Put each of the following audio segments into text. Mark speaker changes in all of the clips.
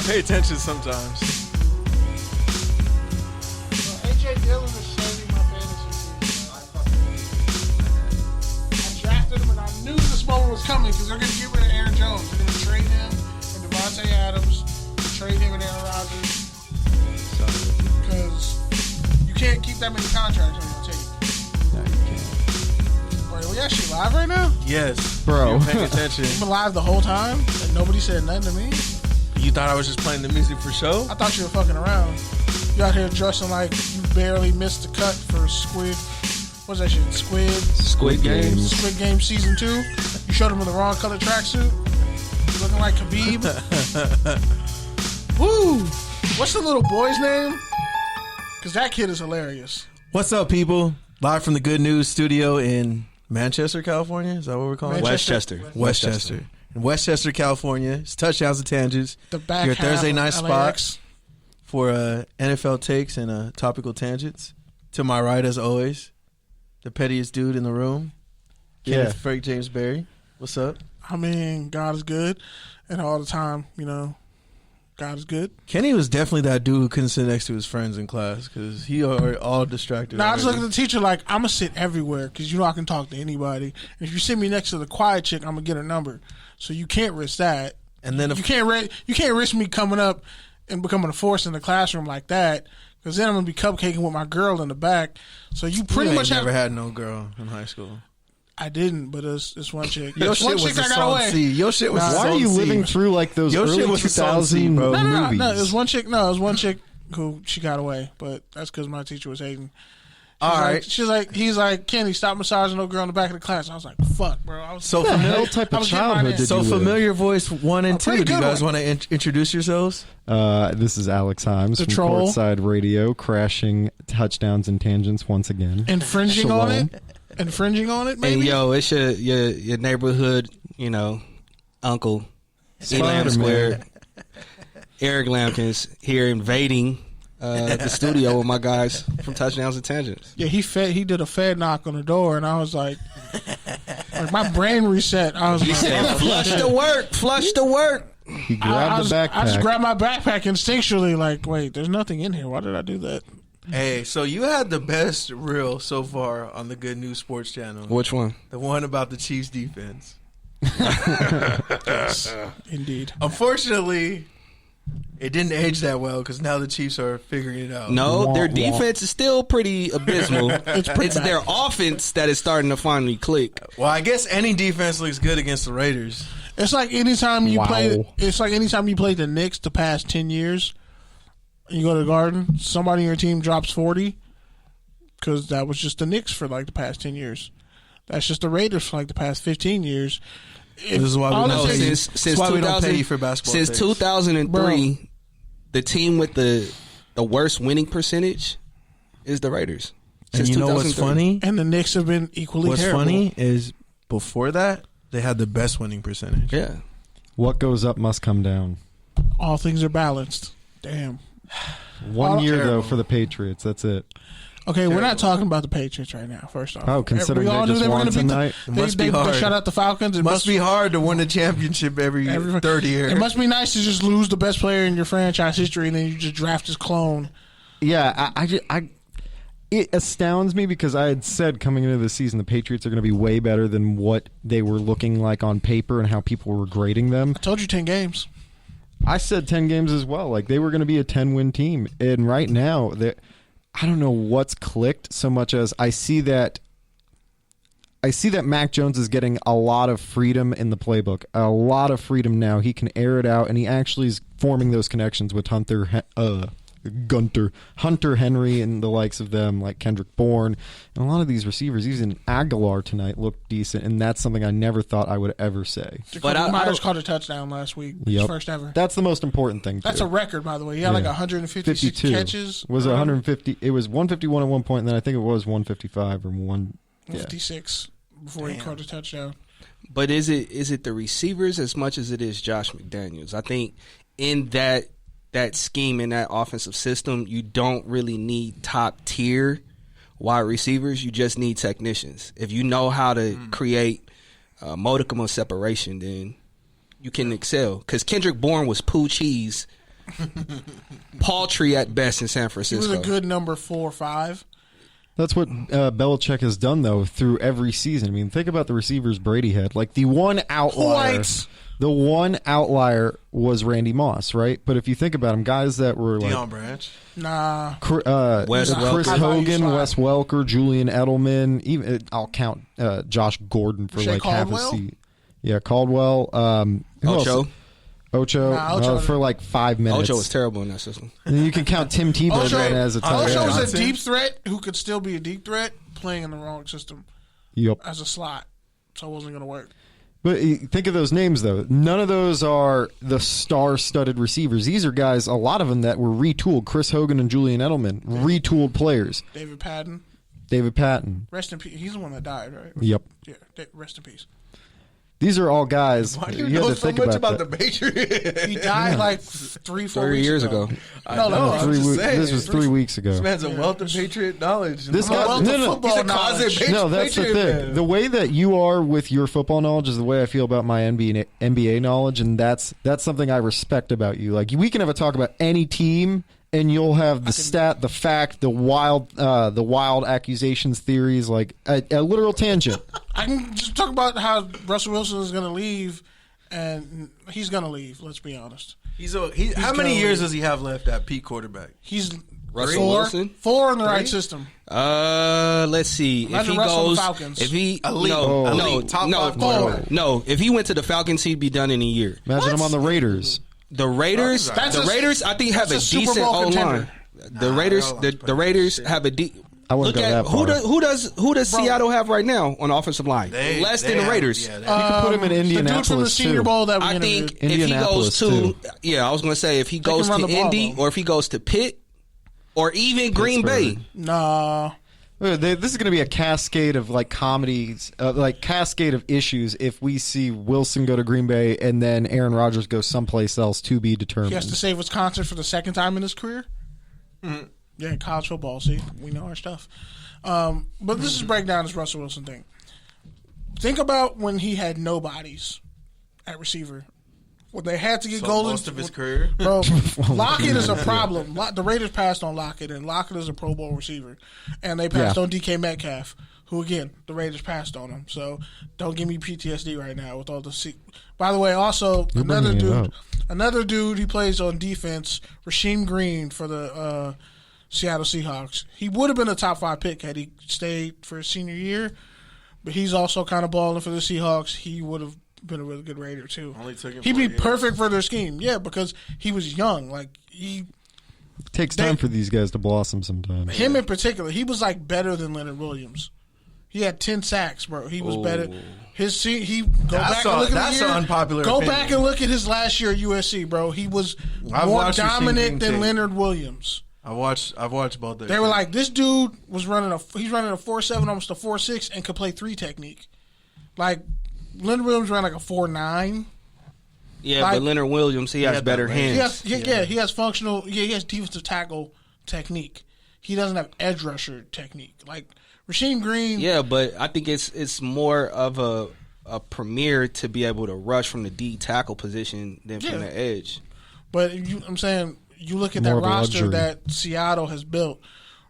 Speaker 1: pay attention sometimes.
Speaker 2: AJ Dillon is saving my fantasy team. I drafted him, and I knew this moment was coming because they're going to get rid of Aaron Jones. They're going to trade him and Devontae Adams, trade him and Aaron Rodgers. Because you can't keep that many contracts on your team.
Speaker 3: No, you can't.
Speaker 2: Bro, are we actually live right now?
Speaker 1: Yes,
Speaker 3: Bro.
Speaker 1: You're paying attention.
Speaker 2: You've been live the whole time, and nobody said nothing to me?
Speaker 1: You thought I was just playing the music for show?
Speaker 2: I thought you were fucking around. You out here dressing like you barely missed the cut for Squid. What's that shit?
Speaker 3: Squid Games.
Speaker 2: Squid Game Season 2. You showed him in the wrong color tracksuit. Looking like Khabib. Woo! What's the little boy's name? Because that kid is hilarious.
Speaker 1: What's up, people? Live from the Good News Studio in Manchester, California. Is that what we're calling it?
Speaker 4: Westchester.
Speaker 1: In Westchester, California. It's Touchdowns and Tangents.
Speaker 2: The back
Speaker 1: Your
Speaker 2: half
Speaker 1: Thursday
Speaker 2: of
Speaker 1: night
Speaker 2: LAX.
Speaker 1: spot for NFL takes and topical tangents. To my right, as always, the pettiest dude in the room, Kenneth Frank James Berry. What's up?
Speaker 2: I mean, God is good. And all the time, you know, God is good.
Speaker 1: Kenny was definitely that dude who couldn't sit next to his friends in class because he all distracted.
Speaker 2: Now I just look at the teacher like, I'm going to sit everywhere because you know I can talk to anybody. And if you sit me next to the quiet chick, I'm going to get her number. So you can't risk that.
Speaker 1: And then
Speaker 2: you can't risk me coming up and becoming a force in the classroom like that, because then I'm gonna be cupcaking with my girl in the back. So you pretty much
Speaker 1: never had no girl in high school.
Speaker 2: I didn't, but it's one chick.
Speaker 1: Your shit was a salt seed. Your shit was.
Speaker 3: Why are you living through like those early 2000
Speaker 1: bro?
Speaker 3: movies?
Speaker 2: No, it was one chick. No, it was one chick who she got away, but that's because my teacher was hating. He's like, Kenny, stop massaging no girl in the back of the class. I was like, fuck, bro. I was
Speaker 3: so familiar type of childhood did you live?
Speaker 1: Familiar voice 1 and 2. Do you guys want to introduce yourselves?
Speaker 3: This is Alex Himes from
Speaker 2: troll.
Speaker 3: Courtside Radio, crashing touchdowns and tangents once again.
Speaker 2: Infringing on it, maybe?
Speaker 4: And yo, it's your neighborhood, you know, uncle, Elam Square, Eric Lampkins here invading the studio with my guys from Touchdowns and Tangents.
Speaker 2: Yeah, he did a fed knock on the door, and I was like my brain reset. I was
Speaker 4: flush the work.
Speaker 3: He grabbed the backpack.
Speaker 2: I just grabbed my backpack instinctually, like, wait, there's nothing in here. Why did I do that?
Speaker 1: Hey, so you had the best reel so far on the Good News Sports Channel.
Speaker 4: Which one?
Speaker 1: The one about the Chiefs defense.
Speaker 2: Yes, indeed.
Speaker 1: Unfortunately, it didn't age that well because now the Chiefs are figuring it out.
Speaker 4: No, their defense is still pretty abysmal. It's their offense that is starting to finally click.
Speaker 1: Well, I guess any defense looks good against the Raiders.
Speaker 2: It's like anytime you play. It's like anytime you play the Knicks the past 10 years. You go to the Garden, somebody on your team drops 40 because that was just the Knicks for like the past 10 years. That's just the Raiders for like the past 15 years.
Speaker 1: This is why we don't pay you for basketball.
Speaker 4: Since 2003, the team with the worst winning percentage is the Raiders.
Speaker 1: And you know what's funny?
Speaker 2: And the Knicks have been equally terrible.
Speaker 1: What's funny is before that, they had the best winning percentage.
Speaker 4: Yeah.
Speaker 3: What goes up must come down.
Speaker 2: All things are balanced. Damn.
Speaker 3: One year, though, for the Patriots. That's it.
Speaker 2: Okay, we're not talking about the Patriots right now, first off.
Speaker 3: Oh, considering
Speaker 2: we all
Speaker 3: they
Speaker 2: knew
Speaker 3: just
Speaker 2: they were
Speaker 3: won
Speaker 2: going to beat
Speaker 3: tonight.
Speaker 1: It must be hard.
Speaker 2: They shut out the Falcons.
Speaker 1: It must be hard to win a championship every 30 years.
Speaker 2: It must be nice to just lose the best player in your franchise history and then you just draft his clone.
Speaker 3: Yeah, it astounds me because I had said coming into the season the Patriots are going to be way better than what they were looking like on paper and how people were grading them.
Speaker 2: I told you 10 games.
Speaker 3: I said 10 games as well. Like they were going to be a 10-win team. And right now, I don't know what's clicked so much as I see that Mac Jones is getting a lot of freedom in the playbook. A lot of freedom now. He can air it out, and he actually is forming those connections with Hunter Henry and the likes of them, like Kendrick Bourne. And a lot of these receivers, even Aguilar tonight, looked decent, and that's something I never thought I would ever say.
Speaker 2: Jacoby Myers caught a touchdown last week. His first ever.
Speaker 3: That's the most important thing, too.
Speaker 2: That's a record, by the way. He had like 156
Speaker 3: 52.
Speaker 2: catches.
Speaker 3: Was it 150? It was 151 at one point, and then I think it was 155 or
Speaker 2: 156 before he caught a touchdown.
Speaker 4: But is it the receivers as much as it is Josh McDaniels? I think in that scheme, in that offensive system, you don't really need top tier wide receivers. You just need technicians. If you know how to create a modicum of separation, then you can excel. Because Kendrick Bourne was poo cheese paltry at best in San
Speaker 2: He
Speaker 4: Francisco.
Speaker 2: was a good number 4 or 5.
Speaker 3: That's what Belichick has done, though, through every season. I mean, think about the receivers Brady had. Like, the one outlier was Randy Moss, right? But if you think about him, guys that were like
Speaker 1: Deion Branch.
Speaker 2: Nah.
Speaker 4: Wes
Speaker 3: Chris
Speaker 4: Welker.
Speaker 3: Hogan, Wes Welker, Julian Edelman. Even I'll count Josh Gordon for
Speaker 2: Shea
Speaker 3: like
Speaker 2: Caldwell?
Speaker 3: half a seat. Yeah, Caldwell. Who else?
Speaker 4: Ocho.
Speaker 2: Ocho.
Speaker 3: For like 5 minutes.
Speaker 4: Ocho was terrible in that system.
Speaker 3: And then you can count Tim Tebow as a tight
Speaker 2: Ocho
Speaker 3: end.
Speaker 2: was a deep threat who could still be a deep threat playing in the wrong system
Speaker 3: Yep.
Speaker 2: as a slot. So it wasn't going to work.
Speaker 3: But think of those names, though. None of those are the star-studded receivers. These are guys, a lot of them that were retooled. Chris Hogan and Julian Edelman, retooled players.
Speaker 2: David Patton.
Speaker 3: Rest
Speaker 2: in peace. He's the one that died, right?
Speaker 3: Yep.
Speaker 2: Yeah, rest in peace.
Speaker 3: These are all guys.
Speaker 1: Why do you
Speaker 3: had
Speaker 1: know
Speaker 3: to
Speaker 1: so
Speaker 3: think
Speaker 1: much
Speaker 3: about
Speaker 1: about the Patriots?
Speaker 2: He died like 3-4 weeks
Speaker 4: years ago.
Speaker 1: I'm just saying.
Speaker 3: This was 3 weeks ago.
Speaker 1: This man's a wealth of Patriot knowledge.
Speaker 3: This
Speaker 2: I'm a
Speaker 3: guy,
Speaker 2: wealth of
Speaker 3: no,
Speaker 2: football
Speaker 1: He's a
Speaker 2: knowledge.
Speaker 1: closet Patriot.
Speaker 3: No, that's the
Speaker 1: Patriot
Speaker 3: thing.
Speaker 1: fan.
Speaker 3: The way that you are with your football knowledge is the way I feel about my NBA knowledge, and that's something I respect about you. Like, we can have a talk about any team, and you'll have the stat, the fact, the wild accusations, theories, like a literal tangent.
Speaker 2: I can just talk about how Russell Wilson is going to leave, and he's going to leave. Let's be honest.
Speaker 1: How many years does he have left at peak quarterback?
Speaker 2: He's
Speaker 4: Russell Wilson?
Speaker 2: 4 in the right system.
Speaker 4: Let's see. If
Speaker 2: Imagine
Speaker 4: he
Speaker 2: Russell and
Speaker 4: goes,
Speaker 2: the Falcons.
Speaker 4: if he
Speaker 1: Elite.
Speaker 4: no,
Speaker 1: Top
Speaker 4: no,
Speaker 1: 5 quarterback.
Speaker 4: no. If he went to the Falcons, he'd be done in a year.
Speaker 3: Imagine him on the Raiders.
Speaker 4: The Raiders,
Speaker 2: That's
Speaker 4: the
Speaker 2: a-
Speaker 4: Raiders, I think have a
Speaker 2: that's a Super
Speaker 4: decent
Speaker 2: Bowl
Speaker 4: O line.
Speaker 2: contender.
Speaker 4: The Raiders, the Raiders have a
Speaker 3: I wouldn't
Speaker 4: look
Speaker 3: go
Speaker 4: at
Speaker 3: that far.
Speaker 4: who does Seattle have right now on the offensive line?
Speaker 1: They-
Speaker 4: Less
Speaker 1: they
Speaker 4: than the
Speaker 1: have-
Speaker 4: Raiders.
Speaker 1: yeah, they
Speaker 3: You could put him in
Speaker 2: The dude from the
Speaker 3: Indianapolis,
Speaker 2: Senior
Speaker 3: too.
Speaker 2: Bowl that we
Speaker 4: I
Speaker 2: interviewed.
Speaker 4: think if he goes
Speaker 3: Indianapolis,
Speaker 4: to,
Speaker 3: too.
Speaker 4: I was going to say if he goes
Speaker 2: can
Speaker 4: to
Speaker 2: run the ball,
Speaker 4: Indy
Speaker 2: though.
Speaker 4: or if he goes to Pitt or even Green Bay.
Speaker 3: Pittsburgh.
Speaker 2: Nah.
Speaker 3: This is going to be a cascade of like comedies, cascade of issues if we see Wilson go to Green Bay and then Aaron Rodgers go someplace else to be determined.
Speaker 2: He has to save Wisconsin for the second time in his career. Yeah, college football. See, we know our stuff. But this is break down this Russell Wilson thing. Think about when he had nobodies at receiver. When they had to get Golden
Speaker 1: most of his career.
Speaker 2: Bro, Lockett is a problem. The Raiders passed on Lockett, and Lockett is a Pro Bowl receiver. And they passed on DK Metcalf, who, again, the Raiders passed on him. So don't give me PTSD right now with all the By the way, also, another dude, he plays on defense, Rasheem Green for the Seattle Seahawks. He would have been a top 5 pick had he stayed for his senior year, but he's also kind of balling for the Seahawks. He would have been a really good Raider too.
Speaker 1: Only took him
Speaker 2: He'd
Speaker 1: 4
Speaker 2: be
Speaker 1: years.
Speaker 2: perfect for their scheme. Yeah, because he was young. Like
Speaker 3: It takes time for these guys to blossom sometimes.
Speaker 2: him in particular, he was like better than Leonard Williams. He had 10 sacks, bro. He was better.
Speaker 1: That's an unpopular
Speaker 2: Go
Speaker 1: opinion.
Speaker 2: back and look at his last year at USC, bro. He was
Speaker 1: I've
Speaker 2: more
Speaker 1: watched Rasheem
Speaker 2: dominant
Speaker 1: Green
Speaker 2: than
Speaker 1: tape.
Speaker 2: Leonard Williams.
Speaker 1: I've watched both.
Speaker 2: They were like, this dude was running he's running a 4.7, almost a 4.6, and could play 3 technique. Like Leonard Williams ran like a 4.9.
Speaker 4: Yeah,
Speaker 2: Like-
Speaker 4: but Leonard Williams, he has
Speaker 1: had
Speaker 4: better
Speaker 1: that range.
Speaker 4: hands.
Speaker 2: He has functional. Yeah, he has defensive tackle technique. He doesn't have edge rusher technique. Like Rasheem Green.
Speaker 4: Yeah, but I think it's more of a premier to be able to rush from the D tackle position than from the edge.
Speaker 2: But I'm saying you look at that
Speaker 3: More of a
Speaker 2: roster
Speaker 3: luxury.
Speaker 2: that Seattle has built.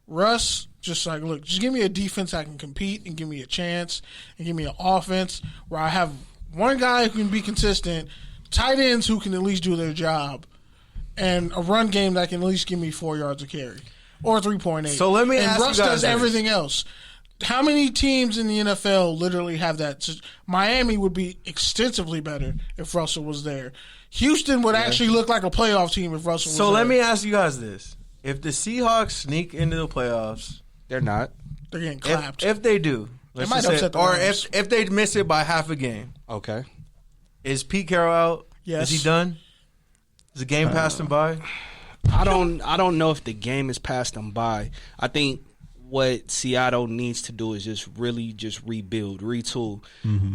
Speaker 2: Russ just like, look, just give me a defense I can compete and give me a chance and give me an offense where I have one guy who can be consistent, tight ends who can at least do their job, and a run game that can at least give me 4 yards a carry or 3.8.
Speaker 1: So let me
Speaker 2: and
Speaker 1: ask you
Speaker 2: Russ
Speaker 1: guys
Speaker 2: does
Speaker 1: this.
Speaker 2: everything else. How many teams in the NFL literally have that? So Miami would be extensively better if Russell was there. Houston would actually look like a playoff team if Russell was there.
Speaker 1: So let me ask you guys this: if the Seahawks sneak into the playoffs,
Speaker 4: They're not.
Speaker 2: They're getting clapped.
Speaker 1: if they do, let's
Speaker 2: might
Speaker 1: just say,
Speaker 2: upset the
Speaker 1: or
Speaker 2: Rams.
Speaker 1: if they miss it by half a game,
Speaker 4: Okay.
Speaker 1: is Pete Carroll out?
Speaker 2: Yes.
Speaker 1: Is he done? Is the game passed him by?
Speaker 4: I don't know if the game has passed them by. I think what Seattle needs to do is just really just rebuild, retool.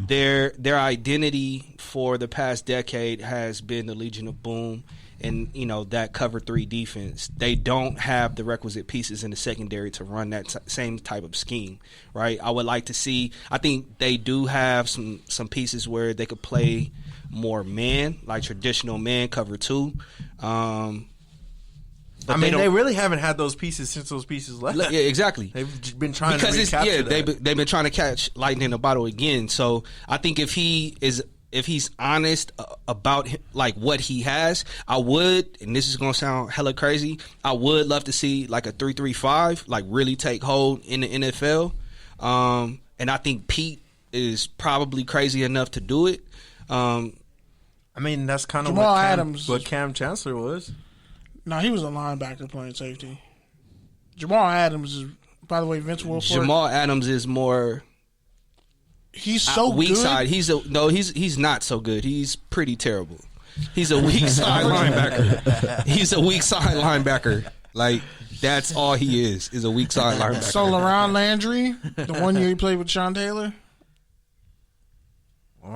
Speaker 4: Their identity for the past decade has been the Legion of Boom and, that cover 3 defense. They don't have the requisite pieces in the secondary to run that same type of scheme, right? I would like to see – I think they do have some pieces where they could play more man, like traditional man cover 2.
Speaker 1: I mean, they really haven't had those pieces since those pieces left.
Speaker 4: Yeah, exactly.
Speaker 1: They've been trying to recapture that.
Speaker 4: They've been trying to catch lightning in a bottle again. So I think if he's honest about like what he has, I would, and this is gonna sound hella crazy, I would love to see like a 3-3-5 like really take hold in the NFL. And I think Pete is probably crazy enough to do it.
Speaker 1: I mean, that's kind of what Cam Chancellor was.
Speaker 2: No, he was a linebacker playing safety. Jamal Adams is, by the way, Vince Wilfork.
Speaker 4: Jamal Adams is more.
Speaker 2: He's so
Speaker 4: weak
Speaker 2: good.
Speaker 4: Side. He's not so good. He's pretty terrible. He's a weak side linebacker. He's a weak side linebacker. Like that's all he is a weak side linebacker.
Speaker 2: So LaRon Landry, the 1 year he played with Sean Taylor.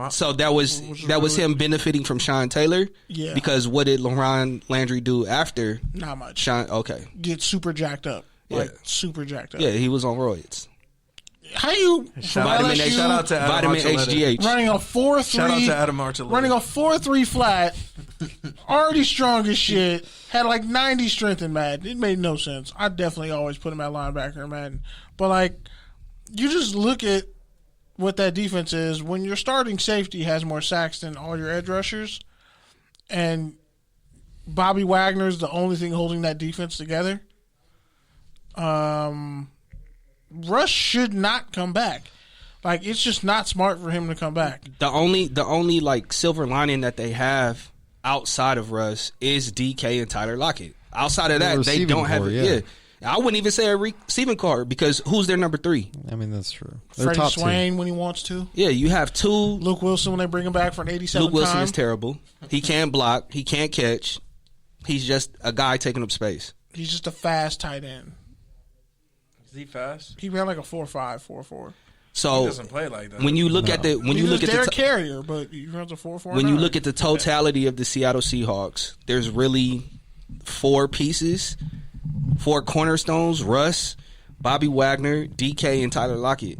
Speaker 4: So that was him benefiting from Sean Taylor.
Speaker 2: Yeah. Because
Speaker 4: what did LaRon Landry do after?
Speaker 2: Not much.
Speaker 4: Okay.
Speaker 2: Get super jacked up. Like super jacked up.
Speaker 4: Yeah, he was on roids.
Speaker 2: How you
Speaker 1: shout out to Adam
Speaker 4: vitamin HGH
Speaker 2: running a 4-3?
Speaker 1: Shout out to Adam Archuleta.
Speaker 2: Running a 4-3 flat, already strong as shit. Had like 90 strength in Madden. It made no sense. I definitely always put him at linebacker in Madden. But like, you just look at what that defense is. When your starting safety has more sacks than all your edge rushers, and Bobby Wagner's the only thing holding that defense together. Russ should not come back. Like, it's just not smart for him to come back.
Speaker 4: The only like silver lining that they have outside of Russ is DK and Tyler Lockett. Outside of that, they don't have it. Yeah. I wouldn't even say a receiving core because who's their number 3?
Speaker 3: I mean, that's true.
Speaker 2: Freddie Swain when he wants to.
Speaker 4: Yeah, you have 2.
Speaker 2: Luke Wilson when they bring him back for an 87th
Speaker 4: Luke Wilson
Speaker 2: time.
Speaker 4: is terrible. He can't block. He can't catch. He's just a guy taking up space.
Speaker 2: He's just a fast tight end.
Speaker 1: Is he fast?
Speaker 2: He ran like a 4.5, 4.4.
Speaker 4: So
Speaker 1: he doesn't play like that.
Speaker 4: When you look at the
Speaker 2: carrier, but he runs a 4.4.
Speaker 4: When you look at the totality of the Seattle Seahawks, there's really 4 pieces, 4 cornerstones: Russ, Bobby Wagner, DK, and Tyler Lockett.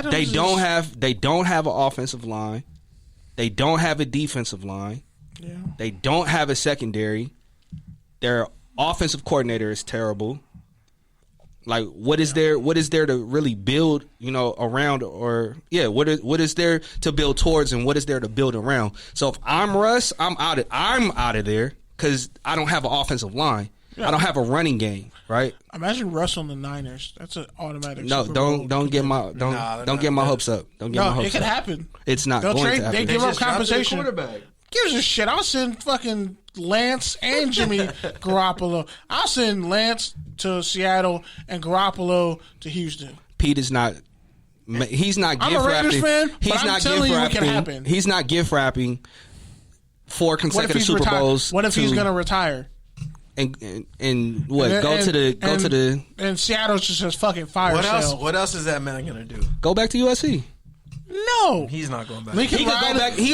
Speaker 4: They don't have an offensive line. They don't have a defensive line.
Speaker 2: Yeah.
Speaker 4: They don't have a secondary. Their offensive coordinator is terrible. Like, what is there to really build, around, or what is there to build towards, and what is there to build around? So if I'm Russ, I'm out of there because I don't have an offensive line. Yeah. I don't have a running game, right?
Speaker 2: Imagine Russ on the Niners. That's an automatic.
Speaker 4: No, don't get my hopes up. Don't get my hopes up.
Speaker 2: It could happen.
Speaker 4: It's not going to happen.
Speaker 2: They give up compensation. Gives a shit. I'll send fucking Lance and Jimmy Garoppolo. I'll send Lance to Seattle and Garoppolo to Houston.
Speaker 4: Pete is not. He's not gift wrapping.
Speaker 2: Fan, he's not gift wrapping.
Speaker 4: He's not gift wrapping 4 consecutive Super Bowls.
Speaker 2: What if he's going to retire?
Speaker 4: And go to the
Speaker 2: and Seattle just says fucking fire.
Speaker 1: What else is that man going to do?
Speaker 4: Go back to USC.
Speaker 2: No,
Speaker 1: he's not going back.
Speaker 4: He could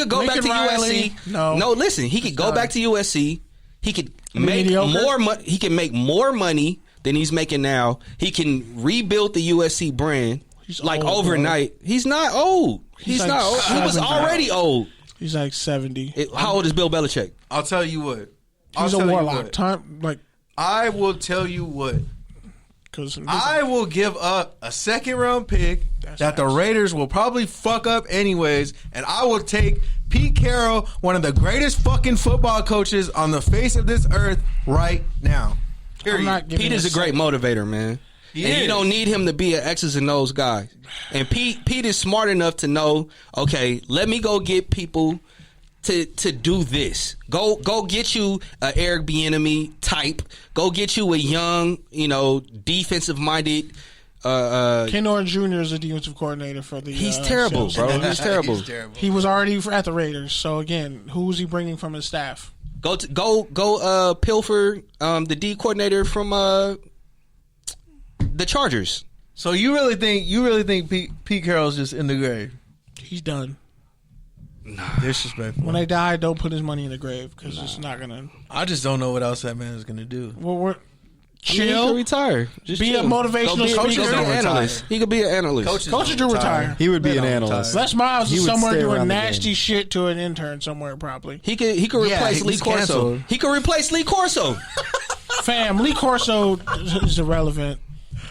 Speaker 4: go back to USC. No. Listen, he could go back to USC. He could make more money. He can make more money than he's making now. He can rebuild the USC brand overnight. Bro. He's not old. He's not old. He was already old.
Speaker 2: He's like 70.
Speaker 4: How old is Bill Belichick?
Speaker 1: I'll tell you what.
Speaker 2: He's a warlock.
Speaker 1: I will tell you what. I will give up a 2nd-round pick that the Raiders will probably fuck up anyways, and I will take Pete Carroll, one of the greatest fucking football coaches on the face of this earth right now. Period.
Speaker 4: Pete is a great motivator, man. You don't need him to be an X's and O's guy. And Pete is smart enough to know, okay, let me go get people to do this. Go get you a Eric Bieniemy type. Go get you a young, defensive minded.
Speaker 2: Ken Norton Jr. is a defensive coordinator for the.
Speaker 4: He's terrible, bro. He's terrible.
Speaker 2: He was already at the Raiders. So again, who's he bringing from his staff?
Speaker 4: Go pilfer the D coordinator from the Chargers.
Speaker 1: So you really think Pete Carroll's just in the grave?
Speaker 2: He's done.
Speaker 4: Nah.
Speaker 1: Disrespectful.
Speaker 2: When they die, don't put his money in the grave because it's not gonna.
Speaker 1: I just don't know what else that man is gonna do.
Speaker 2: Well, we're chill.
Speaker 4: He can retire. Just
Speaker 2: be
Speaker 4: chill.
Speaker 2: a motivational speaker.
Speaker 4: He could be an analyst.
Speaker 2: Coaches do retire.
Speaker 3: He would be an analyst.
Speaker 2: Les Miles is somewhere doing nasty shit to an intern somewhere. Probably
Speaker 4: he could replace Lee Corso. He could replace Lee Corso.
Speaker 2: Fam, Lee Corso is irrelevant.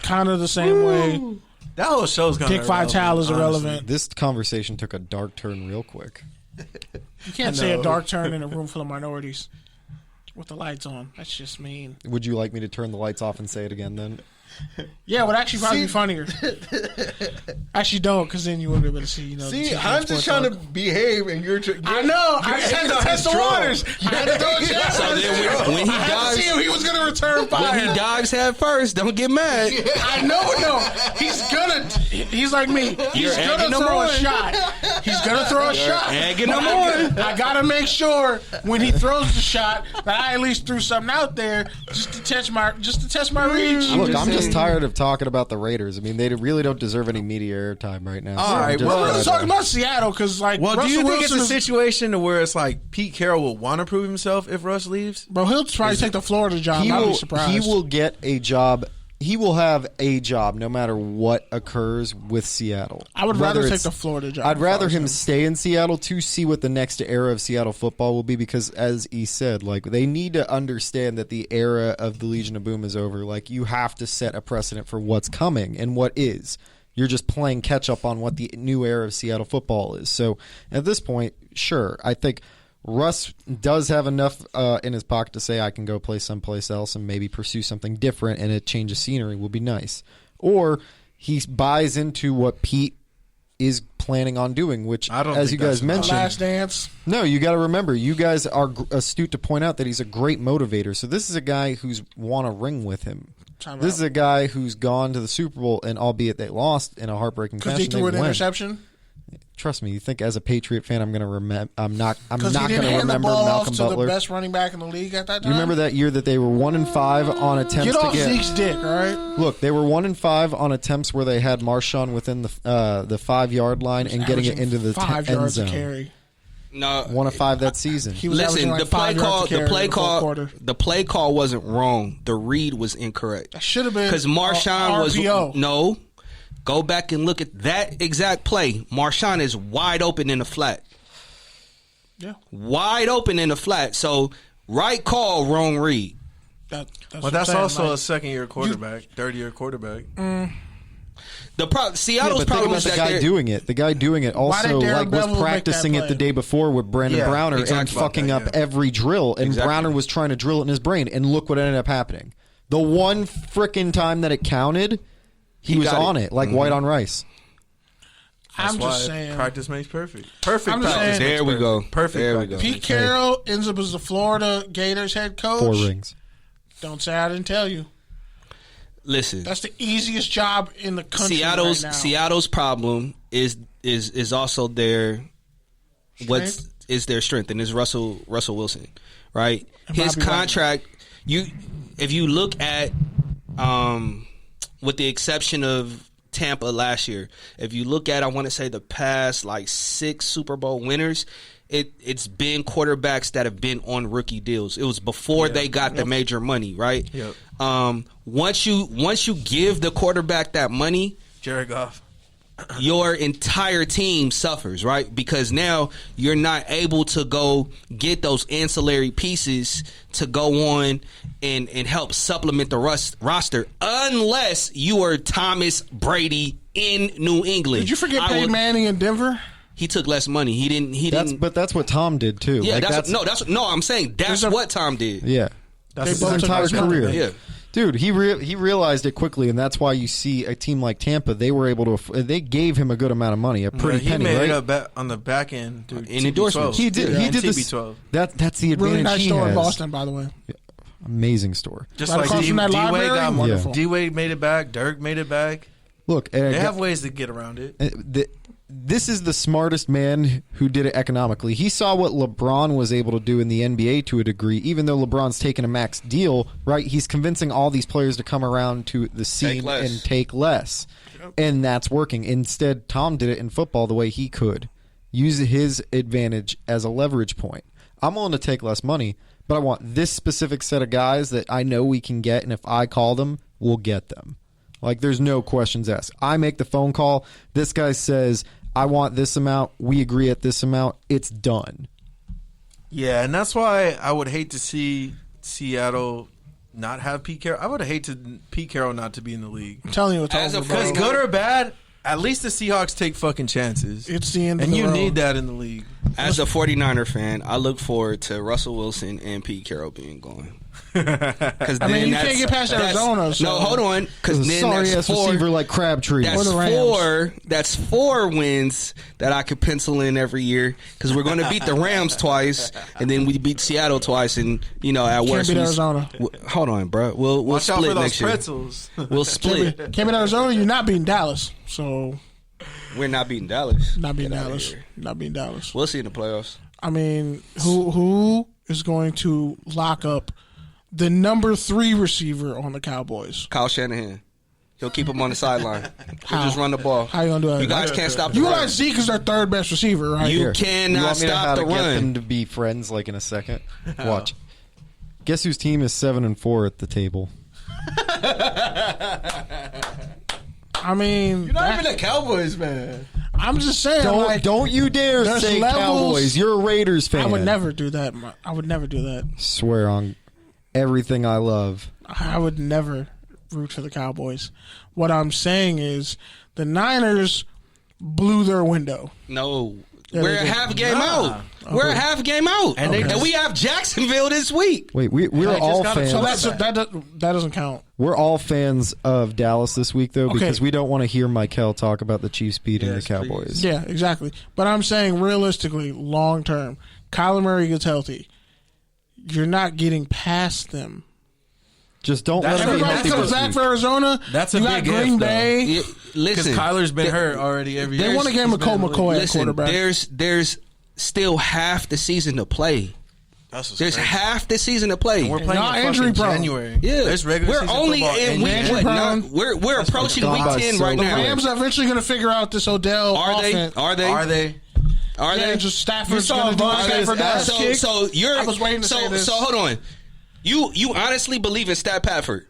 Speaker 2: Kind of the same way.
Speaker 1: That whole show's kind of
Speaker 2: Dick Vitale is irrelevant.
Speaker 3: This conversation took a dark turn real quick.
Speaker 2: You can't say a dark turn in a room full of minorities with the lights on. That's just mean.
Speaker 3: Would you like me to turn the lights off and say it again then?
Speaker 2: Yeah, it would actually probably be funnier. Actually, don't, because then you wouldn't be able to see.
Speaker 1: See, I'm just trying to behave, and you're.
Speaker 2: I know. I just had to test the waters. I had to throw a shot.
Speaker 4: So then when he
Speaker 2: I had to
Speaker 4: dives,
Speaker 2: see if he was going to return fire.
Speaker 4: when he dives head first, don't get mad.
Speaker 2: I know. He's like me. He's
Speaker 4: You're
Speaker 2: going to
Speaker 4: egging him
Speaker 2: throw a
Speaker 4: on.
Speaker 2: shot. He's going to throw a shot.
Speaker 4: egging
Speaker 2: But
Speaker 4: him on.
Speaker 2: I got to make sure when he throws the shot that I at least threw something out there just to test my reach.
Speaker 3: Look, I'm just tired of talking about the Raiders. I mean, they really don't deserve any media airtime right now.
Speaker 1: All right,
Speaker 3: I'm
Speaker 1: well,
Speaker 2: We're
Speaker 3: just
Speaker 2: talking about Seattle because, like,
Speaker 1: Well,
Speaker 2: Russell
Speaker 1: do you think
Speaker 2: Wilson
Speaker 1: it's a
Speaker 2: is-
Speaker 1: situation to where it's like Pete Carroll will want to prove himself if Russ leaves?
Speaker 2: Bro, he'll probably take the Florida job.
Speaker 3: he
Speaker 2: I'd
Speaker 3: will,
Speaker 2: be surprised.
Speaker 3: he will get a job. He will have a job no matter what occurs with Seattle.
Speaker 2: I would
Speaker 3: Whether
Speaker 2: rather take
Speaker 3: it's-
Speaker 2: the Florida job.
Speaker 3: I'd rather
Speaker 2: if I
Speaker 3: him
Speaker 2: was
Speaker 3: stay in Seattle to see what the next era of Seattle football will be, because as he said, like, they need to understand that the era of the Legion of Boom is over. Like, you have to set a precedent for what's coming and what is. You're just playing catch up on what the new era of Seattle football is. So at this point, sure, I think Russ does have enough in his pocket to say, I can go play someplace else and maybe pursue something different, and a change of scenery will be nice. Or he buys into what Pete is planning on doing, which,
Speaker 1: I don't
Speaker 3: as
Speaker 1: think
Speaker 3: you guys
Speaker 1: that's-
Speaker 3: mentioned,
Speaker 2: Last Dance.
Speaker 3: no, you got to remember, you guys are astute to point out that he's a great motivator. So this is a guy who's won a ring with him.
Speaker 2: Time
Speaker 3: This
Speaker 2: out.
Speaker 3: is a guy who's gone to the Super Bowl, and albeit they lost in a heartbreaking
Speaker 2: Because
Speaker 3: fashion,
Speaker 2: he threw
Speaker 3: they
Speaker 2: an
Speaker 3: win.
Speaker 2: interception.
Speaker 3: Trust me, you think as a Patriot fan, I'm going to remember? I'm not
Speaker 2: Because he
Speaker 3: going
Speaker 2: didn't
Speaker 3: to
Speaker 2: hand the
Speaker 3: remember
Speaker 2: ball off
Speaker 3: Malcolm
Speaker 2: to the
Speaker 3: Butler.
Speaker 2: best running back in the league at that time.
Speaker 3: You remember that year that they were 1-5 on attempts
Speaker 2: Get
Speaker 3: to
Speaker 2: off
Speaker 3: get?
Speaker 2: Zeke's dick, all right?
Speaker 3: Look, they were 1-5 on attempts where they had Marshawn within the 5-yard line and getting it into the
Speaker 2: 5
Speaker 3: end
Speaker 2: yards a
Speaker 3: zone.
Speaker 2: carry.
Speaker 4: No,
Speaker 3: 1 of 5 that season.
Speaker 2: He was
Speaker 4: listen.
Speaker 2: averaging like
Speaker 4: The play
Speaker 2: 5 yards
Speaker 4: call,
Speaker 2: a carry
Speaker 4: the play
Speaker 2: in the fourth
Speaker 4: call,
Speaker 2: quarter.
Speaker 4: the play call wasn't wrong. The read was incorrect.
Speaker 2: That should have been
Speaker 4: Because Marshawn was
Speaker 2: RPO.
Speaker 4: no. Go back and look at that exact play. Marshawn is wide open in the flat.
Speaker 2: Yeah,
Speaker 4: Wide open in the flat. So right call, wrong read.
Speaker 2: that's
Speaker 1: But
Speaker 2: what
Speaker 1: that's
Speaker 2: I'm saying,
Speaker 1: also
Speaker 2: like,
Speaker 1: a second-year quarterback, third-year quarterback.
Speaker 4: The
Speaker 3: Yeah,
Speaker 4: Seattle's
Speaker 3: but think
Speaker 4: problem
Speaker 3: about
Speaker 4: is
Speaker 3: the
Speaker 4: that
Speaker 3: guy
Speaker 4: they're-
Speaker 3: doing it. The guy doing it also
Speaker 2: did Darren
Speaker 3: like was
Speaker 2: Bevel make that
Speaker 3: practicing it
Speaker 2: play?
Speaker 3: the day before with Brandon
Speaker 1: Yeah,
Speaker 3: Browner
Speaker 1: we
Speaker 3: and
Speaker 1: talked about
Speaker 3: fucking
Speaker 1: that,
Speaker 3: up
Speaker 1: yeah.
Speaker 3: every drill. And
Speaker 4: Exactly.
Speaker 3: Browner was trying to drill it in his brain. And look what ended up happening. The one frickin' time that it counted, he was
Speaker 4: got
Speaker 3: on
Speaker 4: it.
Speaker 3: it like white on rice.
Speaker 1: That's
Speaker 2: I'm
Speaker 1: why
Speaker 2: just saying.
Speaker 1: practice makes perfect. Perfect
Speaker 2: I'm just
Speaker 1: practice.
Speaker 2: saying-
Speaker 1: makes
Speaker 4: There we go.
Speaker 1: Perfect.
Speaker 4: There we
Speaker 1: practice.
Speaker 4: go.
Speaker 2: Pete Carroll ends up as the Florida Gators head coach.
Speaker 3: 4 rings.
Speaker 2: Don't say I didn't tell you.
Speaker 4: Listen.
Speaker 2: That's the easiest job in the country
Speaker 4: Seattle's
Speaker 2: right now.
Speaker 4: Seattle's problem is also their what's is their strength, and is Russell Wilson, right?
Speaker 2: And
Speaker 4: His
Speaker 2: Bobby
Speaker 4: contract, if you look at with the exception of Tampa last year, if you look at, I want to say, the past like 6 Super Bowl winners, it's been quarterbacks that have been on rookie deals. It was before they got the major money, right?
Speaker 1: Yep.
Speaker 4: Once you give the quarterback that money,
Speaker 1: Jared Goff.
Speaker 4: your entire team suffers, right? Because now you're not able to go get those ancillary pieces to go on and help supplement the roster unless you are Thomas Brady in New England.
Speaker 2: Did you forget Peyton Manning in Denver?
Speaker 4: He took less money. He didn't.
Speaker 3: But that's what Tom did too.
Speaker 4: Yeah,
Speaker 3: Like,
Speaker 4: I'm saying that's what Tom did.
Speaker 3: yeah.
Speaker 1: That's
Speaker 3: His
Speaker 2: both took
Speaker 3: entire
Speaker 2: less money.
Speaker 3: career.
Speaker 4: Yeah.
Speaker 3: Dude, he realized it quickly, and that's why you see a team like Tampa. They were able to. They gave him a good amount of money, a pretty
Speaker 1: he
Speaker 3: penny,
Speaker 1: made
Speaker 3: right?
Speaker 1: it up on the back end dude,
Speaker 4: In
Speaker 1: TB12.
Speaker 4: endorsements.
Speaker 3: He did.
Speaker 1: Yeah,
Speaker 3: He
Speaker 1: and
Speaker 3: did this.
Speaker 1: TB12.
Speaker 3: That's the advantage
Speaker 2: Really nice
Speaker 3: he
Speaker 2: store
Speaker 3: has.
Speaker 2: in Boston, by the way.
Speaker 3: Amazing store.
Speaker 1: Just
Speaker 2: Right
Speaker 1: like
Speaker 2: across from that
Speaker 1: D-Wade
Speaker 2: library?
Speaker 1: got
Speaker 2: Wonderful.
Speaker 1: D-Wade made it back. Dirk made it back.
Speaker 3: Look,
Speaker 1: They have ways to get around it.
Speaker 3: this is the smartest man who did it economically. He saw what LeBron was able to do in the NBA to a degree, even though LeBron's taken a max deal, right? He's convincing all these players to come around to the scene
Speaker 4: less.
Speaker 3: and take less. And that's working. Instead, Tom did it in football the way he could. Use his advantage as a leverage point. I'm willing to take less money, but I want this specific set of guys that I know we can get, and if I call them, we'll get them. Like, there's no questions asked. I make the phone call. This guy says, I want this amount. We agree at this amount. It's done.
Speaker 1: Yeah, and that's why I would hate to see Seattle not have Pete Carroll. I would have hated Pete Carroll not to be in the league.
Speaker 2: I'm telling you, it's
Speaker 4: As a
Speaker 2: over, bro.
Speaker 1: Because good or bad, at least the Seahawks take fucking chances.
Speaker 2: It's the end of
Speaker 1: and
Speaker 2: the
Speaker 1: you
Speaker 2: road.
Speaker 1: need that in the league.
Speaker 4: As a 49er fan, I look forward to Russell Wilson and Pete Carroll being gone. Because
Speaker 2: I mean, you can't get past Arizona. So.
Speaker 4: No, hold on. Because then
Speaker 3: Sorry
Speaker 4: that's
Speaker 3: ass
Speaker 4: four.
Speaker 3: receiver like Crabtree.
Speaker 4: That's
Speaker 2: Or the Rams.
Speaker 4: four. That's 4 wins that I could pencil in every year because we're going to beat the Rams twice, and then we beat Seattle twice, and at worst,
Speaker 2: beat Arizona.
Speaker 4: Hold on, bro. We'll
Speaker 1: Watch out
Speaker 4: split
Speaker 1: for those
Speaker 4: next year.
Speaker 1: pretzels.
Speaker 4: We'll split.
Speaker 2: Can't beat Arizona. You're not beating Dallas. So
Speaker 4: We're not beating Dallas.
Speaker 2: not beating
Speaker 4: Get outta
Speaker 2: Dallas.
Speaker 4: here.
Speaker 2: Not beating Dallas.
Speaker 4: We'll see in the playoffs.
Speaker 2: I mean, who is going to lock up the number 3 receiver on the Cowboys?
Speaker 4: Kyle Shanahan. He'll keep him on the sideline. He'll just run the ball.
Speaker 2: How you gonna do that?
Speaker 4: You guys can't stop the
Speaker 2: You
Speaker 4: run.
Speaker 2: realize Zeke is their 3rd best receiver, right?
Speaker 4: You
Speaker 3: Here,
Speaker 4: cannot
Speaker 3: you want me to
Speaker 4: stop
Speaker 3: how
Speaker 4: the
Speaker 3: to get
Speaker 4: run.
Speaker 3: them to be friends like in a second? Watch. Guess whose team is 7-4 at the table?
Speaker 2: I mean,
Speaker 1: You're not even a Cowboys fan.
Speaker 2: I'm just saying.
Speaker 3: Don't you dare
Speaker 2: there's
Speaker 3: say
Speaker 2: levels.
Speaker 3: Cowboys. You're a Raiders fan.
Speaker 2: I would never do that. I would never do that.
Speaker 3: Swear on everything I love.
Speaker 2: I would never root for the Cowboys. What I'm saying is the Niners blew their window.
Speaker 4: No.
Speaker 2: Yeah,
Speaker 4: We're
Speaker 2: they
Speaker 4: a
Speaker 2: did.
Speaker 4: half game out. We're a half game out.
Speaker 1: And they
Speaker 4: we have Jacksonville this week.
Speaker 3: Wait, we're
Speaker 1: just
Speaker 3: all
Speaker 1: got a
Speaker 3: fans.
Speaker 2: So that doesn't count.
Speaker 3: We're all fans of Dallas this week, though,
Speaker 2: Okay.
Speaker 3: because we don't want to hear Michael talk about the Chiefs beating
Speaker 1: Yes,
Speaker 3: the Cowboys.
Speaker 2: Yeah, exactly. But I'm saying realistically, long term, Kyler Murray gets healthy. You're not getting past them.
Speaker 3: Just don't
Speaker 1: That's
Speaker 3: let them be
Speaker 2: Everybody
Speaker 3: healthy
Speaker 2: comes
Speaker 3: this
Speaker 2: back
Speaker 3: week.
Speaker 2: for Arizona.
Speaker 1: That's a
Speaker 2: you got
Speaker 1: big
Speaker 2: Green
Speaker 1: if, though.
Speaker 2: Bay.
Speaker 4: Yeah,
Speaker 1: Because
Speaker 4: listen,
Speaker 1: Kyler's been hurt already every year.
Speaker 2: They won a game with Colt McCoy at
Speaker 4: listen,
Speaker 2: quarterback.
Speaker 4: there's still half the season to play. There's half the season to play.
Speaker 1: We're playing
Speaker 2: Not
Speaker 1: in
Speaker 2: injury
Speaker 1: fucking
Speaker 2: prone.
Speaker 1: January.
Speaker 4: Yeah,
Speaker 1: There's regular
Speaker 4: we're
Speaker 1: season
Speaker 4: only
Speaker 1: football
Speaker 4: in week
Speaker 2: injury
Speaker 4: what?
Speaker 2: prone.
Speaker 4: Not, we're approaching
Speaker 3: gone
Speaker 4: week
Speaker 3: by
Speaker 4: 10
Speaker 3: so
Speaker 4: right
Speaker 2: The
Speaker 4: now.
Speaker 2: Rams are eventually going to figure out this Odell
Speaker 4: Are they?
Speaker 2: offense.
Speaker 4: Are they?
Speaker 1: Are they?
Speaker 4: Are
Speaker 2: Yeah,
Speaker 4: they?
Speaker 2: just Stafford's
Speaker 1: saw
Speaker 2: going to do what
Speaker 1: Vontae's
Speaker 2: Stafford
Speaker 1: ass
Speaker 2: does.
Speaker 1: kick?
Speaker 4: So you're.
Speaker 2: I was waiting to say this.
Speaker 4: So hold on. You honestly believe in Stat Patford?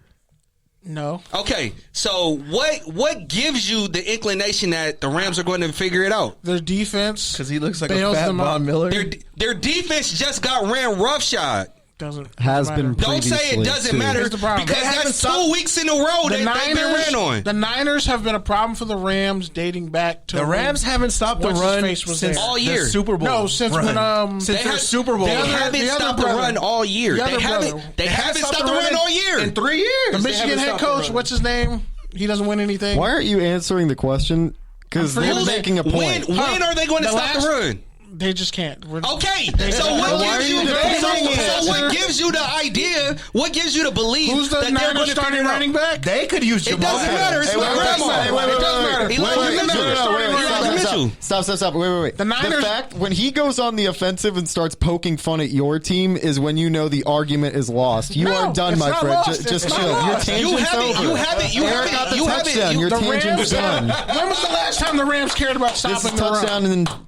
Speaker 2: No.
Speaker 4: Okay, so what gives you the inclination that the Rams are going to figure it out?
Speaker 2: Their defense.
Speaker 1: Because he looks like a
Speaker 2: bails
Speaker 1: fat
Speaker 2: them out.
Speaker 1: Von Miller.
Speaker 4: Their defense just got ran roughshod.
Speaker 3: Has
Speaker 2: doesn't
Speaker 3: been
Speaker 2: matter.
Speaker 4: Don't say it
Speaker 3: Previously,
Speaker 4: doesn't
Speaker 3: too.
Speaker 4: matter
Speaker 2: Here's the problem.
Speaker 4: because
Speaker 1: They haven't
Speaker 4: that's
Speaker 1: stopped-
Speaker 4: 2 weeks in a row they've been ran on.
Speaker 2: The Niners have been a problem for the Rams dating back to
Speaker 1: The Rams haven't stopped the
Speaker 2: What's his
Speaker 1: run
Speaker 2: face was
Speaker 1: since
Speaker 2: there?
Speaker 4: All
Speaker 1: the
Speaker 4: year.
Speaker 1: Super Bowl.
Speaker 2: No, since
Speaker 1: run.
Speaker 2: when,
Speaker 1: since
Speaker 2: They
Speaker 1: their
Speaker 4: had-
Speaker 1: Super Bowl.
Speaker 4: They
Speaker 1: run.
Speaker 4: haven't
Speaker 2: the other
Speaker 4: stopped the
Speaker 2: brother.
Speaker 4: run all year.
Speaker 2: The
Speaker 4: They
Speaker 2: other
Speaker 4: haven't.
Speaker 2: brother.
Speaker 4: They haven't stopped the run all year.
Speaker 1: in 3 years.
Speaker 2: The
Speaker 1: They
Speaker 2: Michigan
Speaker 1: haven't
Speaker 2: head
Speaker 1: stopped the
Speaker 2: coach,
Speaker 1: run.
Speaker 2: what's his name? He doesn't win anything.
Speaker 3: Why aren't you answering the question? Because
Speaker 2: I'm
Speaker 3: they're
Speaker 2: forgetting-
Speaker 3: making a point.
Speaker 4: When are they going to
Speaker 2: The
Speaker 4: stop the
Speaker 2: last-
Speaker 4: run?
Speaker 2: They just can't.
Speaker 4: Okay,
Speaker 2: They-
Speaker 4: so
Speaker 2: Why
Speaker 4: what
Speaker 2: are
Speaker 4: gives
Speaker 2: you
Speaker 4: you?
Speaker 2: defending it?
Speaker 4: So what gives you the idea? What gives you to believe
Speaker 2: Who's the
Speaker 4: that they're going
Speaker 2: Niners
Speaker 4: to
Speaker 2: starting
Speaker 4: figure it out?
Speaker 2: running back?
Speaker 1: They could use
Speaker 4: It
Speaker 1: Jamal
Speaker 4: doesn't
Speaker 1: Adams.
Speaker 4: matter. It's
Speaker 1: Hey,
Speaker 4: my
Speaker 1: wait,
Speaker 4: grandma.
Speaker 1: wait, wait,
Speaker 2: It doesn't matter.
Speaker 4: Elijah Mitchell.
Speaker 3: Stop. Wait.
Speaker 2: The Niners-
Speaker 3: fact when he goes on the offensive and starts poking fun at your team is when you know the argument is lost. You
Speaker 2: No,
Speaker 3: are done,
Speaker 2: it's
Speaker 3: my
Speaker 2: not
Speaker 3: friend.
Speaker 2: lost.
Speaker 3: Just
Speaker 2: It's not
Speaker 3: chill. Your
Speaker 2: lost.
Speaker 3: tangent's
Speaker 4: You have it.
Speaker 3: over.
Speaker 4: You have it. You
Speaker 3: Eric
Speaker 4: have
Speaker 3: got
Speaker 4: it.
Speaker 3: the
Speaker 4: You have it.
Speaker 3: touchdown. Your
Speaker 2: The
Speaker 3: tangent's
Speaker 2: Rams.
Speaker 3: done.
Speaker 2: When was the last time the Rams cared about
Speaker 3: This is
Speaker 2: stopping the run?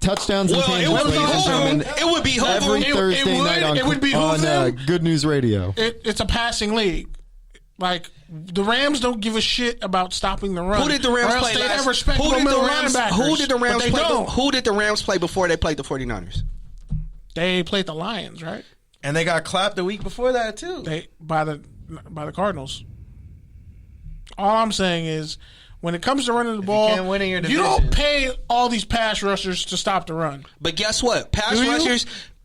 Speaker 3: touchdowns and
Speaker 4: Well, it
Speaker 3: tangents,
Speaker 4: would
Speaker 3: ladies and gentlemen.
Speaker 4: behoove. It would behoove
Speaker 3: Every
Speaker 4: them.
Speaker 3: Thursday night on
Speaker 2: it would behoove
Speaker 3: on
Speaker 2: them.
Speaker 3: Good News Radio.
Speaker 2: It's a passing league. Like the Rams don't give a shit about stopping the run.
Speaker 4: Who did the Rams
Speaker 2: Or else
Speaker 4: play
Speaker 2: they'd
Speaker 4: last?
Speaker 2: have respectable
Speaker 4: Who did the
Speaker 2: middle
Speaker 4: Rams?
Speaker 2: linebackers.
Speaker 4: Who did the Rams
Speaker 2: But they
Speaker 4: play?
Speaker 2: don't.
Speaker 4: Who did the Rams play before they played the 49ers?
Speaker 2: They played the Lions, right?
Speaker 1: And they got clapped the week before that too.
Speaker 2: They by the Cardinals. All I'm saying is, when it comes to running the ball,
Speaker 1: can't win in your
Speaker 2: you don't
Speaker 1: division.
Speaker 2: pay all these pass rushers to stop the run.
Speaker 4: But guess what?
Speaker 2: Do you?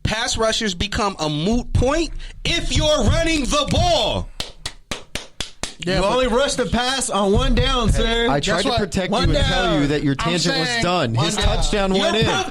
Speaker 4: Pass rushers become a moot point if you're running the ball.
Speaker 2: Yeah,
Speaker 1: You
Speaker 2: but
Speaker 1: only rushed the pass on one down, sir.
Speaker 3: I tried
Speaker 2: guess
Speaker 3: to
Speaker 2: what?
Speaker 3: protect you
Speaker 1: One
Speaker 3: and tell
Speaker 1: down.
Speaker 3: you that your
Speaker 2: I'm
Speaker 3: tangent was
Speaker 2: saying
Speaker 3: done.
Speaker 2: one
Speaker 3: His
Speaker 2: down.
Speaker 3: touchdown went in.
Speaker 4: You're
Speaker 3: You're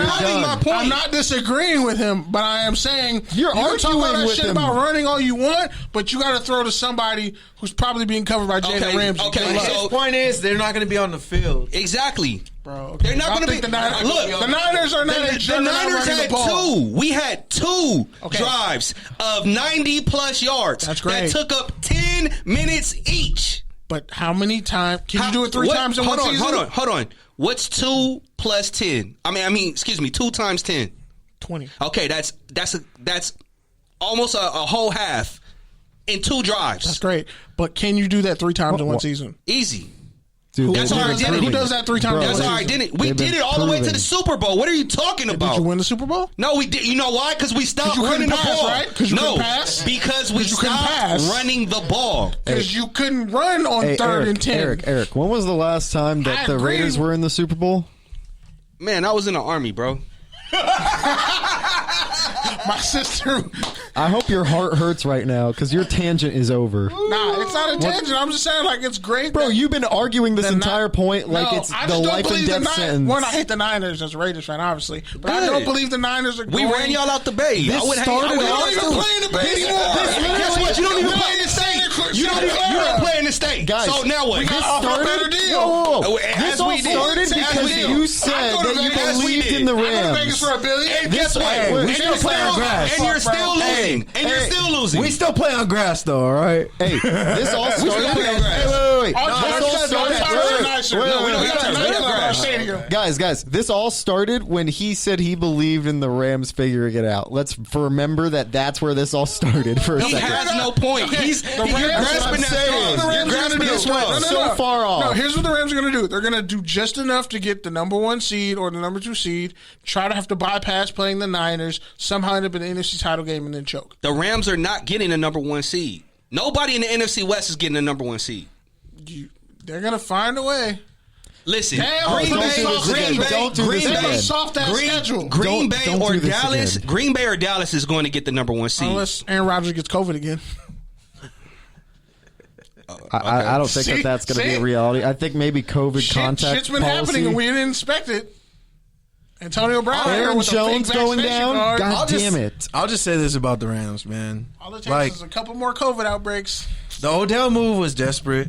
Speaker 4: proving my
Speaker 3: done.
Speaker 4: point.
Speaker 2: I'm not disagreeing with him, but I am saying
Speaker 3: You're
Speaker 2: you can talk all
Speaker 3: arguing
Speaker 2: that
Speaker 3: with
Speaker 2: shit
Speaker 3: him.
Speaker 2: about running all you want, but you got to throw to somebody who's probably being covered by Jalen
Speaker 4: Okay,
Speaker 2: Ramsey.
Speaker 4: okay,
Speaker 2: Good luck.
Speaker 4: so-
Speaker 1: His point is they're not going to be on the field.
Speaker 4: Exactly.
Speaker 2: Bro, okay.
Speaker 4: They're not
Speaker 2: Y'all
Speaker 4: going to
Speaker 2: think
Speaker 4: be.
Speaker 2: the Niners,
Speaker 4: Look,
Speaker 2: the Niners are not.
Speaker 4: the Niners had two. We had two
Speaker 2: Okay.
Speaker 4: drives of 90 plus yards.
Speaker 2: That's great.
Speaker 4: That took up 10 minutes each.
Speaker 2: But how many times? Can you do it three
Speaker 4: What?
Speaker 2: times in
Speaker 4: hold
Speaker 2: one
Speaker 4: on,
Speaker 2: season?
Speaker 4: Hold on. What's 2 plus 10? I mean, excuse me, 2 times 10.
Speaker 2: 20.
Speaker 4: Okay, that's almost a whole half in 2 drives.
Speaker 2: That's great. But can you do that three times in one season?
Speaker 4: Easy.
Speaker 3: Dude,
Speaker 4: That's our identity.
Speaker 2: Who does that 3 times?
Speaker 4: That's our identity. We did it all the way to the Super Bowl. What are you talking about?
Speaker 2: Did you win the Super Bowl?
Speaker 4: No, we did. You know why? Because we stopped running the ball.
Speaker 2: Right? Because you couldn't pass.
Speaker 4: Because we stopped running the ball.
Speaker 2: Because you couldn't run on 3rd and 10.
Speaker 3: Eric, when was the last time that the Raiders were in the Super Bowl?
Speaker 4: Man, I was in the Army, bro.
Speaker 2: My sister.
Speaker 3: I hope your heart hurts right now because your tangent is over.
Speaker 2: Nah, it's not a tangent. I'm just saying, like, it's great.
Speaker 3: Bro, you've been arguing this entire point like it's the life and death sentence.
Speaker 2: One, I hate the Niners as a Raiders fan, obviously. But I don't believe the Niners are going.
Speaker 4: We ran y'all out the bay.
Speaker 3: This started.
Speaker 2: You don't even play in the bay anymore.
Speaker 4: Guess what? You don't even play in the state. You don't play in the state.
Speaker 3: Guys,
Speaker 4: so now what?
Speaker 2: We got to offer a better deal.
Speaker 3: Whoa. This all started because you said that you believed in the Rams.
Speaker 2: I go to Vegas for $1 billion.
Speaker 4: And guess what?
Speaker 1: We still play on grass.
Speaker 4: And you're still losing. And you're still losing.
Speaker 1: We still play on grass, though, all right?
Speaker 3: Hey, this all started. Wait. Guys, this all started when he said he believed in the Rams figuring it out. Let's remember that's where this all started for a second.
Speaker 4: He has no point. You're grasping that straw.
Speaker 3: So far off.
Speaker 2: No, here's what the Rams are going to do. They're going to do just enough to get the number 1 seed or the number 2 seed, try to have to bypass playing the Niners, somehow end up in the NFC title game, and then choke.
Speaker 4: The Rams are not getting the number 1 seed. Nobody in the NFC West is getting the number 1 seed.
Speaker 2: They're going to find a way.
Speaker 4: Listen,
Speaker 3: Green Bay
Speaker 4: or Dallas is going to get the number 1 seed.
Speaker 2: Unless Aaron Rodgers gets COVID again.
Speaker 3: I don't think that's going to be a reality. I think maybe COVID contact
Speaker 2: Shit's been
Speaker 3: policy.
Speaker 2: happening and we didn't expect it. Antonio Brown,
Speaker 3: Aaron Jones going down.
Speaker 2: Card.
Speaker 3: God damn it!
Speaker 1: I'll just say this about the Rams, man.
Speaker 2: All it takes is a couple more COVID outbreaks.
Speaker 1: The Odell move was desperate.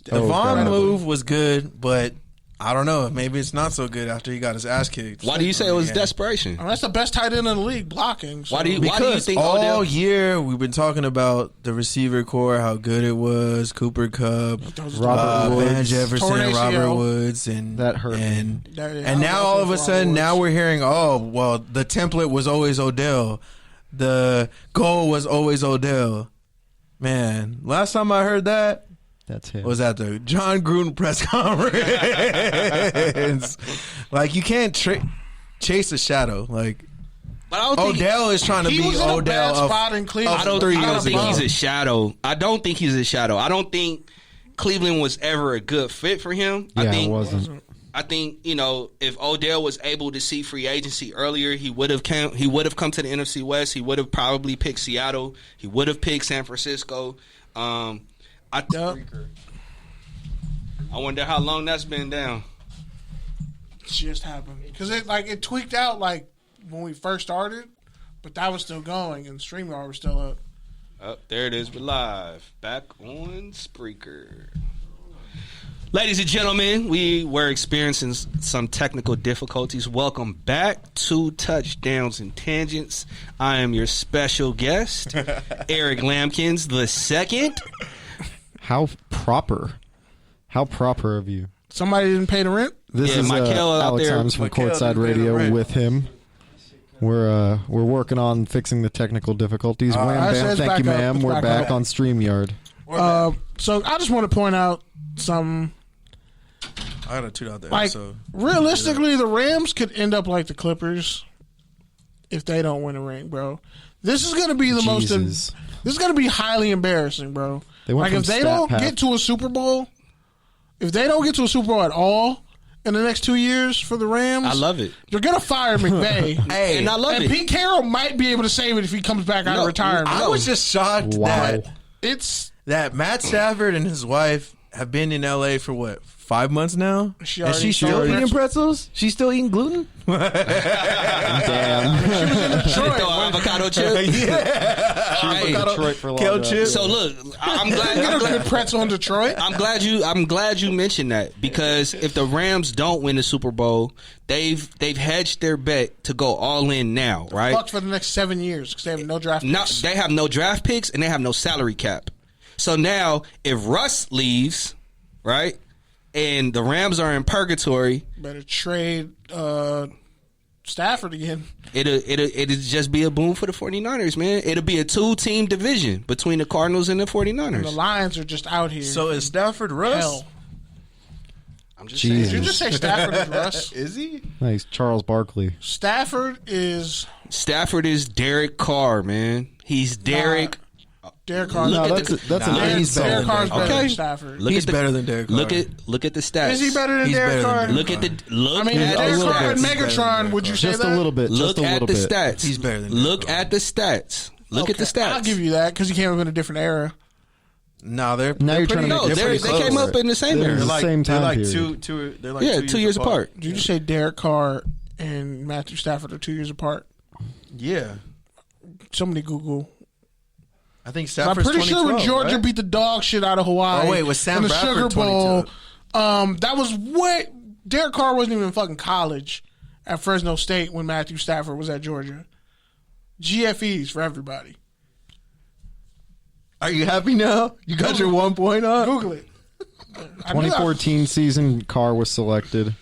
Speaker 1: The Vaughn move was good, but I don't know. Maybe it's not so good after he got his ass kicked.
Speaker 4: Why do you say it was desperation?
Speaker 2: I mean, that's the best tight end in the league, blocking. So.
Speaker 4: Why do you think
Speaker 1: all
Speaker 4: Odell?
Speaker 1: year we've been talking about the receiver core, how good it was. Cooper Kupp,
Speaker 3: Robert Woods,
Speaker 1: Van Jefferson, Robert Woods, and
Speaker 3: that hurt.
Speaker 1: And now all of a sudden, now we're hearing, oh, well, the template was always Odell. The goal was always Odell. Man, last time I heard that,
Speaker 3: that's him.
Speaker 1: was at the John Gruden press conference. Like, you can't chase a shadow. Like,
Speaker 4: but I don't
Speaker 1: Odell is trying to be Odell.
Speaker 2: Bad spot in Cleveland.
Speaker 4: I don't think he's a shadow. I don't think he's a shadow. I don't think Cleveland was ever a good fit for him.
Speaker 3: Yeah, it wasn't.
Speaker 4: I think, if Odell was able to see free agency earlier, he would have come to the NFC West. He would have probably picked Seattle. He would have picked San Francisco. I wonder how long that's been down.
Speaker 2: Just happened because it tweaked out like when we first started, but that was still going and StreamYard was still up.
Speaker 4: Oh, there it is. We're live back on Spreaker. Ladies and gentlemen, we were experiencing some technical difficulties. Welcome back to Touchdowns and Tangents. I am your special guest, Eric Lampkins II.
Speaker 3: How proper of you.
Speaker 2: Somebody didn't pay the rent?
Speaker 3: This is Alex Arms from Courtside Radio with him. We're working on fixing the technical difficulties. Wham, bam, thank you, ma'am. We're back on StreamYard.
Speaker 2: So I just want to point out some.
Speaker 1: I got a toot out there.
Speaker 2: Like, realistically, the Rams could end up like the Clippers if they don't win a ring, bro. This is going to be This is going to be highly embarrassing, bro. Like, if they don't get to a Super Bowl, at all in the next 2 years for the Rams,
Speaker 4: I love it.
Speaker 2: You're going to fire McVay.
Speaker 4: And I love it.
Speaker 2: And Pete Carroll might be able to save it if he comes back out of retirement.
Speaker 1: I was just shocked that Matt Stafford and his wife have been in LA for what, 5 months now? And she's still eating pretzels? She's still eating gluten?
Speaker 3: Damn.
Speaker 2: She was in Detroit.
Speaker 4: Avocado chip?
Speaker 3: Yeah. She was in Detroit for a long time.
Speaker 4: So look, I'm glad.
Speaker 2: Get a good pretzel in Detroit.
Speaker 4: I'm glad you mentioned that, because if the Rams don't win the Super Bowl, they've hedged their bet to go all in now, right?
Speaker 2: Fucked for the next 7 years because they have no draft picks.
Speaker 4: They have no draft picks and they have no salary cap. So now, if Russ leaves, right, and the Rams are in purgatory,
Speaker 2: better trade Stafford again.
Speaker 4: It'll just be a boom for the 49ers, man. It'll be a 2-team division between the Cardinals and the 49ers.
Speaker 2: And the Lions are just out here.
Speaker 1: So is Stafford Russ?
Speaker 2: Hell.
Speaker 4: I'm just saying.
Speaker 2: Did you just say Stafford is Russ?
Speaker 1: Is he?
Speaker 3: Nice, Charles Barkley.
Speaker 2: Stafford is
Speaker 4: Derek Carr, man. He's Derek.
Speaker 2: Derek Carr.
Speaker 3: No,
Speaker 4: Look
Speaker 3: that's
Speaker 4: at
Speaker 3: a
Speaker 1: he's better
Speaker 2: Derek
Speaker 1: than
Speaker 2: Carr's
Speaker 1: Derek
Speaker 2: better
Speaker 1: Carr.
Speaker 2: than Stafford.
Speaker 1: He's better than Derek Carr.
Speaker 4: Look at the stats.
Speaker 2: Is he better than
Speaker 1: He's
Speaker 2: Derek
Speaker 1: better than
Speaker 2: Carr?
Speaker 1: Derek
Speaker 4: Look at the look.
Speaker 2: I mean,
Speaker 4: at
Speaker 2: Derek
Speaker 3: a little
Speaker 2: Carr and
Speaker 3: bit.
Speaker 2: Megatron. Would you say
Speaker 3: Just
Speaker 2: that?
Speaker 3: a little bit.
Speaker 4: Look
Speaker 3: Just a
Speaker 4: at
Speaker 3: little
Speaker 4: the
Speaker 3: bit.
Speaker 4: stats.
Speaker 1: He's better than Derek
Speaker 4: Look
Speaker 1: Carr.
Speaker 4: at the stats. Look at the stats.
Speaker 2: I'll give you that because he came up in a different era.
Speaker 1: No, they're
Speaker 3: Now you're
Speaker 1: pretty,
Speaker 3: trying to make
Speaker 4: No,
Speaker 3: it
Speaker 1: they're
Speaker 4: they
Speaker 1: pretty
Speaker 4: came
Speaker 1: close.
Speaker 4: up in the same
Speaker 3: They're
Speaker 4: era.
Speaker 3: the
Speaker 1: They're like,
Speaker 3: same time
Speaker 1: they're like
Speaker 3: period.
Speaker 1: they're like
Speaker 4: Yeah,
Speaker 1: 2 years apart.
Speaker 2: Did you say Derek Carr and Matthew Stafford are 2 years apart?
Speaker 1: Yeah,
Speaker 2: Somebody Google.
Speaker 1: I think
Speaker 2: I'm
Speaker 1: Stafford's
Speaker 2: pretty sure when
Speaker 1: 2012,
Speaker 2: Georgia
Speaker 1: right?
Speaker 2: beat the dog shit out of Hawaii.
Speaker 1: Oh, wait, was Sam
Speaker 2: in the
Speaker 1: Bradford
Speaker 2: Sugar Bowl?
Speaker 1: 22?
Speaker 2: That was way. Derek Carr wasn't even in fucking college at Fresno State when Matthew Stafford was at Georgia. GFEs for everybody.
Speaker 1: Are you happy now? You got your 1 point up.
Speaker 2: Google it.
Speaker 3: 2014 season, Carr was selected.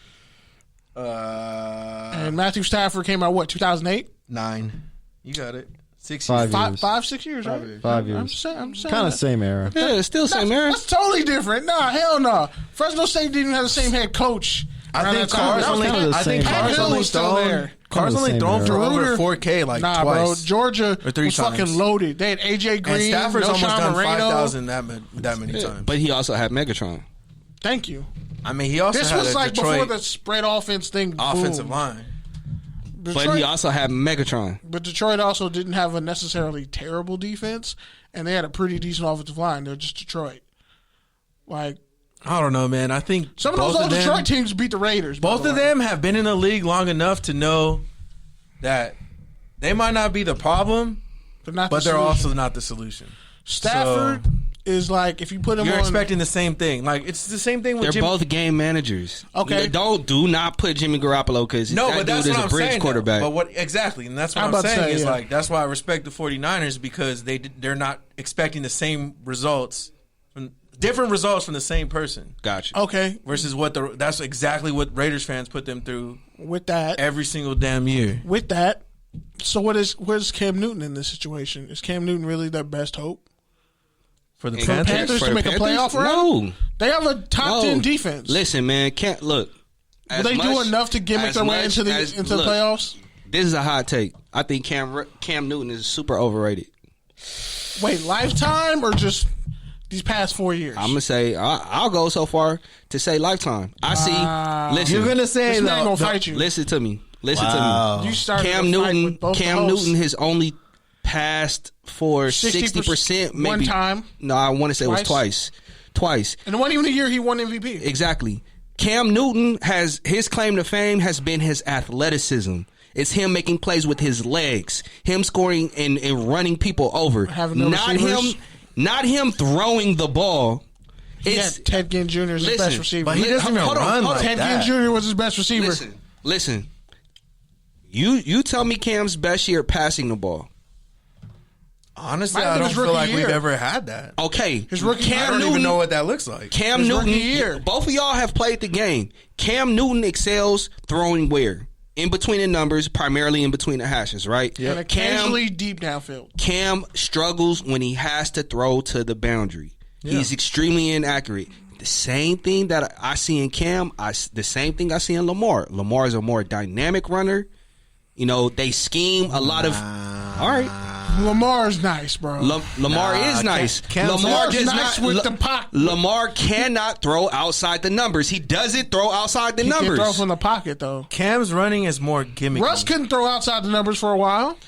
Speaker 2: And Matthew Stafford came out, what, 2008?
Speaker 1: 9. You got it. 6
Speaker 3: 5
Speaker 1: years.
Speaker 3: years.
Speaker 2: 5, 6 years, right?
Speaker 3: 5 years.
Speaker 2: I'm saying
Speaker 3: Kind of
Speaker 2: that.
Speaker 3: same era.
Speaker 4: Yeah, it's still same era.
Speaker 2: That's totally different. Nah, hell no. Fresno State didn't have the same head coach.
Speaker 1: I
Speaker 2: around
Speaker 1: think
Speaker 2: that time.
Speaker 1: Carr's
Speaker 2: That was
Speaker 1: only.
Speaker 3: kinda the
Speaker 1: I think
Speaker 3: same.
Speaker 1: Carr's
Speaker 2: Pat Hill
Speaker 1: only
Speaker 2: was still
Speaker 1: thrown.
Speaker 2: there.
Speaker 1: Carr's
Speaker 3: Kinda
Speaker 1: only
Speaker 3: the
Speaker 1: thrown
Speaker 3: same
Speaker 1: for
Speaker 3: era.
Speaker 1: over
Speaker 2: Ruder-
Speaker 1: 4K like
Speaker 2: nah,
Speaker 1: twice.
Speaker 2: bro. Georgia
Speaker 1: Or 3
Speaker 2: was
Speaker 1: times.
Speaker 2: fucking loaded. They had AJ Green,
Speaker 1: And Stafford's
Speaker 2: no
Speaker 1: almost
Speaker 2: Sean
Speaker 1: done
Speaker 2: Moreno.
Speaker 1: 5,000 that many times.
Speaker 4: But he also had Megatron.
Speaker 2: Thank you.
Speaker 1: I mean, he also
Speaker 2: This
Speaker 1: had
Speaker 2: was
Speaker 1: a
Speaker 2: like
Speaker 1: Detroit
Speaker 2: before the spread offense thing.
Speaker 1: offensive
Speaker 2: boomed.
Speaker 1: line.
Speaker 4: But he also had Megatron.
Speaker 2: But Detroit also didn't have a necessarily terrible defense, and they had a pretty decent offensive line. They're just Detroit. Like
Speaker 1: I don't know, man. I think
Speaker 2: some of those
Speaker 1: both
Speaker 2: old
Speaker 1: them-
Speaker 2: Detroit teams beat the Raiders. by
Speaker 1: Both
Speaker 2: the
Speaker 1: of
Speaker 2: way.
Speaker 1: them have been in the league long enough to know that they might not be the problem,
Speaker 2: They're not.
Speaker 1: but
Speaker 2: the
Speaker 1: they're
Speaker 2: solution.
Speaker 1: also not the solution.
Speaker 2: Stafford is like if you put him
Speaker 1: You're
Speaker 2: on.
Speaker 1: expecting the same thing. Like it's the same thing with
Speaker 4: They're
Speaker 1: Jimmy.
Speaker 4: both game managers.
Speaker 2: Okay.
Speaker 4: Do not put Jimmy Garoppolo because
Speaker 1: No,
Speaker 4: that
Speaker 1: but that's
Speaker 4: dude is
Speaker 1: what
Speaker 4: a
Speaker 1: I'm
Speaker 4: bridge
Speaker 1: saying.
Speaker 4: quarterback.
Speaker 1: But what exactly? And that's what
Speaker 2: I'm
Speaker 1: I'm
Speaker 2: about to
Speaker 1: saying
Speaker 2: say,
Speaker 1: is
Speaker 2: yeah.
Speaker 1: like that's why I respect the 49ers because they're not expecting the same results from different results from the same person.
Speaker 4: Gotcha.
Speaker 2: Okay,
Speaker 1: Versus that's exactly what Raiders fans put them through
Speaker 2: with that,
Speaker 1: every single damn year.
Speaker 2: So where's Cam Newton in this situation? Is Cam Newton really their best hope?
Speaker 1: For the
Speaker 4: For
Speaker 1: Panthers,
Speaker 2: Panthers
Speaker 4: For
Speaker 2: to
Speaker 4: the
Speaker 2: make a
Speaker 4: Panthers?
Speaker 2: playoff run?
Speaker 4: No.
Speaker 2: They have a top 10 defense.
Speaker 4: Listen, man, can't look.
Speaker 2: Will they do enough to gimmick their way into the playoffs?
Speaker 4: This is a hot take. I think Cam Newton is super overrated.
Speaker 2: Wait, lifetime or just these past 4 years?
Speaker 4: I'm gonna say I'll go so far to say lifetime. I see. Listen,
Speaker 1: you're gonna say
Speaker 2: This man
Speaker 1: though,
Speaker 2: gonna fight you.
Speaker 4: listen to me. Listen
Speaker 1: Wow.
Speaker 4: to me.
Speaker 2: You started
Speaker 4: Cam
Speaker 2: a fight
Speaker 4: Newton.
Speaker 2: with both
Speaker 4: Cam
Speaker 2: the hosts.
Speaker 4: Newton has only passed for 60%. Maybe
Speaker 2: one time?
Speaker 4: No, I want to say it was
Speaker 2: Twice?
Speaker 4: twice.
Speaker 2: And it wasn't even a year he won MVP.
Speaker 4: Exactly. Cam Newton has his claim to fame has been his athleticism. It's him making plays with his legs, him scoring and running people over.
Speaker 2: Having no
Speaker 4: not
Speaker 2: receivers?
Speaker 4: not him throwing the ball.
Speaker 2: He had Ted Ginn Jr. as his
Speaker 4: Listen,
Speaker 2: best receiver.
Speaker 1: but he doesn't even
Speaker 4: Hold on,
Speaker 1: run
Speaker 4: hold on.
Speaker 1: like
Speaker 2: Ted
Speaker 1: that.
Speaker 2: Ginn Jr. was his best receiver.
Speaker 4: Listen. You tell me Cam's best year passing the ball.
Speaker 1: Honestly,
Speaker 2: Might have
Speaker 1: I
Speaker 2: been
Speaker 1: don't
Speaker 2: his
Speaker 1: feel
Speaker 2: rookie
Speaker 1: like we've
Speaker 2: year.
Speaker 1: ever had that.
Speaker 4: Okay,
Speaker 2: His rookie
Speaker 1: I don't even know what that looks like.
Speaker 4: Cam
Speaker 2: his
Speaker 4: Newton.
Speaker 2: rookie year.
Speaker 4: Both of y'all have played the game. Cam Newton excels throwing where? In between the numbers, primarily in between the hashes, right?
Speaker 2: And occasionally deep downfield.
Speaker 4: Cam struggles when he has to throw to the boundary. He's extremely inaccurate. The same thing that I see in Cam, the same thing I see in Lamar. Lamar is a more dynamic runner. You know, they scheme a lot of. All right.
Speaker 2: Lamar's nice, bro.
Speaker 4: Lamar is nice.
Speaker 1: Cam's
Speaker 4: Lamar
Speaker 2: Lamar's
Speaker 4: does
Speaker 2: nice
Speaker 4: not.
Speaker 2: with the pocket.
Speaker 4: Lamar cannot throw outside the numbers. He doesn't throw outside the
Speaker 2: He
Speaker 4: numbers.
Speaker 2: can throw from the pocket, though.
Speaker 1: Cam's running is more gimmicky.
Speaker 2: Russ couldn't throw outside the numbers for a while.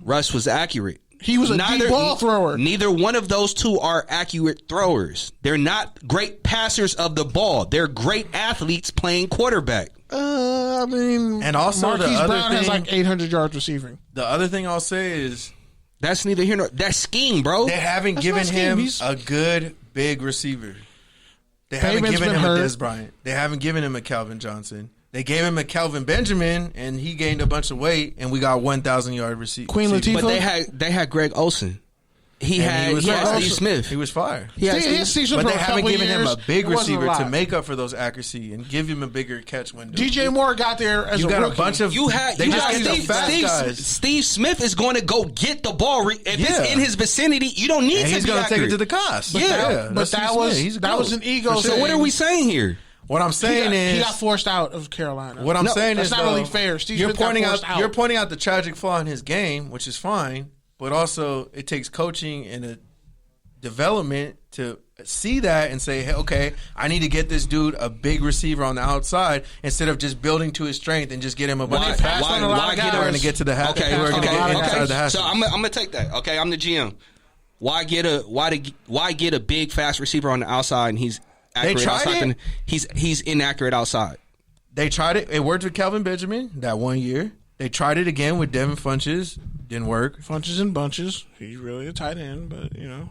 Speaker 4: Russ was accurate.
Speaker 2: He was a deep ball thrower.
Speaker 4: Neither one of those two are accurate throwers. They're not great passers of the ball. They're great athletes playing quarterback.
Speaker 2: I mean,
Speaker 1: And also the
Speaker 2: Marquise
Speaker 1: other
Speaker 2: Brown has
Speaker 1: thing-
Speaker 2: like 800 yards receiving.
Speaker 1: The other thing I'll say is
Speaker 4: That's neither here nor that's scheme, bro.
Speaker 1: they haven't
Speaker 2: That's
Speaker 1: given
Speaker 2: not scheme.
Speaker 1: him
Speaker 2: He's-
Speaker 1: a good big receiver. They haven't
Speaker 2: Bateman's
Speaker 1: given
Speaker 2: been
Speaker 1: him a
Speaker 2: hurt.
Speaker 1: Dez Bryant. They haven't given him a Calvin Johnson. They gave him a Calvin Benjamin, and he gained a bunch of weight, and we got 1,000-yard receiver.
Speaker 2: Queen Latifah?
Speaker 4: But they had Greg Olsen. He had Steve Smith.
Speaker 1: He was fire.
Speaker 4: He had
Speaker 2: Steve
Speaker 4: Steve-
Speaker 2: Smith
Speaker 1: But
Speaker 2: for
Speaker 1: they
Speaker 2: a
Speaker 1: haven't
Speaker 2: couple
Speaker 1: given him
Speaker 2: years,
Speaker 1: a big
Speaker 2: it wasn't
Speaker 1: receiver
Speaker 2: a
Speaker 1: to
Speaker 2: lot.
Speaker 1: make up for those accuracy and give him a bigger catch window.
Speaker 2: DJ Moore got there as
Speaker 1: You
Speaker 2: a
Speaker 1: got
Speaker 2: rookie.
Speaker 1: a bunch of
Speaker 4: You had
Speaker 1: they
Speaker 4: you
Speaker 1: just
Speaker 4: got
Speaker 1: get the fast guys.
Speaker 4: Steve Smith is going to go get the ball. If
Speaker 1: Yeah.
Speaker 4: it's in his vicinity, you don't need
Speaker 1: And
Speaker 4: to
Speaker 1: he's
Speaker 4: be
Speaker 1: going to take it
Speaker 4: accurate.
Speaker 1: to the cost.
Speaker 2: But that was an ego.
Speaker 4: So what are we saying here?
Speaker 1: What I'm saying
Speaker 2: he got forced out of Carolina.
Speaker 1: What I'm saying
Speaker 2: that's
Speaker 1: is
Speaker 2: not really fair. Steve
Speaker 1: you're
Speaker 2: Smith got
Speaker 1: pointing
Speaker 2: forced
Speaker 1: out you're pointing out the tragic flaw in his game, which is fine, but also it takes coaching and a development to see that and say, hey, okay, I need to get this dude a big receiver on the outside instead of just building to his strength and just get him a bunch of passes. Why get to the half?
Speaker 4: Okay. So I'm gonna take that. Okay, I'm the GM. Why get a big fast receiver on the outside and he's accurate
Speaker 1: they tried
Speaker 4: outside?
Speaker 1: it?
Speaker 4: He's inaccurate outside.
Speaker 1: They tried it. It worked with Kelvin Benjamin that 1 year. They tried it again with Devin Funchess. Didn't work.
Speaker 2: Funchess and bunches. He's really a tight end, but you know.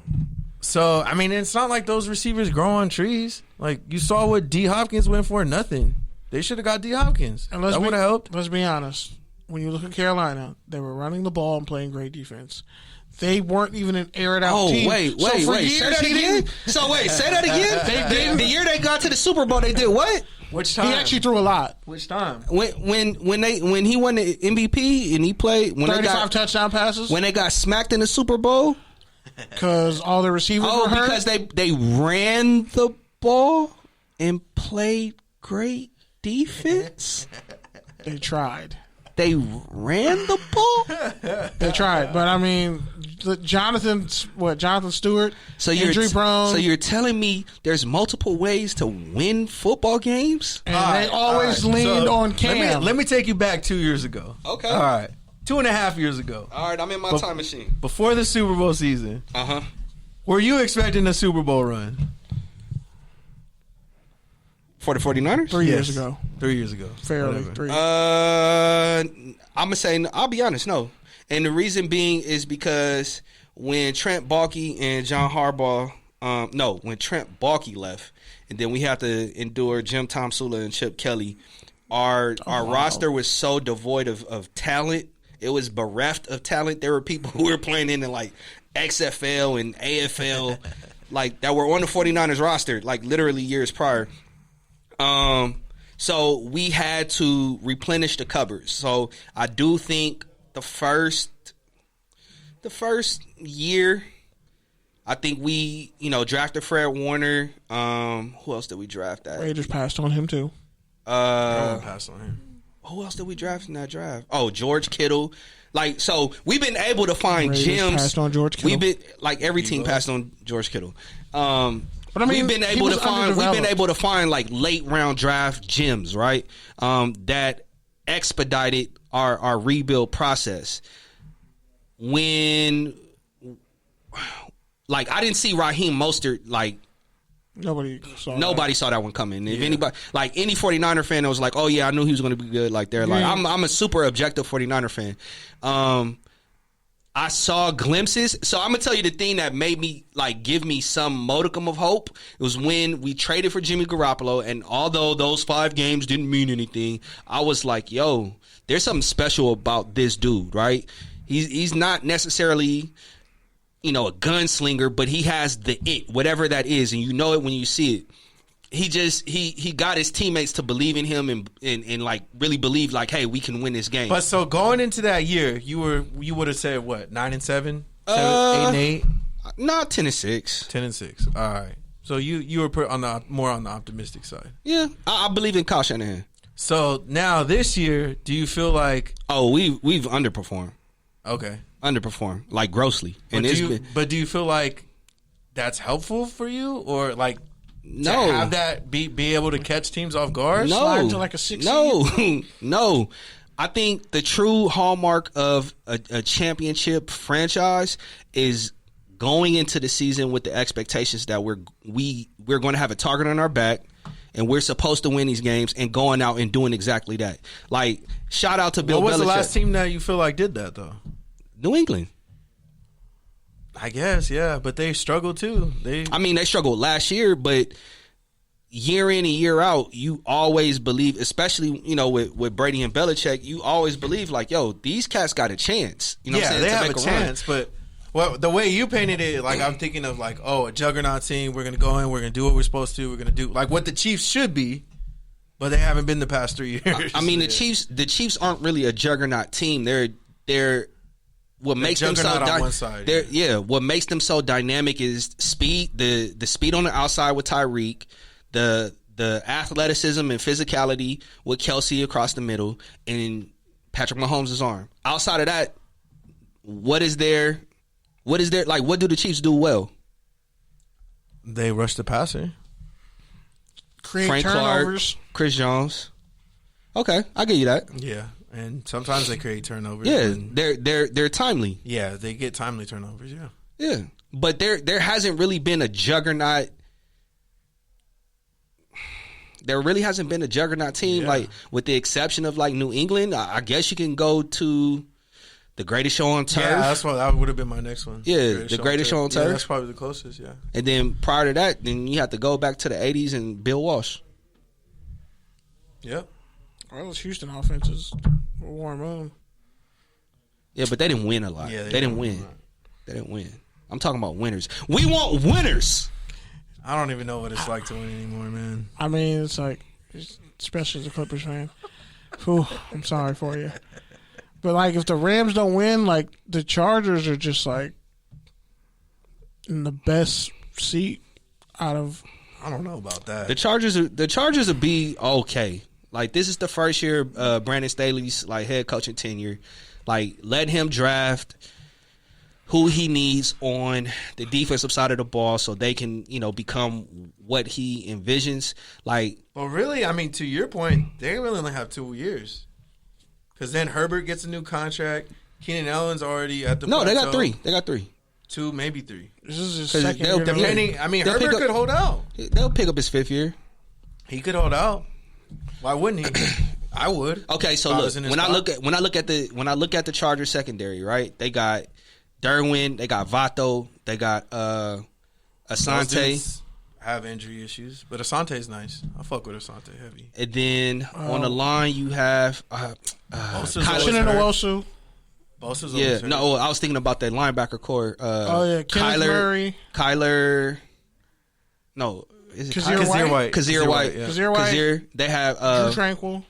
Speaker 1: So, I mean, it's not like those receivers grow on trees. Like, you saw what D. Hopkins went for, nothing. They should have got D. Hopkins. And that would have helped.
Speaker 2: Let's be honest. When you look at Carolina, they were running the ball and playing great defense. They weren't even an air-it-out team.
Speaker 4: Wait. Say that again? Say that again? The year they got to the Super Bowl, they did what?
Speaker 1: Which time?
Speaker 2: He actually threw a lot.
Speaker 1: Which time?
Speaker 4: When he won the MVP and he played
Speaker 2: 35 touchdown passes.
Speaker 4: When they got smacked in the Super Bowl.
Speaker 2: Because all the receivers were hurt?
Speaker 4: Because they ran the ball and played great defense?
Speaker 2: They tried.
Speaker 4: They ran the ball?
Speaker 2: They tried. But, I mean, Jonathan Stewart, injury prone.
Speaker 4: So you're telling me there's multiple ways to win football games?
Speaker 2: And they always leaned on Cam.
Speaker 1: Let me take you back 2 years ago.
Speaker 4: Okay.
Speaker 1: All right. 2.5 years ago.
Speaker 4: All right, I'm in my time machine.
Speaker 1: Before the Super Bowl season, were you expecting a Super Bowl run?
Speaker 4: For the 49ers?
Speaker 2: 3 years ago.
Speaker 1: 3 years ago.
Speaker 2: Fairly.
Speaker 1: Whatever.
Speaker 2: 3.
Speaker 4: I'm going to say, I'll be honest, no. And the reason being is because when Trent Baalke and John Harbaugh, when Trent Baalke left, and then we had to endure Jim Tomsula and Chip Kelly, our roster was so devoid of talent. It was bereft of talent. There were people who were playing in like XFL and AFL, like that were on the 49ers roster, like literally years prior. So we had to replenish the cupboards. So I do think the first year, I think we, drafted Fred Warner. Who else did we draft?
Speaker 2: Raiders passed on him too.
Speaker 1: Passed on him.
Speaker 4: Who else did we draft in that draft? Oh, George Kittle. Like, so we've been able to find
Speaker 2: Raiders
Speaker 4: gems.
Speaker 2: Passed on George Kittle.
Speaker 4: We've been every team passed on George Kittle.
Speaker 2: But I mean,
Speaker 4: we've been able to find like late round draft gems, right? That expedited our rebuild process. When, like, I didn't see Raheem Mostert like.
Speaker 2: Nobody saw
Speaker 4: that one coming. If anybody, like any 49er fan that was like, oh yeah, I knew he was going to be good, like they're like, I'm a super objective 49er fan. I saw glimpses. So I'm going to tell you the thing that made me like give me some modicum of hope. It was when we traded for Jimmy Garoppolo, and although those 5 games didn't mean anything, I was like, yo, there's something special about this dude, right? He's not necessarily a gunslinger, but he has the it, whatever that is, and you know it when you see it. He got his teammates to believe in him and like really believe like, hey, we can win this game.
Speaker 1: But so going into that year, you would have said what, 9-7, 8-8,
Speaker 4: not 10-6,
Speaker 1: 10-6. All right. So you were put more on the optimistic side.
Speaker 4: Yeah, I believe in Kyle Shanahan.
Speaker 1: So now this year, do you feel like
Speaker 4: we've underperformed?
Speaker 1: Okay.
Speaker 4: Underperform like grossly.
Speaker 1: But do you feel like that's helpful for you, or like to have that be able to catch teams off guard?
Speaker 2: No, slide to like a 6.
Speaker 4: No. I think the true hallmark of a championship franchise is going into the season with the expectations that we're going to have a target on our back. And we're supposed to win these games, and going out and doing exactly that. Like, shout out to Bill Belichick.
Speaker 1: What was the last team that you feel like did that, though?
Speaker 4: New England.
Speaker 1: I guess, yeah, but they struggled too. They
Speaker 4: struggled last year, but year in and year out, you always believe, especially with Brady and Belichick, you always believe like, yo, these cats got a chance. You know what I'm saying?
Speaker 1: They have a chance, but the way you painted it, like I'm thinking of like, a juggernaut team. We're gonna go in, we're gonna do what we're supposed to. We're gonna do like what the Chiefs should be, but they haven't been the past 3 years.
Speaker 4: The Chiefs aren't really a juggernaut team. They're what makes them so
Speaker 1: on one side.
Speaker 4: What makes them so dynamic is speed. The speed on the outside with Tyreek, the the athleticism and physicality with Kelsey across the middle and Patrick Mahomes' arm. Outside of that, what is there? Like, what do the Chiefs do well?
Speaker 1: They rush the passer.
Speaker 2: Create
Speaker 4: Frank
Speaker 2: turnovers.
Speaker 4: Clark, Chris Jones. Okay, I give you that.
Speaker 1: Yeah, and sometimes they create turnovers.
Speaker 4: Yeah,
Speaker 1: and,
Speaker 4: they're timely.
Speaker 1: yeah, they get timely turnovers. Yeah.
Speaker 4: Yeah, but there hasn't really been a juggernaut. There really hasn't been a juggernaut team, like with the exception of like New England. I guess you can go to the Greatest Show on Turf.
Speaker 1: Yeah, that would have been my next one.
Speaker 4: Yeah, the Greatest Show on Turf.
Speaker 1: Yeah, that's probably the closest. Yeah.
Speaker 4: And then prior to that, then you have to go back to the '80s and Bill Walsh.
Speaker 1: Yep.
Speaker 2: Well, those Houston offenses were Warren Moon.
Speaker 4: Yeah, but they didn't win a lot.
Speaker 1: Yeah,
Speaker 4: they didn't win. They didn't win. I'm talking about winners. We want winners.
Speaker 1: I don't even know what it's like to win anymore, man.
Speaker 2: I mean, it's like, especially as a Clippers fan. Whew, I'm sorry for you. But, like, if the Rams don't win, like, the Chargers are just, like, in the best seat out of.
Speaker 1: I don't know about that.
Speaker 4: The Chargers will be okay. Like, this is the first year Brandon Staley's like head coaching tenure. Like, let him draft who he needs on the defensive side of the ball so they can, become what he envisions. Like,
Speaker 1: well, really, I mean, to your point, they really only have 2 years. Because then Herbert gets a new contract. Keenan Allen's already at the
Speaker 4: no,
Speaker 1: plateau.
Speaker 4: They got 3.
Speaker 1: 2, maybe 3.
Speaker 2: This is his second
Speaker 4: they'll-
Speaker 2: year.
Speaker 4: they'll-
Speaker 1: Depending, I mean,
Speaker 4: They'll
Speaker 1: Herbert
Speaker 4: pick up-
Speaker 1: could hold out.
Speaker 4: They'll pick up his 5th year.
Speaker 1: He could hold out. Why wouldn't he? I would.
Speaker 4: Okay, so
Speaker 1: If I
Speaker 4: look,
Speaker 1: was in his
Speaker 4: when I
Speaker 1: spot.
Speaker 4: look at the Chargers secondary, right? They got Derwin, they got Vato, they got
Speaker 1: Those
Speaker 4: Asante,
Speaker 1: dudes have injury issues, but Asante's nice. I fuck with Asante heavy.
Speaker 4: and then on the line you have
Speaker 1: Bosa's
Speaker 2: Kyler
Speaker 1: always hurt.
Speaker 2: Nwosu.
Speaker 1: Bosa's
Speaker 4: yeah.
Speaker 1: always hurt.
Speaker 4: No, I was thinking about that linebacker core.
Speaker 2: Kenneth Murray.
Speaker 4: Kyler. No, is it
Speaker 2: Kazir
Speaker 1: Kazir White.
Speaker 4: Kazir White.
Speaker 1: yeah.
Speaker 2: Kazir White.
Speaker 4: Kazir. They have
Speaker 2: Drew Tranquil.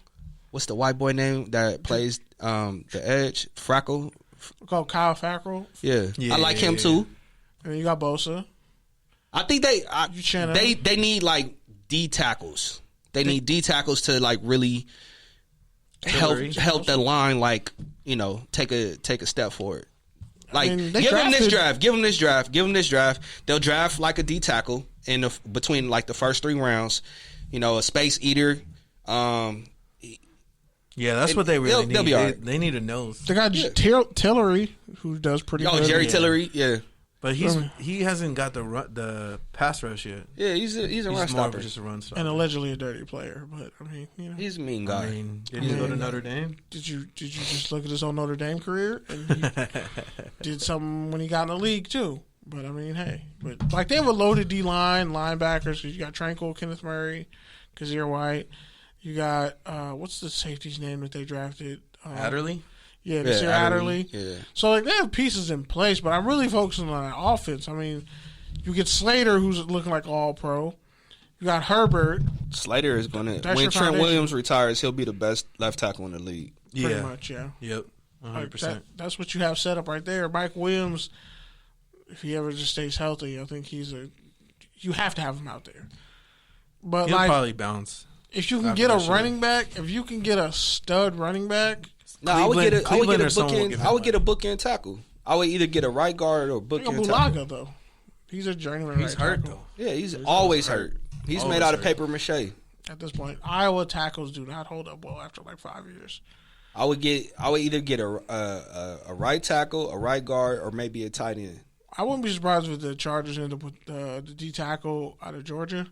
Speaker 4: what's the white boy name that plays the edge? Frackle.
Speaker 2: Called Kyle Fackrell.
Speaker 4: Yeah,
Speaker 1: Yeah,
Speaker 4: I like
Speaker 1: yeah,
Speaker 4: him
Speaker 1: yeah.
Speaker 4: too.
Speaker 2: And then you got Bosa.
Speaker 4: I think they
Speaker 2: Uchenna.
Speaker 4: they need like D tackles. They need D tackles to like really
Speaker 1: Hillary.
Speaker 4: help the line like take a step forward. Like
Speaker 2: I mean, they
Speaker 4: give them this
Speaker 2: drafted-
Speaker 4: draft, give them this draft, give them this draft. They'll draft like a D tackle between like the first 3 rounds. A space eater.
Speaker 1: Yeah, that's what they really need.
Speaker 4: they'll be all right.
Speaker 1: They need a nose.
Speaker 2: They got Tillery, who does pretty good.
Speaker 4: Jerry Tillery, yeah.
Speaker 1: But he hasn't got the pass rush yet.
Speaker 4: Yeah, he's a
Speaker 1: He's
Speaker 4: run
Speaker 1: more
Speaker 4: stopper.
Speaker 1: of just a run stopper.
Speaker 2: And allegedly a dirty player. But, I mean,
Speaker 4: He's a mean guy.
Speaker 1: I mean, did he go to Notre Dame?
Speaker 2: Did you just look at his whole Notre Dame career? And he did something when he got in the league, too. But, I mean, hey. But, like, they have a loaded D-line, linebackers. You got Tranquil, Kenneth Murray, Kazir White. You got, what's the safety's name that they drafted?
Speaker 1: Adderley?
Speaker 2: Yeah, Mr. Adderley.
Speaker 4: Yeah.
Speaker 2: So, like, they have pieces in place, but I'm really focusing on that offense. I mean, you get Slater, who's looking like all-pro. You got Herbert.
Speaker 4: Slater is going to,
Speaker 2: That's
Speaker 4: when
Speaker 2: your
Speaker 4: Trent
Speaker 2: foundation.
Speaker 4: Williams retires, he'll be the best left tackle in the league.
Speaker 2: Pretty much, yeah.
Speaker 1: Yep. 100%.
Speaker 2: Like that's what you have set up right there. Mike Williams, if he ever just stays healthy, I think you have to have him out there. But
Speaker 1: He'll
Speaker 2: like,
Speaker 1: probably bounce.
Speaker 2: if you can
Speaker 1: after
Speaker 2: get a
Speaker 1: this year.
Speaker 2: running back, if you can get a stud running back,
Speaker 4: No, I would get a
Speaker 1: Cleveland or someone will
Speaker 4: bookend.
Speaker 1: give him
Speaker 4: I would
Speaker 1: one.
Speaker 4: get a bookend tackle. I would either get a right guard or
Speaker 2: look at
Speaker 4: bookend tackle.
Speaker 2: Bulaga though. He's a journeyman.
Speaker 1: He's
Speaker 2: right
Speaker 1: hurt,
Speaker 2: tackle.
Speaker 1: though.
Speaker 4: Yeah, he's always hurt. He's
Speaker 1: Always
Speaker 4: made out of
Speaker 1: hurt.
Speaker 4: paper mache.
Speaker 2: At this point, Iowa tackles do not hold up well after like 5 years.
Speaker 4: I would either get a right tackle, a right guard, or maybe a tight end.
Speaker 2: I wouldn't be surprised if the Chargers end up with the D tackle out of Georgia,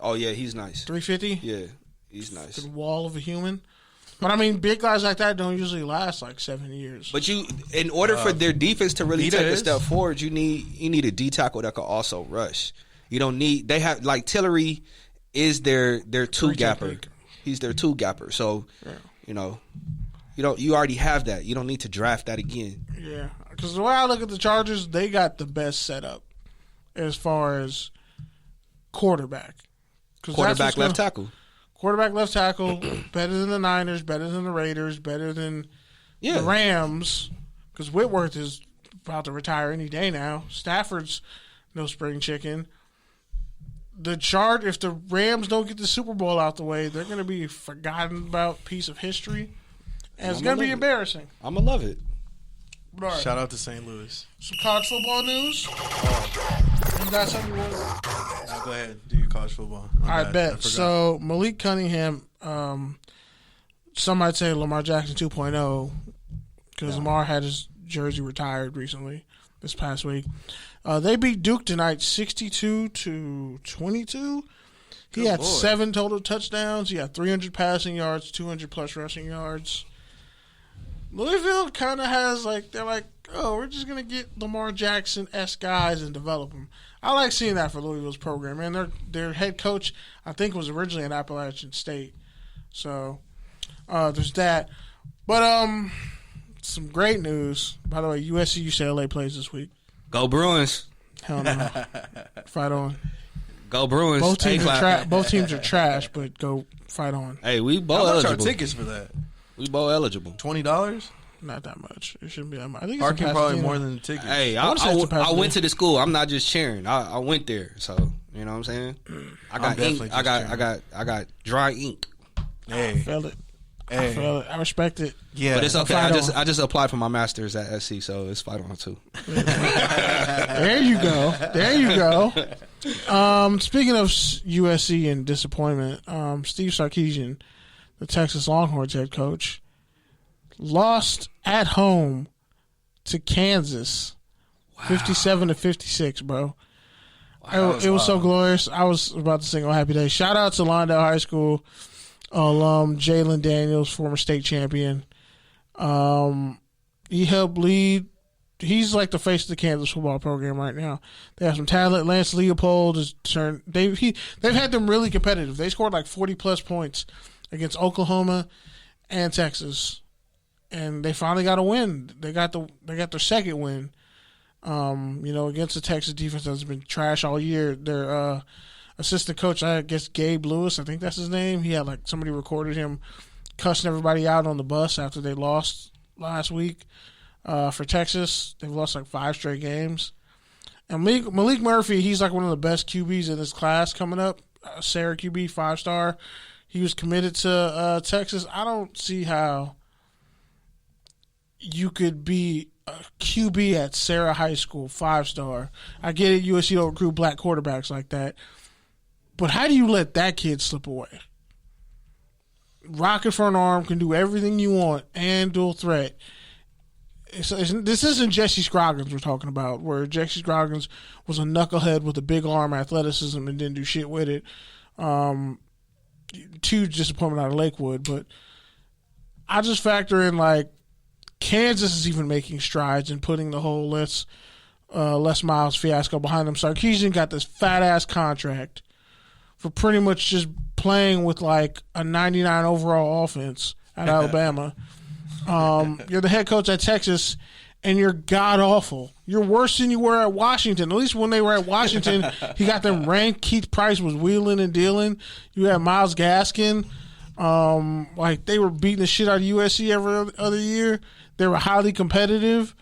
Speaker 4: Oh yeah, he's nice.
Speaker 2: 350,
Speaker 4: Yeah, he's nice.
Speaker 2: the wall of a human. But I mean, big guys like that don't usually last like 7 years.
Speaker 4: But in order for their defense to really
Speaker 1: Vita
Speaker 4: take a
Speaker 1: is.
Speaker 4: step forward, you need a D tackle that can also rush. You don't need. They have like Tillery is their two gapper.
Speaker 2: technique.
Speaker 4: He's their two gapper. So you already have that. You don't need to draft that again.
Speaker 2: Yeah, because the way I look at the Chargers, they got the best setup as far as quarterback. 'Cause that's
Speaker 4: Quarterback,
Speaker 2: what's
Speaker 4: left
Speaker 2: gonna-
Speaker 4: tackle.
Speaker 2: Quarterback, left tackle, better than the Niners, better than the Raiders, better than
Speaker 4: Yeah.
Speaker 2: the Rams. Because Whitworth is about to retire any day now. Stafford's no spring chicken. if the Rams don't get the Super Bowl out the way, they're going to be a forgotten about piece of history. And it's going to be embarrassing.
Speaker 4: I'm going to love it.
Speaker 2: Right.
Speaker 1: Shout out to St. Louis.
Speaker 2: Some college football news. You got something you want to...
Speaker 1: Now go ahead. Do your college football.
Speaker 2: I bet. So Malik Cunningham, some might say Lamar Jackson 2.0 because Lamar had his jersey retired recently this past week. They beat Duke tonight 62-22. He had 7 total touchdowns. He had 300 passing yards, 200 plus rushing yards. Louisville kind of has they're like, oh, we're just going to get Lamar Jackson-esque guys and develop them. I like seeing that for Louisville's program, man. Their head coach, I think, was originally at Appalachian State. So there's that. But some great news. By the way, USC UCLA plays this week.
Speaker 4: Go Bruins.
Speaker 2: Hell no. Fight on.
Speaker 4: Go Bruins.
Speaker 2: Both teams are trash, but go fight on.
Speaker 4: Hey, we both
Speaker 1: eligible. How much
Speaker 4: eligible.
Speaker 1: are tickets for that?
Speaker 4: We both eligible.
Speaker 1: $20?
Speaker 2: Not that much. It shouldn't be that much. I think
Speaker 1: Parking probably more than the tickets.
Speaker 4: Hey, I went to the school. I'm not just cheering. I went there. So, you know what I'm saying? I got ink. I got dry ink.
Speaker 1: Hey.
Speaker 2: I feel it.
Speaker 1: Hey.
Speaker 2: I feel it. I respect it.
Speaker 1: Yeah.
Speaker 4: But it's okay. I just applied for my master's at SC, so it's fight on too.
Speaker 2: There you go. Speaking of USC and disappointment, Steve Sarkisian, the Texas Longhorns head coach, lost at home to Kansas, 57-56, bro. It was so glorious. I was about to sing "Oh Happy Day." Shout out to Lawndale High School alum Jalen Daniels, former state champion. He helped lead. He's like the face of the Kansas football program right now. They have some talent. Lance Leopold has turned. They've had them really competitive. They scored like 40+ points against Oklahoma and Texas, and they finally got a win. They got their second win. Against the Texas defense that's been trash all year. Their assistant coach, I guess Gabe Lewis, I think that's his name. He had somebody recorded him cussing everybody out on the bus after they lost last week for Texas. They've lost 5 straight games. And Malik Murphy, he's one of the best QBs in this class coming up. Sarah QB, 5-star. He was committed to Texas. I don't see how you could be a QB at Sarah High School, 5-star. I get it, USC don't recruit black quarterbacks like that. But how do you let that kid slip away? Rocket for an arm, can do everything you want, and dual threat. This isn't Jesse Scroggins we're talking about, where Jesse Scroggins was a knucklehead with a big arm, athleticism, and didn't do shit with it. Huge disappointment out of Lakewood, but I just factor in Kansas is even making strides in putting the whole Les Miles fiasco behind them. Sarkisian got this fat ass contract for pretty much just playing with a 99 overall offense at Alabama. You're the head coach at Texas, and you're god awful. You're worse than you were at Washington. At least when they were at Washington, he got them ranked. Keith Price was wheeling and dealing. You had Myles Gaskin. They were beating the shit out of USC every other year. They were highly competitive.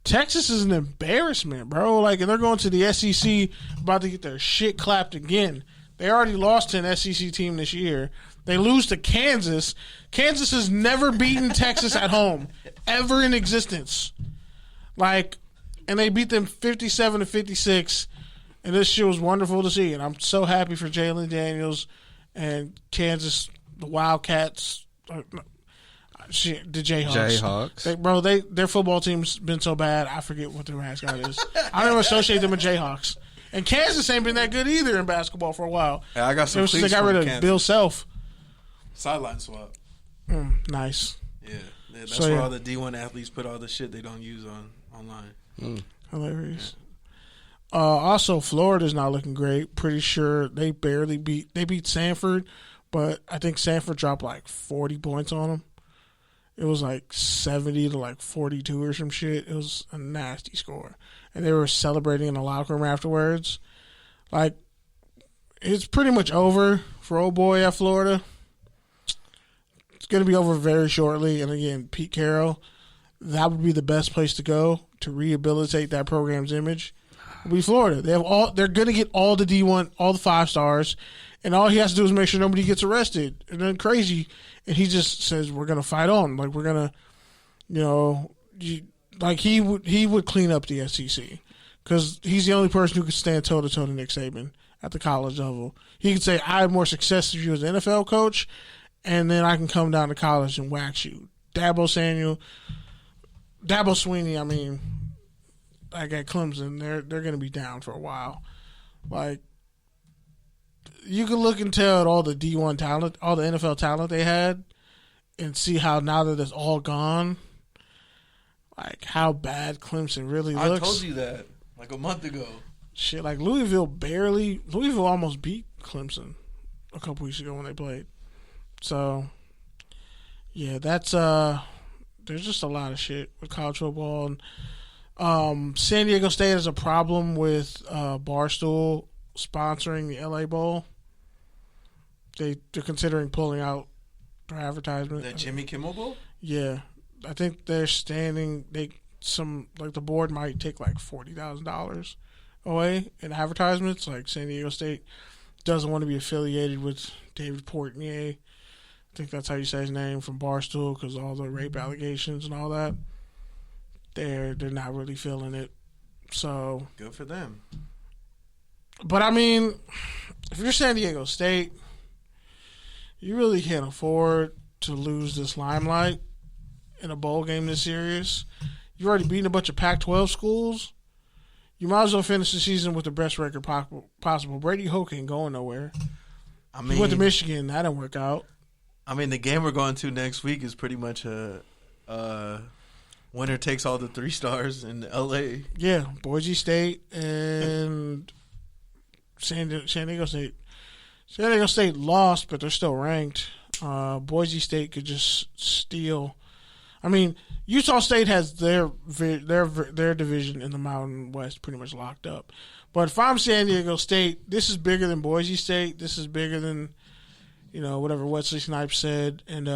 Speaker 2: Texas is an embarrassment, bro. And they're going to the SEC, about to get their shit clapped again. They already lost to an SEC team this year. They lose to Kansas. Kansas has never beaten Texas at home, ever in existence. And they beat them 57-56, and this shit was wonderful to see. And I'm so happy for Jalen Daniels and Kansas, the Wildcats, the Jayhawks. Their football team's been so bad, I forget what their mascot is. I don't even associate them with Jayhawks. And Kansas ain't been that good either in basketball for a while.
Speaker 1: Yeah, I got some cleats
Speaker 2: they got rid of
Speaker 1: Kansas.
Speaker 2: Bill Self.
Speaker 1: Sideline swap.
Speaker 2: Nice.
Speaker 1: Yeah, that's where all the D1 athletes put all the shit they don't use online.
Speaker 2: Hilarious. Also, Florida's not looking great. Pretty sure they beat Sanford, but I think Sanford dropped 40 points on them. It was 70 to 42 or some shit. It was a nasty score. And they were celebrating in the locker room afterwards. It's pretty much over for old boy at Florida. It's going to be over very shortly. And again, Pete Carroll, that would be the best place to go to rehabilitate that program's image. It'll be Florida. They're going to get all the D1, all the 5 stars, and all he has to do is make sure nobody gets arrested. And then crazy, and he just says, "We're going to fight on. Like we're going to, like he would clean up the SEC because he's the only person who could stand toe to toe to Nick Saban at the college level. He could say, "I had more success as you as an NFL coach, and then I can come down to college and wax you." Dabo Swinney, I mean, like at Clemson, they're going to be down for a while. Like, you can look and tell at all the D1 talent, all the NFL talent they had, and see how now that it's all gone, how bad Clemson really looks.
Speaker 1: I told you that like a month ago.
Speaker 2: Shit, like Louisville almost beat Clemson a couple weeks ago when they played. So, yeah, that's there's just a lot of shit with college football. And San Diego State has a problem with Barstool sponsoring the LA Bowl. They're considering pulling out their advertisement.
Speaker 1: The Jimmy Kimmel Bowl?
Speaker 2: Yeah. I think they're standing the board might take like $40,000 away in advertisements. Like San Diego State doesn't want to be affiliated with David Portnier. I think that's how you say his name, from Barstool, because all the rape allegations and all that. They're not really feeling it. So
Speaker 1: good for them.
Speaker 2: But I mean, if you're San Diego State, you really can't afford to lose this limelight in a bowl game this serious. You already beaten a bunch of Pac-12 schools. You might as well finish the season with the best record possible. Brady Hoke ain't going nowhere. I mean, he went to Michigan. That didn't work out.
Speaker 1: I mean, the game we're going to next week is pretty much a winner takes all the 3 stars in L.A.
Speaker 2: Yeah, Boise State and San Diego State. San Diego State lost, but they're still ranked. Boise State could just steal. I mean, Utah State has their division in the Mountain West pretty much locked up. But if I'm San Diego State, this is bigger than Boise State. This is bigger than, whatever Wesley Snipes said. And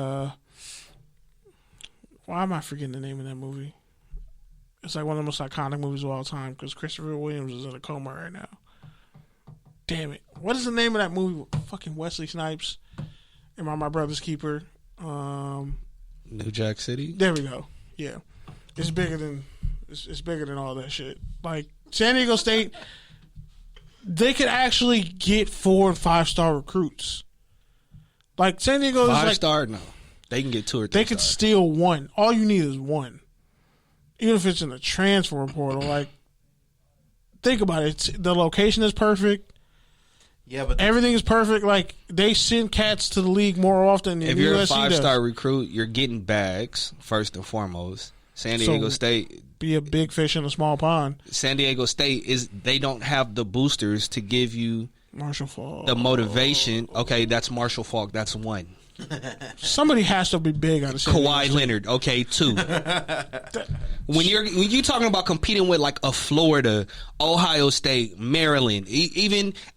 Speaker 2: why am I forgetting the name of that movie? It's like one of the most iconic movies of all time because Christopher Williams is in a coma right now. Damn it. What is the name of that movie with fucking Wesley Snipes and My Brother's Keeper?
Speaker 4: New Jack City?
Speaker 2: There we go. Yeah. It's bigger than all that shit. Like, San Diego State, they could actually get 4 and 5 star recruits. Like, San Diego is
Speaker 4: 5 star? No. They can get 2 or 3
Speaker 2: They could steal 1. All you need is 1. Even if it's in the transfer portal. Like, think about it. The location is perfect.
Speaker 1: Yeah, but
Speaker 2: everything is perfect. Like, they send cats to the league more often than
Speaker 4: if you're
Speaker 2: USC
Speaker 4: a 5-star recruit, you're getting bags first and foremost. San Diego State
Speaker 2: be a big fish in a small pond.
Speaker 4: San Diego State they don't have the boosters to give you
Speaker 2: Marshall Faulk
Speaker 4: the motivation. Okay, that's Marshall Faulk. That's 1.
Speaker 2: Somebody has to be big on the
Speaker 4: Kawhi Leonard. Okay, 2. when you're talking about competing with like a Florida, Ohio State, Maryland,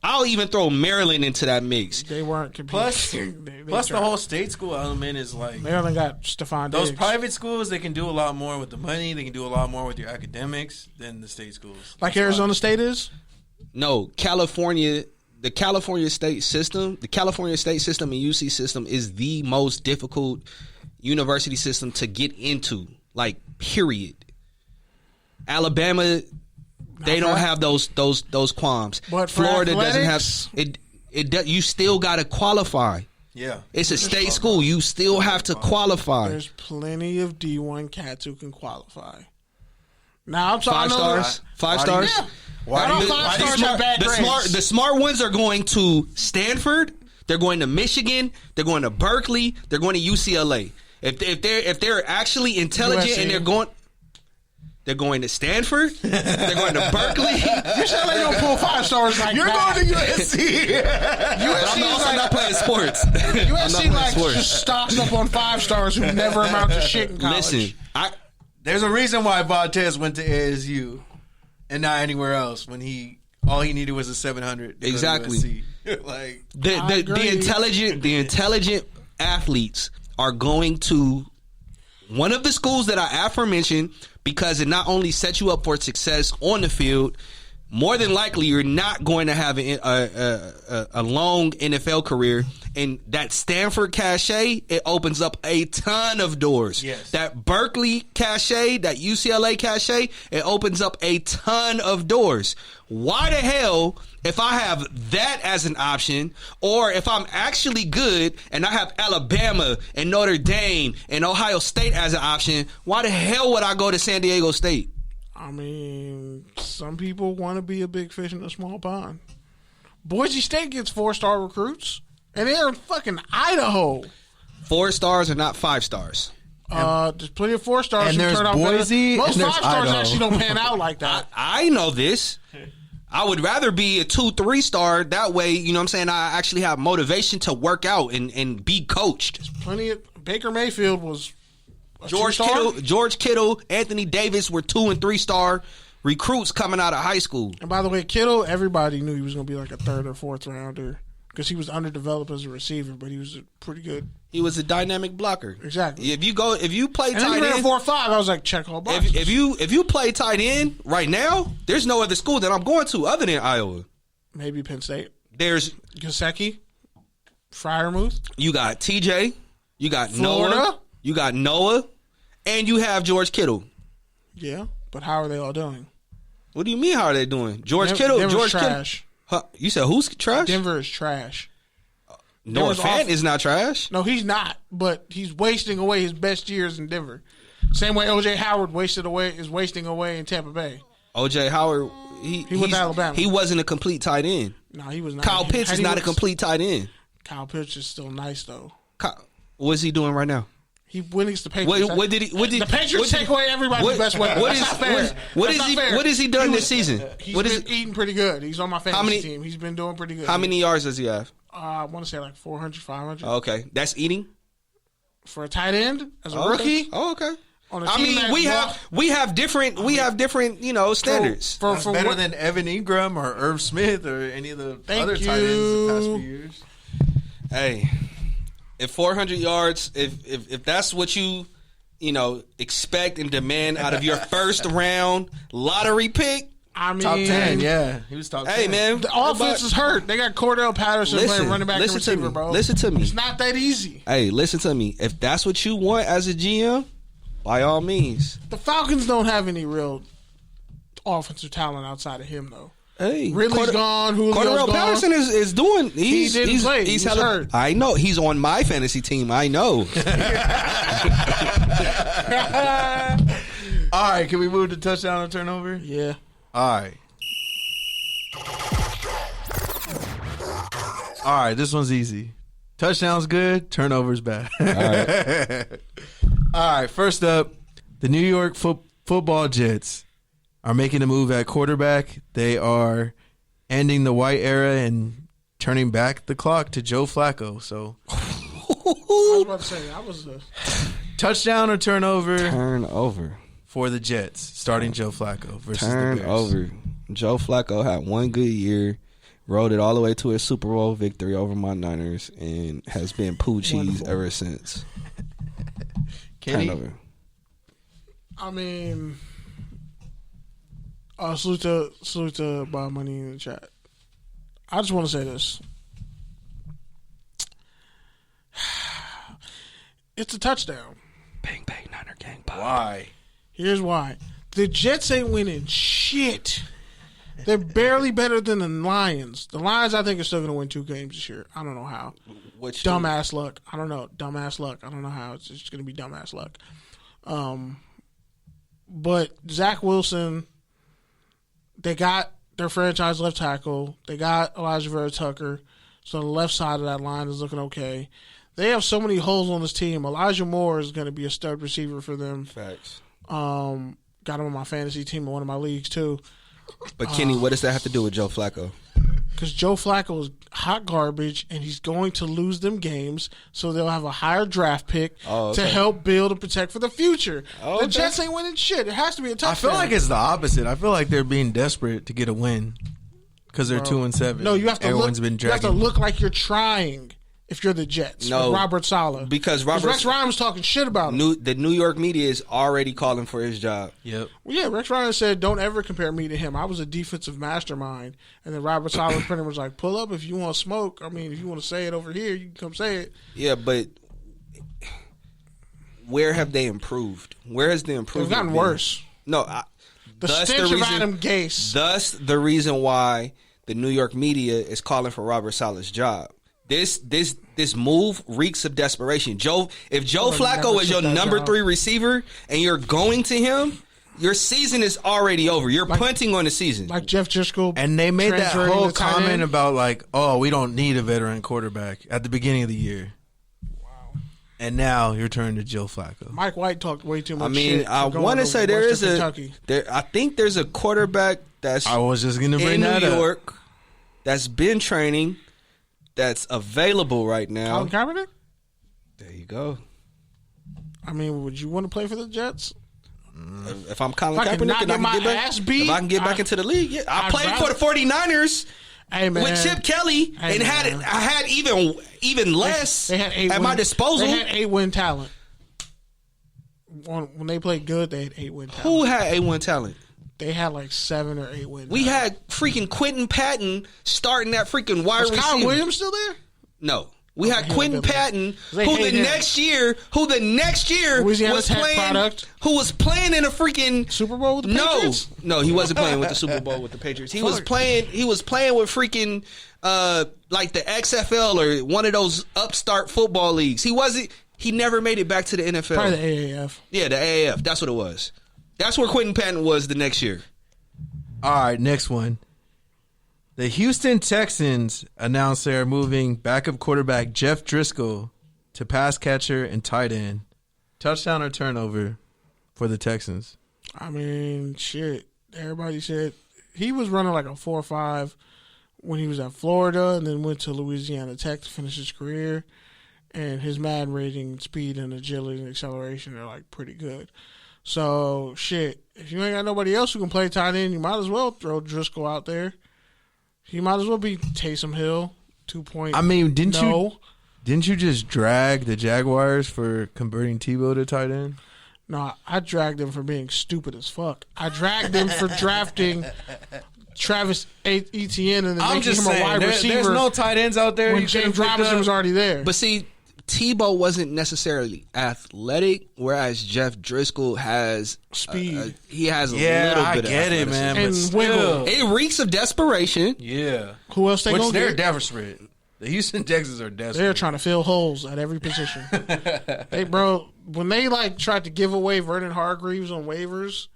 Speaker 4: I'll even throw Maryland into that mix.
Speaker 2: They weren't competing.
Speaker 1: Plus the whole state school element is like
Speaker 2: Maryland got Stephon
Speaker 1: Diggs. Those
Speaker 2: Diggs.
Speaker 1: private schools, they can do a lot more with the money. They can do a lot more with your academics than the state schools.
Speaker 2: Like Arizona State is?
Speaker 4: No, California. The California state system and UC system is the most difficult university system to get into, like, period. Alabama, they don't have those qualms.
Speaker 2: But
Speaker 4: Florida doesn't have it. You still got to qualify.
Speaker 1: Yeah,
Speaker 4: it's a state school. You still have to qualify.
Speaker 2: There's plenty of D1 cats who can qualify. Now I'm talking
Speaker 4: 5 stars. 5 stars.
Speaker 2: Yeah.
Speaker 4: The smart ones are going to Stanford. They're going to Michigan. They're going to Berkeley. They're going to UCLA. If they're actually intelligent
Speaker 2: USC.
Speaker 4: and they're going to Stanford. They're going to Berkeley.
Speaker 2: You said they don't pull 5 stars like
Speaker 1: You're
Speaker 2: that.
Speaker 1: going to USC.
Speaker 4: I'm also not playing sports.
Speaker 2: USC just stocks up on 5 stars who never amount to shit in college.
Speaker 4: Listen,
Speaker 1: there's a reason why Vontez went to ASU and not anywhere else when all he needed was a 700.
Speaker 4: Exactly.
Speaker 1: Like
Speaker 4: the intelligent athletes are going to one of the schools that I aforementioned because it not only sets you up for success on the field, more than likely you're not going to have a long NFL career. And that Stanford cachet, it opens up a ton of doors.
Speaker 1: Yes.
Speaker 4: That Berkeley cachet, that UCLA cachet, it opens up a ton of doors. Why the hell, if I have that as an option, or if I'm actually good and I have Alabama and Notre Dame and Ohio State as an option, why the hell would I go to San Diego State?
Speaker 2: I mean, some people want to be a big fish in a small pond. Boise State gets 4-star recruits, and they're in fucking Idaho.
Speaker 4: 4 stars are not 5 stars.
Speaker 2: There's plenty of 4-stars
Speaker 1: And
Speaker 2: who
Speaker 1: there's
Speaker 2: turn out
Speaker 1: Boise,
Speaker 2: better. Most
Speaker 1: and there's
Speaker 2: 5-stars
Speaker 1: Idaho.
Speaker 2: actually don't pan out like that.
Speaker 4: I know this. I would rather be a 2-3 star. That way, you know what I'm saying, I actually have motivation to work out and be coached.
Speaker 2: Plenty of Baker Mayfield was a
Speaker 4: George
Speaker 2: 2-star.
Speaker 4: Kittle, Anthony Davis were 2 and 3 star recruits coming out of high school.
Speaker 2: And by the way, Kittle, everybody knew he was going to be like a 3rd or 4th rounder because he was underdeveloped as a receiver, but he was pretty good.
Speaker 4: He was a dynamic blocker.
Speaker 2: Exactly.
Speaker 4: If you play
Speaker 2: And then he
Speaker 4: tight
Speaker 2: ran
Speaker 4: end,
Speaker 2: 4-5. I was like, check all boxes.
Speaker 4: if you play tight end right now, there's no other school that I'm going to other than Iowa.
Speaker 2: Maybe Penn State.
Speaker 4: There's
Speaker 2: Gesicki, Freiermuth.
Speaker 4: you got TJ, you got
Speaker 2: Florida.
Speaker 4: Noah, and you have George Kittle.
Speaker 2: Yeah, but how are they all doing?
Speaker 4: What do you mean? How are they doing? George
Speaker 2: Denver's
Speaker 4: Kittle.
Speaker 2: trash.
Speaker 4: Huh, you said who's trash?
Speaker 2: Denver is trash.
Speaker 4: Noah
Speaker 2: Denver's
Speaker 4: Fant
Speaker 2: off-
Speaker 4: is not trash.
Speaker 2: No, he's not, but he's wasting away his best years in Denver. Same way O.J. Howard is wasting away in Tampa Bay.
Speaker 4: O.J. Howard, he
Speaker 2: went to Alabama.
Speaker 4: He wasn't a complete tight end.
Speaker 2: No, he was not.
Speaker 4: Kyle Pitts is not a complete tight end.
Speaker 2: Kyle Pitts is still nice though.
Speaker 4: What's he doing right now?
Speaker 2: He went against the Patriots. The Patriots take away everybody's best weapon. That's not fair.
Speaker 4: What
Speaker 2: That's
Speaker 4: has he done this season?
Speaker 2: He's been eating pretty good. He's on my fantasy team. He's been doing pretty good.
Speaker 4: How many yards does he have?
Speaker 2: I want to say like 400, 500.
Speaker 4: Okay, that's eating
Speaker 2: For a tight end as a rookie.
Speaker 4: Oh, okay.
Speaker 2: On a
Speaker 4: I
Speaker 2: team
Speaker 4: mean,
Speaker 2: that
Speaker 4: we have different standards.
Speaker 2: For
Speaker 1: That's better
Speaker 2: what-
Speaker 1: than Evan Ingram or Irv Smith or any of the
Speaker 2: Thank
Speaker 1: other tight ends the past
Speaker 2: you.
Speaker 1: few years.
Speaker 4: Hey, if 400 yards, if that's what you expect and demand out of your first round lottery pick,
Speaker 2: I mean,
Speaker 1: Top 10, yeah. He was top 10.
Speaker 4: hey man,
Speaker 2: the offense is hurt. They got Cordell Patterson playing running back and
Speaker 4: listen to
Speaker 2: receiver,
Speaker 4: me.
Speaker 2: bro.
Speaker 4: Listen to me.
Speaker 2: It's not that easy.
Speaker 4: Hey, listen to me. If that's what you want as a GM, by all means.
Speaker 2: The Falcons don't have any real offensive talent outside of him, though.
Speaker 4: Hey,
Speaker 2: Ridley's gone. Julio's
Speaker 4: Cordell
Speaker 2: gone.
Speaker 4: Patterson is doing.
Speaker 2: He didn't play.
Speaker 4: He's
Speaker 2: He was hurt.
Speaker 4: I know. He's on my fantasy team. I know.
Speaker 1: All right, can we move to touchdown and turnover?
Speaker 2: Yeah.
Speaker 1: All right. All right, this one's easy. Touchdown's good, turnover's bad. All right. All right, first up, the New York football Jets are making a move at quarterback. They are ending the white era and turning back the clock to Joe Flacco. So,
Speaker 2: I was about to say, that was a...
Speaker 1: touchdown or turnover
Speaker 4: Turnover.
Speaker 1: for the Jets, starting Joe Flacco versus the Bears.
Speaker 4: Turnover. Joe Flacco had one good year, rode it all the way to a Super Bowl victory over my Niners, and has been poo cheese ever since.
Speaker 1: Kenny?
Speaker 4: Turnover.
Speaker 2: I mean... salute to Bob Money in the chat. I just want to say this. It's a touchdown.
Speaker 4: Bang, bang, Niner gang. Bye.
Speaker 1: Why?
Speaker 2: Here's why. The Jets ain't winning shit. They're barely better than the Lions. The Lions, I think, are still going to win 2 games this year. I don't know how.
Speaker 4: Which
Speaker 2: Dumbass luck. I don't know. Dumbass luck. I don't know how. It's just going to be dumbass luck. But Zach Wilson, they got their franchise left tackle. They got Elijah Vera Tucker. So the left side of that line is looking okay. They have so many holes on this team. Elijah Moore is going to be a stud receiver for them.
Speaker 4: Facts.
Speaker 2: Got him on my fantasy team in one of my leagues too.
Speaker 4: But Kenny, what does that have to do with Joe Flacco?
Speaker 2: Because Joe Flacco is hot garbage, and he's going to lose them games, so they'll have a higher draft pick to help build and protect for the future. The Jets ain't winning shit. It has to be a touchdown.
Speaker 1: I feel like it's the opposite. I feel like they're being desperate to get a win because they're 2-7.
Speaker 2: No, you have to
Speaker 1: Everyone's
Speaker 2: look.
Speaker 1: been
Speaker 2: You have to
Speaker 1: dragging.
Speaker 2: look like you're trying. if you're the Jets.
Speaker 4: No,
Speaker 2: with Robert Saleh.
Speaker 4: Because
Speaker 2: Rex Ryan was talking shit about him.
Speaker 4: The New York media is already calling for his job.
Speaker 1: Yep.
Speaker 2: Well, yeah, Rex Ryan said, don't ever compare me to him. I was a defensive mastermind. And then Robert Saleh pretty much was like, pull up if you want to smoke. I mean, if you want to say it over here, you can come say it.
Speaker 4: Yeah, but where have they improved? Where has the improvement
Speaker 2: They've gotten
Speaker 4: been?
Speaker 2: worse.
Speaker 4: No,
Speaker 2: the stench of Adam Gase.
Speaker 4: Thus, the reason why the New York media is calling for Robert Saleh's job. This move reeks of desperation. If Joe Flacco is your number 3 receiver and you're going to him, your season is already over. You're punting on the season.
Speaker 2: Like Jeff Driscoll.
Speaker 1: And they made that whole comment
Speaker 2: end.
Speaker 1: about like, oh, we don't need a veteran quarterback at the beginning of the year. And now you're turning to Joe Flacco.
Speaker 2: Mike White talked way too much.
Speaker 4: I mean,
Speaker 2: shit
Speaker 4: I want to say there is
Speaker 2: Kentucky.
Speaker 4: I think there's a quarterback that's
Speaker 1: I was just going to bring
Speaker 4: in
Speaker 1: that
Speaker 4: New
Speaker 1: up.
Speaker 4: York that's been training, that's available right now.
Speaker 2: Colin Kaepernick?
Speaker 4: There you go.
Speaker 2: I mean, would you want to play for the Jets?
Speaker 4: If I'm Colin
Speaker 2: If I can
Speaker 4: Kaepernick
Speaker 2: not
Speaker 4: and I
Speaker 2: get my
Speaker 4: can get
Speaker 2: ass
Speaker 4: back,
Speaker 2: beat,
Speaker 4: if I can get back into the league, yeah. I
Speaker 2: I'd
Speaker 4: played
Speaker 2: rather-
Speaker 4: for the 49ers.
Speaker 2: Hey, man.
Speaker 4: With Chip Kelly,
Speaker 2: Hey,
Speaker 4: and
Speaker 2: man.
Speaker 4: I had even less
Speaker 2: They had 8
Speaker 4: at my disposal.
Speaker 2: They had 8-win talent. When they played good, they had 8-win talent.
Speaker 4: Who had A1 talent?
Speaker 2: They had like 7 or 8 win.
Speaker 4: We had freaking Quentin Patton starting that freaking wide
Speaker 2: Was
Speaker 4: receiver.
Speaker 2: Kyle Williams still there?
Speaker 4: No. We had
Speaker 2: he
Speaker 4: Quentin
Speaker 2: would've been
Speaker 4: Patton,
Speaker 2: They
Speaker 4: who
Speaker 2: hate
Speaker 4: the
Speaker 2: him.
Speaker 4: next year
Speaker 2: Louisiana
Speaker 4: was
Speaker 2: Tech
Speaker 4: playing,
Speaker 2: product.
Speaker 4: who was playing in a freaking
Speaker 2: Super Bowl with the Patriots?
Speaker 4: No, he wasn't playing with the Super Bowl with the Patriots. He was playing with freaking like the XFL or one of those upstart football leagues. He never made it back to the NFL.
Speaker 2: Probably the AAF.
Speaker 4: Yeah, the AAF. That's what it was. That's where Quentin Patton was the next year.
Speaker 1: All right, next one. The Houston Texans announced they are moving backup quarterback Jeff Driscoll to pass catcher and tight end. Touchdown or turnover for the Texans?
Speaker 2: I mean, shit. Everybody said he was running like a 4.5 when he was at Florida and then went to Louisiana Tech to finish his career. And his Madden rating, speed, and agility and acceleration are like pretty good. So, shit. If you ain't got nobody else who can play tight end, you might as well throw Driscoll out there. He might as well be Taysom Hill 2.0.
Speaker 1: I mean, didn't you just drag the Jaguars for converting Tebow to tight end?
Speaker 2: No, I dragged them for being stupid as fuck. I dragged them for drafting Travis Etienne and then
Speaker 1: I'm
Speaker 2: making
Speaker 1: just
Speaker 2: him
Speaker 1: saying,
Speaker 2: a wide receiver.
Speaker 1: there's no tight ends out there.
Speaker 2: when
Speaker 1: you
Speaker 2: James
Speaker 1: could've picked
Speaker 2: Robinson
Speaker 1: up.
Speaker 2: was already there.
Speaker 4: But see, Tebow wasn't necessarily athletic, whereas Jeff Driscoll has
Speaker 2: Speed.
Speaker 4: He has a
Speaker 1: Yeah,
Speaker 4: little
Speaker 1: I
Speaker 4: bit
Speaker 1: get
Speaker 4: of
Speaker 1: it, man.
Speaker 2: And
Speaker 1: But still,
Speaker 2: wiggle.
Speaker 4: It reeks of desperation.
Speaker 1: yeah.
Speaker 2: Who else they
Speaker 1: Which
Speaker 2: gonna
Speaker 1: they're
Speaker 2: get?
Speaker 1: desperate. The Houston Texans are desperate.
Speaker 2: They're trying to fill holes at every position. When they like tried to give away Vernon Hargreaves on waivers,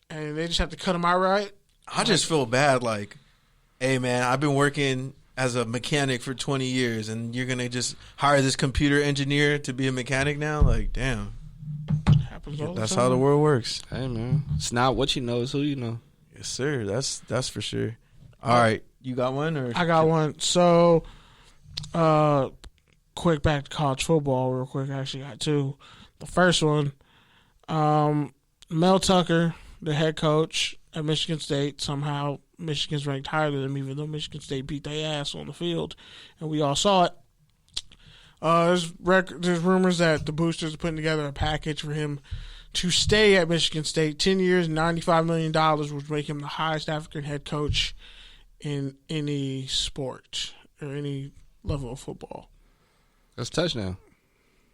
Speaker 2: and they just have to cut him outright.
Speaker 1: I just feel bad. Like, hey, man, I've been working as a mechanic for 20 years, and you're gonna just hire this computer engineer to be a mechanic now? Like, damn.
Speaker 2: Happens all
Speaker 1: That's
Speaker 2: the time.
Speaker 1: how the world works.
Speaker 4: Hey man, it's not what you know, it's who you know.
Speaker 1: Yes, sir. That's for sure. All right, you got one or
Speaker 2: I got one. So, quick back to college football real quick. I actually got two. The first one, Mel Tucker, the head coach at Michigan State. Somehow Michigan's ranked higher than them, even though Michigan State beat their ass on the field, and we all saw it. There's rumors that the boosters are putting together a package for him to stay at Michigan State. 10 years, $95 million, would make him the highest African head coach in any sport or any level of football.
Speaker 4: That's a touchdown.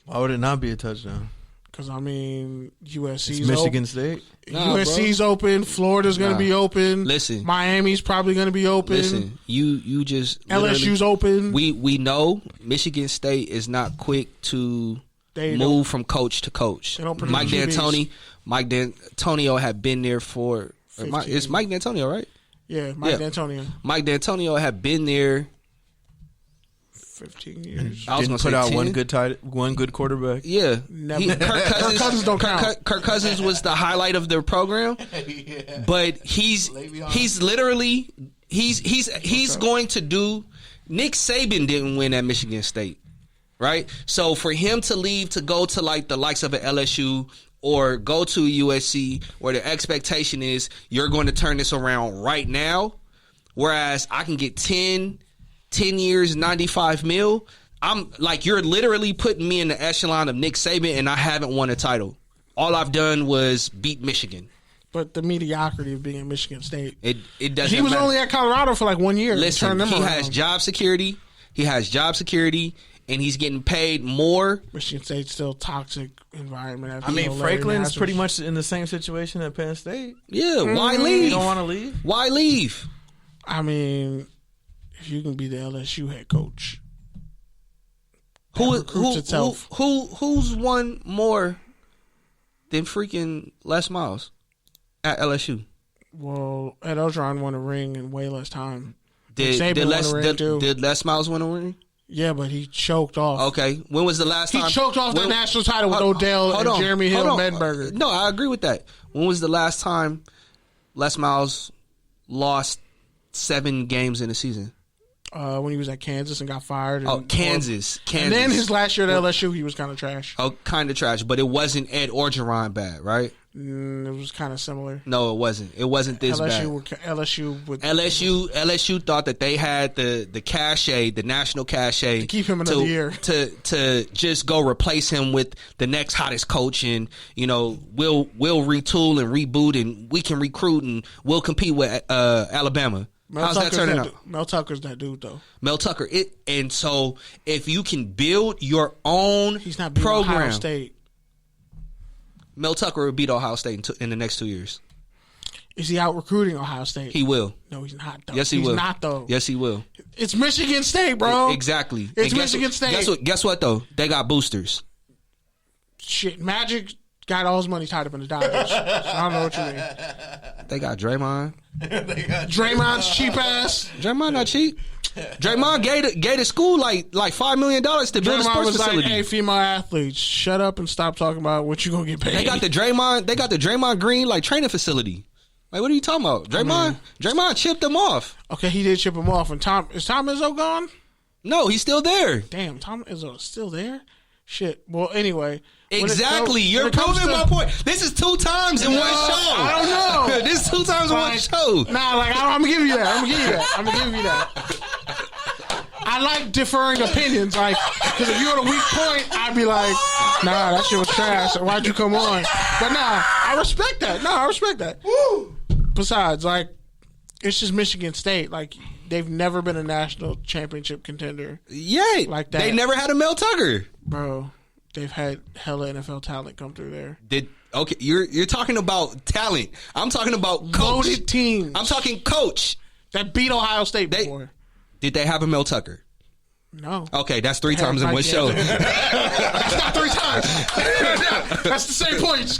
Speaker 1: why would it not be a touchdown?
Speaker 2: Because, I mean, USC's
Speaker 1: It's Michigan State.
Speaker 4: Nah,
Speaker 2: USC's open. Florida's going to be open.
Speaker 4: Listen.
Speaker 2: Miami's probably going to be open.
Speaker 4: Listen, you just
Speaker 2: LSU's open.
Speaker 4: We know Michigan State is not quick to
Speaker 2: They
Speaker 4: move from coach to coach.
Speaker 2: They don't produce
Speaker 4: Mike
Speaker 2: QBs.
Speaker 4: D'Antonio had been there for. It's Mike D'Antonio, right?
Speaker 2: Yeah, Mike
Speaker 4: Yeah.
Speaker 2: D'Antonio.
Speaker 4: Mike D'Antonio had been there.
Speaker 2: 15 years.
Speaker 4: I was
Speaker 1: Didn't
Speaker 4: gonna
Speaker 1: put
Speaker 4: say
Speaker 1: out
Speaker 4: 10.
Speaker 1: one good quarterback.
Speaker 4: Yeah,
Speaker 2: Never.
Speaker 4: Kirk Cousins,
Speaker 2: Kirk Cousins don't count.
Speaker 4: Kirk Cousins was the highlight of their program, but he's literally he's going to do. Nick Saban didn't win at Michigan State, right? So for him to leave to go to like the likes of an LSU or go to USC, where the expectation is you're going to turn this around right now, whereas I can get 10 years, $95 million. I'm like, you're literally putting me in the echelon of Nick Saban, and I haven't won a title. All I've done was beat Michigan.
Speaker 2: But the mediocrity of being at Michigan State.
Speaker 4: It doesn't.
Speaker 2: He was
Speaker 4: matter.
Speaker 2: only at Colorado for like 1 year.
Speaker 4: Listen, he has job security. And he's getting paid more.
Speaker 2: Michigan State's still toxic environment.
Speaker 1: I mean, Franklin's pretty much in the same situation at Penn State.
Speaker 4: Yeah, why leave?
Speaker 1: You don't want to leave?
Speaker 4: Why leave?
Speaker 2: I mean, if you can be the LSU head coach,
Speaker 4: who's won more than freaking Les Miles at LSU?
Speaker 2: Well, Ed Orgeron won a ring in way less time.
Speaker 4: Did Les Miles win a ring?
Speaker 2: Yeah, but he choked off.
Speaker 4: Okay, when was the last time?
Speaker 2: He choked off the national title with Odell and Jeremy Hill Medberger.
Speaker 4: No, I agree with that. When was the last time Les Miles lost 7 games in a season?
Speaker 2: When he was at Kansas and got fired.
Speaker 4: Kansas.
Speaker 2: And then his last year at LSU, he was kind of trash.
Speaker 4: Oh, kind of trash, but it wasn't Ed Orgeron bad, right?
Speaker 2: It was kind of similar.
Speaker 4: No, it wasn't. It wasn't this bad. LSU thought that they had the cachet, the national cachet,
Speaker 2: to keep him another year,
Speaker 4: to just go replace him with the next hottest coach, and we'll retool and reboot, and we can recruit, and we'll compete with Alabama. How's that turning out?
Speaker 2: Mel Tucker's that dude, though.
Speaker 4: Mel Tucker. And so if you can build your own
Speaker 2: He's not beating
Speaker 4: program,
Speaker 2: Ohio State.
Speaker 4: Mel Tucker will beat Ohio State in the next 2 years.
Speaker 2: Is he out recruiting Ohio State?
Speaker 4: He will.
Speaker 2: No, he's not, though.
Speaker 4: Yes, he will.
Speaker 2: He's not, though.
Speaker 4: Yes, he will.
Speaker 2: It's Michigan State, bro.
Speaker 4: Exactly.
Speaker 2: It's Michigan State.
Speaker 4: Guess what, though? They got boosters.
Speaker 2: Shit, Magic got all his money tied up in the Dodgers. So I don't know what you mean.
Speaker 4: They got Draymond.
Speaker 2: Draymond's cheap ass.
Speaker 4: Draymond not cheap. Draymond gave the school like $5 million to build a sports facility.
Speaker 2: Like, hey, female athletes, shut up and stop talking about what you gonna get paid.
Speaker 4: They got the Draymond Green like training facility. Like, what are you talking about? Draymond chipped them off.
Speaker 2: Okay, he did chip him off. And is Tom Izzo gone?
Speaker 4: No, he's still there.
Speaker 2: Damn, Tom Izzo is still there? Shit. Well, anyway.
Speaker 4: Exactly. You're proving my point. This is 2 times in one show.
Speaker 2: I don't know.
Speaker 4: This is 2 times in one show.
Speaker 2: Nah, I'm going to give you that. I like differing opinions. Like, because if you're on a weak point, I'd be like, nah, that shit was trash. Why'd you come on? But nah, I respect that. Woo. Besides, like, it's just Michigan State. Like, they've never been a national championship contender.
Speaker 4: Yay.
Speaker 2: Like that.
Speaker 4: They never had a Mel Tucker.
Speaker 2: Bro, they've had hella NFL talent come through there.
Speaker 4: Okay, you're talking about talent. I'm talking about coach.
Speaker 2: Loaded teams.
Speaker 4: I'm talking coach.
Speaker 2: That beat Ohio State before.
Speaker 4: Did they have a Mel Tucker?
Speaker 2: No.
Speaker 4: Okay, that's 3 times in one show.
Speaker 2: That's not 3 times. That's the same point.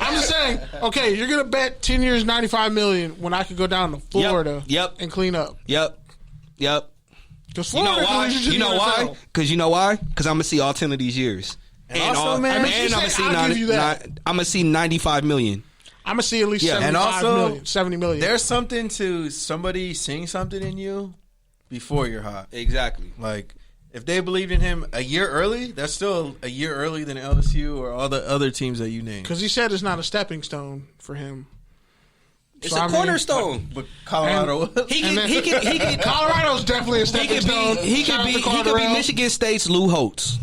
Speaker 2: I'm just saying, okay, you're going to bet 10 years, $95 million when I could go down to Florida and clean up.
Speaker 4: Yep.
Speaker 2: Because
Speaker 4: You know why? Because I'm going to see all 10 of these years. And
Speaker 1: also, man,
Speaker 4: I'm going to see $95 million.
Speaker 2: I'm going to see at least $70 million.
Speaker 1: There's something to somebody seeing something in you before you're hot.
Speaker 4: Exactly.
Speaker 1: Like, if they believed in him a year early, that's still a year early than LSU or all the other teams that you named.
Speaker 2: Because he said it's not a stepping stone for him.
Speaker 4: It's a cornerstone.
Speaker 1: But Colorado,
Speaker 2: Colorado's definitely a stepping stone.
Speaker 4: He could be Michigan State's Lou Holtz.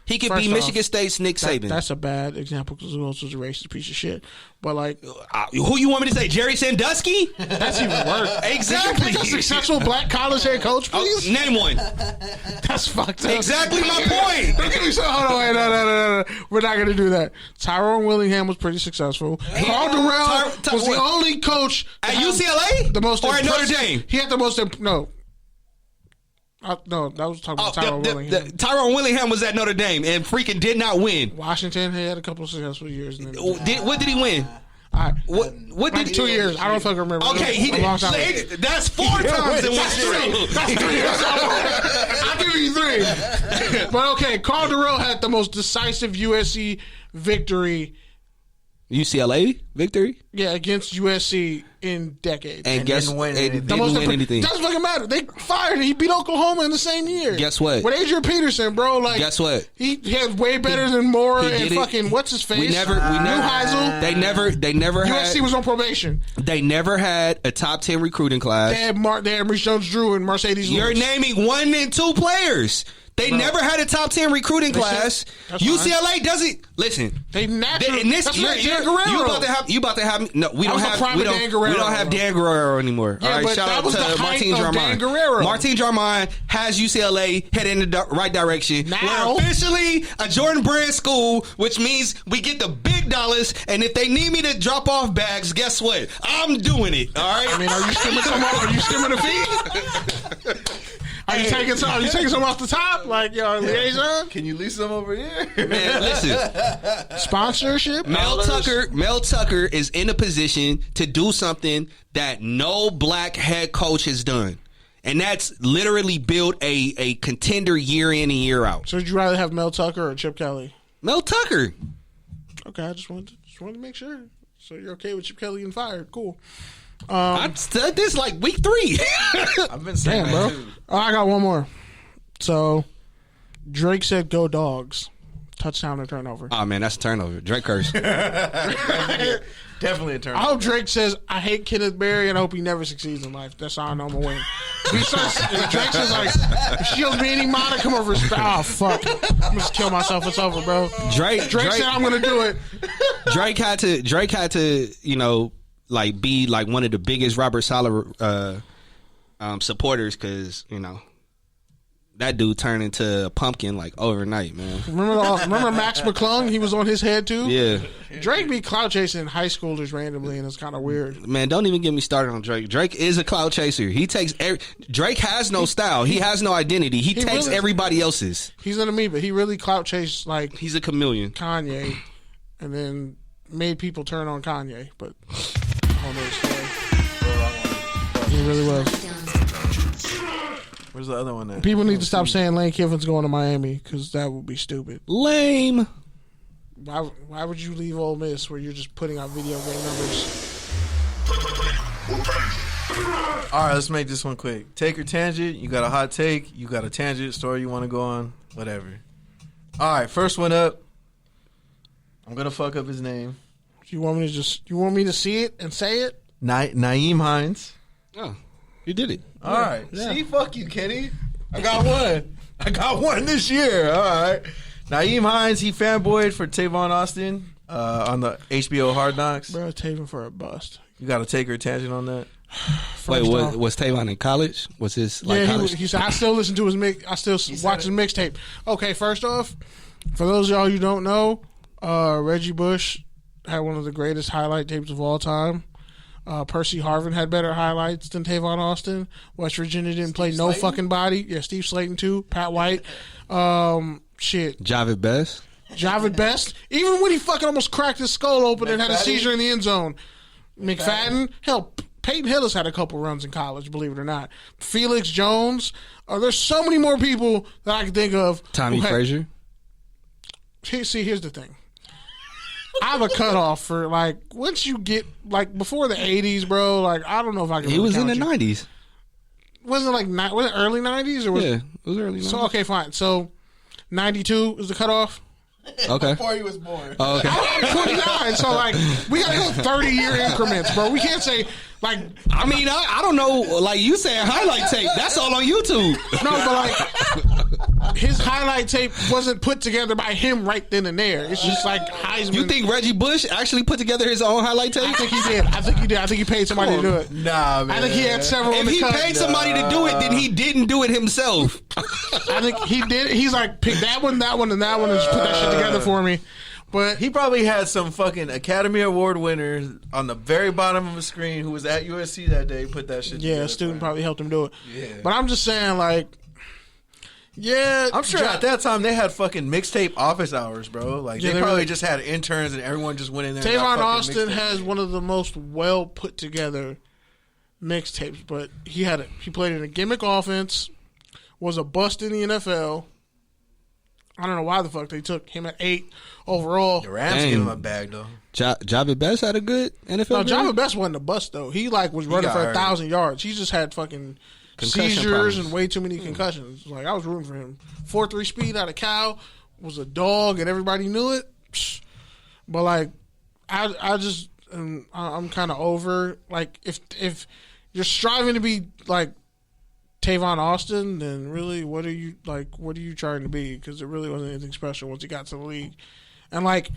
Speaker 4: He could be Michigan State's Nick Saban. That's
Speaker 2: a bad example because Lou Holtz was a racist piece of shit. But like,
Speaker 4: who you want me to say? Jerry Sandusky?
Speaker 2: That's even worse.
Speaker 4: Exactly.
Speaker 2: A successful black college head coach, please.
Speaker 4: Name one.
Speaker 2: That's fucked up.
Speaker 4: Exactly my point.
Speaker 2: Hold on, wait, no. We're not gonna do that. Tyrone Willingham was pretty successful. Carl Durrell was the only coach
Speaker 4: at UCLA.
Speaker 2: The most
Speaker 4: or at Notre Dame.
Speaker 2: He had the most. No, that was talking about Tyrone Willingham.
Speaker 4: Tyrone Willingham was at Notre Dame and freaking did not win.
Speaker 2: Washington, he had a couple of successful years.
Speaker 4: What did he win? What did
Speaker 2: 2 years? I don't fucking remember.
Speaker 4: Okay, he did. That's 4 times in one show.
Speaker 2: That's 3 years. I'll give you 3. But okay, Carl Durrell had the most decisive USC victory.
Speaker 4: UCLA victory?
Speaker 2: Yeah, against USC in decades.
Speaker 4: And guess what? Didn't win anything.
Speaker 2: Doesn't fucking matter. They fired him. He beat Oklahoma in the same year.
Speaker 4: Guess what?
Speaker 2: With Adrian Peterson, bro. Like,
Speaker 4: guess what?
Speaker 2: He had way better than Moore and fucking what's his face?
Speaker 4: We never.
Speaker 2: Neuheisel.
Speaker 4: They never had.
Speaker 2: USC was on probation.
Speaker 4: They never had a top 10 recruiting class.
Speaker 2: They had Maurice Jones-Drew and Mercedes Lewis.
Speaker 4: You're naming 1 and 2 players. They never had a top 10 recruiting class. UCLA doesn't listen.
Speaker 2: They naturally.
Speaker 4: In this year, you about to have. No, we don't have. We don't have Dan Guerrero anymore.
Speaker 2: Yeah,
Speaker 4: all right, shout out to Martin Jarmine. Martin Jarmine has UCLA heading in the right direction.
Speaker 2: Now,
Speaker 4: we're officially a Jordan Brand school, which means we get the big dollars. And if they need me to drop off bags, guess what? I'm doing it. All right.
Speaker 2: I mean, are you skimming the feed? Are you taking some off the top? Like, yo, liaison?
Speaker 1: Can you lease some over here?
Speaker 4: Man, listen.
Speaker 2: Sponsorship?
Speaker 4: Mel Tucker is in a position to do something that no black head coach has done. And that's literally build a contender year in and year out.
Speaker 2: So would you rather have Mel Tucker or Chip Kelly?
Speaker 4: Mel Tucker.
Speaker 2: Okay, I just wanted to make sure. So you're okay with Chip Kelly getting fired. Cool.
Speaker 4: I said this like week 3.
Speaker 1: I've been saying that
Speaker 2: bro.
Speaker 1: too.
Speaker 2: Oh, I got one more. So Drake said, "Go Dogs." Touchdown or turnover.
Speaker 4: Oh man, that's a turnover. Drake curse.
Speaker 1: Definitely a turnover.
Speaker 2: I hope Drake says, "I hate Kenneth Berry," and I hope he never succeeds in life. That's how I know I'm gonna win. If Drake says like, if she owes me any modicum of respect, oh fuck, I'm gonna just kill myself. It's over, bro. Drake said I'm gonna do it.
Speaker 4: Drake had to, you know, like be like one of the biggest Robert Saleh supporters, because you know that dude turned into a pumpkin like overnight, man.
Speaker 2: Remember Max McClung? He was on his head too.
Speaker 4: Yeah.
Speaker 2: Drake be clout chasing high schoolers randomly, and it's kind of weird.
Speaker 4: Man, don't even get me started on Drake. Drake is a clout chaser. Drake has no style. He has no identity. He takes really, everybody else's.
Speaker 2: He's into me, but he really clout chased like
Speaker 4: he's a chameleon.
Speaker 2: Kanye, and then made people turn on Kanye. But whole nother story. He really was.
Speaker 1: Where's the other one at?
Speaker 2: People need to stop saying Lane Kiffin's going to Miami, because that would be stupid.
Speaker 4: Lame.
Speaker 2: Why would you leave Ole Miss where you're just putting out video game numbers?
Speaker 1: All right, let's make this one quick. Take or tangent. You got a hot take. You got a tangent story you want to go on. Whatever. All right, first one up. I'm gonna fuck up his name.
Speaker 2: You want me to see it and say it?
Speaker 1: Nyheim Hines.
Speaker 4: Oh, you did it.
Speaker 1: All right. Yeah. See, fuck you, Kenny. I got one this year. All right. Nyheim Hines, he fanboyed for Tavon Austin on the HBO Hard Knocks.
Speaker 2: Bro, Tavon for a bust.
Speaker 1: You got to take or tangent on that?
Speaker 4: Wait, was Tavon in college? Was his college?
Speaker 2: He said, I still listen to his mix. I still watch his mixtape. Okay, first off, for those of y'all who don't know, Reggie Bush had one of the greatest highlight tapes of all time. Percy Harvin had better highlights than Tavon Austin. West Virginia didn't play no fucking body. Yeah, Steve Slayton too. Pat White. Shit.
Speaker 4: Javid Best.
Speaker 2: Even when he fucking almost cracked his skull open and had a seizure in the end zone. McFadden. Hell, Peyton Hillis had a couple runs in college, believe it or not. Felix Jones. There's so many more people that I can think of.
Speaker 4: Tommy Frazier.
Speaker 2: See, here's the thing. I have a cutoff for, like, once you get, like, before the 80s, bro, like, I don't know if I can.
Speaker 4: He was in the 90s.
Speaker 2: Was it early 90s? Or was
Speaker 4: it was early 90s.
Speaker 2: So, okay, fine. So, 92 is the cutoff?
Speaker 4: Okay.
Speaker 1: Before he was born.
Speaker 4: Oh, okay.
Speaker 2: I'm 29, so, like, we got to go 30-year increments, bro. We can't say, like.
Speaker 4: I mean, I don't know. Like, you saying highlight tape. That's all on YouTube.
Speaker 2: No, but, like, his highlight tape wasn't put together by him right then and there. It's just like Heisman.
Speaker 4: You think Reggie Bush actually put together his own highlight tape?
Speaker 2: I think he did. I think he paid somebody to do it.
Speaker 1: Nah, man.
Speaker 2: I think he had several.
Speaker 4: If he paid somebody to do it, then he didn't do it himself.
Speaker 2: I think he did. He's like, pick that one, and that one, and just put that shit together for me. But
Speaker 1: he probably had some fucking Academy Award winner on the very bottom of the screen who was at USC that day. Put that shit.
Speaker 2: Yeah, a student probably helped him do it.
Speaker 1: Yeah,
Speaker 2: but I'm just saying, like. Yeah,
Speaker 1: I'm sure at that time they had fucking mixtape office hours, bro. Like they probably just had interns and everyone just went in there.
Speaker 2: Tavon Austin has one of the most well put together mixtapes, but he played in a gimmick offense, was a bust in the NFL. I don't know why the fuck they took him at 8 overall.
Speaker 1: The Rams gave him a bag though.
Speaker 4: Javid Best had a good NFL.
Speaker 2: No, Javid Best wasn't a bust though. He was running for 1,000 yards. He just had fucking seizures problems. And way too many concussions. Like, I was rooting for him. 4.3 speed out of Cal, was a dog, and everybody knew it. But like, I'm kind of over. Like, if you're striving to be like Tavon Austin, then really, what are you trying to be? Because it really wasn't anything special once he got to the league. And like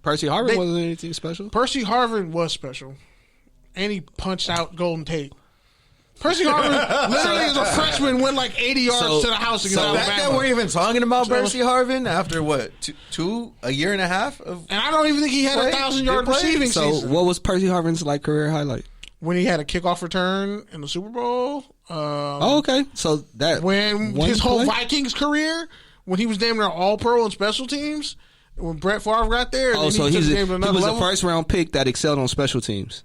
Speaker 4: Percy Harvin wasn't anything special.
Speaker 2: Percy Harvin was special, and he punched out Golden Tate. Percy Harvin literally as a freshman went like 80 yards to the house against Alabama.
Speaker 1: The fact that we're even talking about Percy Harvin after what a year and a half of,
Speaker 2: and I don't even think he had 1,000-yard receiving season.
Speaker 4: So what was Percy Harvin's like career highlight?
Speaker 2: When he had a kickoff return in the Super Bowl.
Speaker 4: Okay. So that
Speaker 2: when his whole Vikings career, when he was damn near All-Pro in special teams, when Brett Favre got there,
Speaker 4: so he was a first-round pick that excelled on special teams.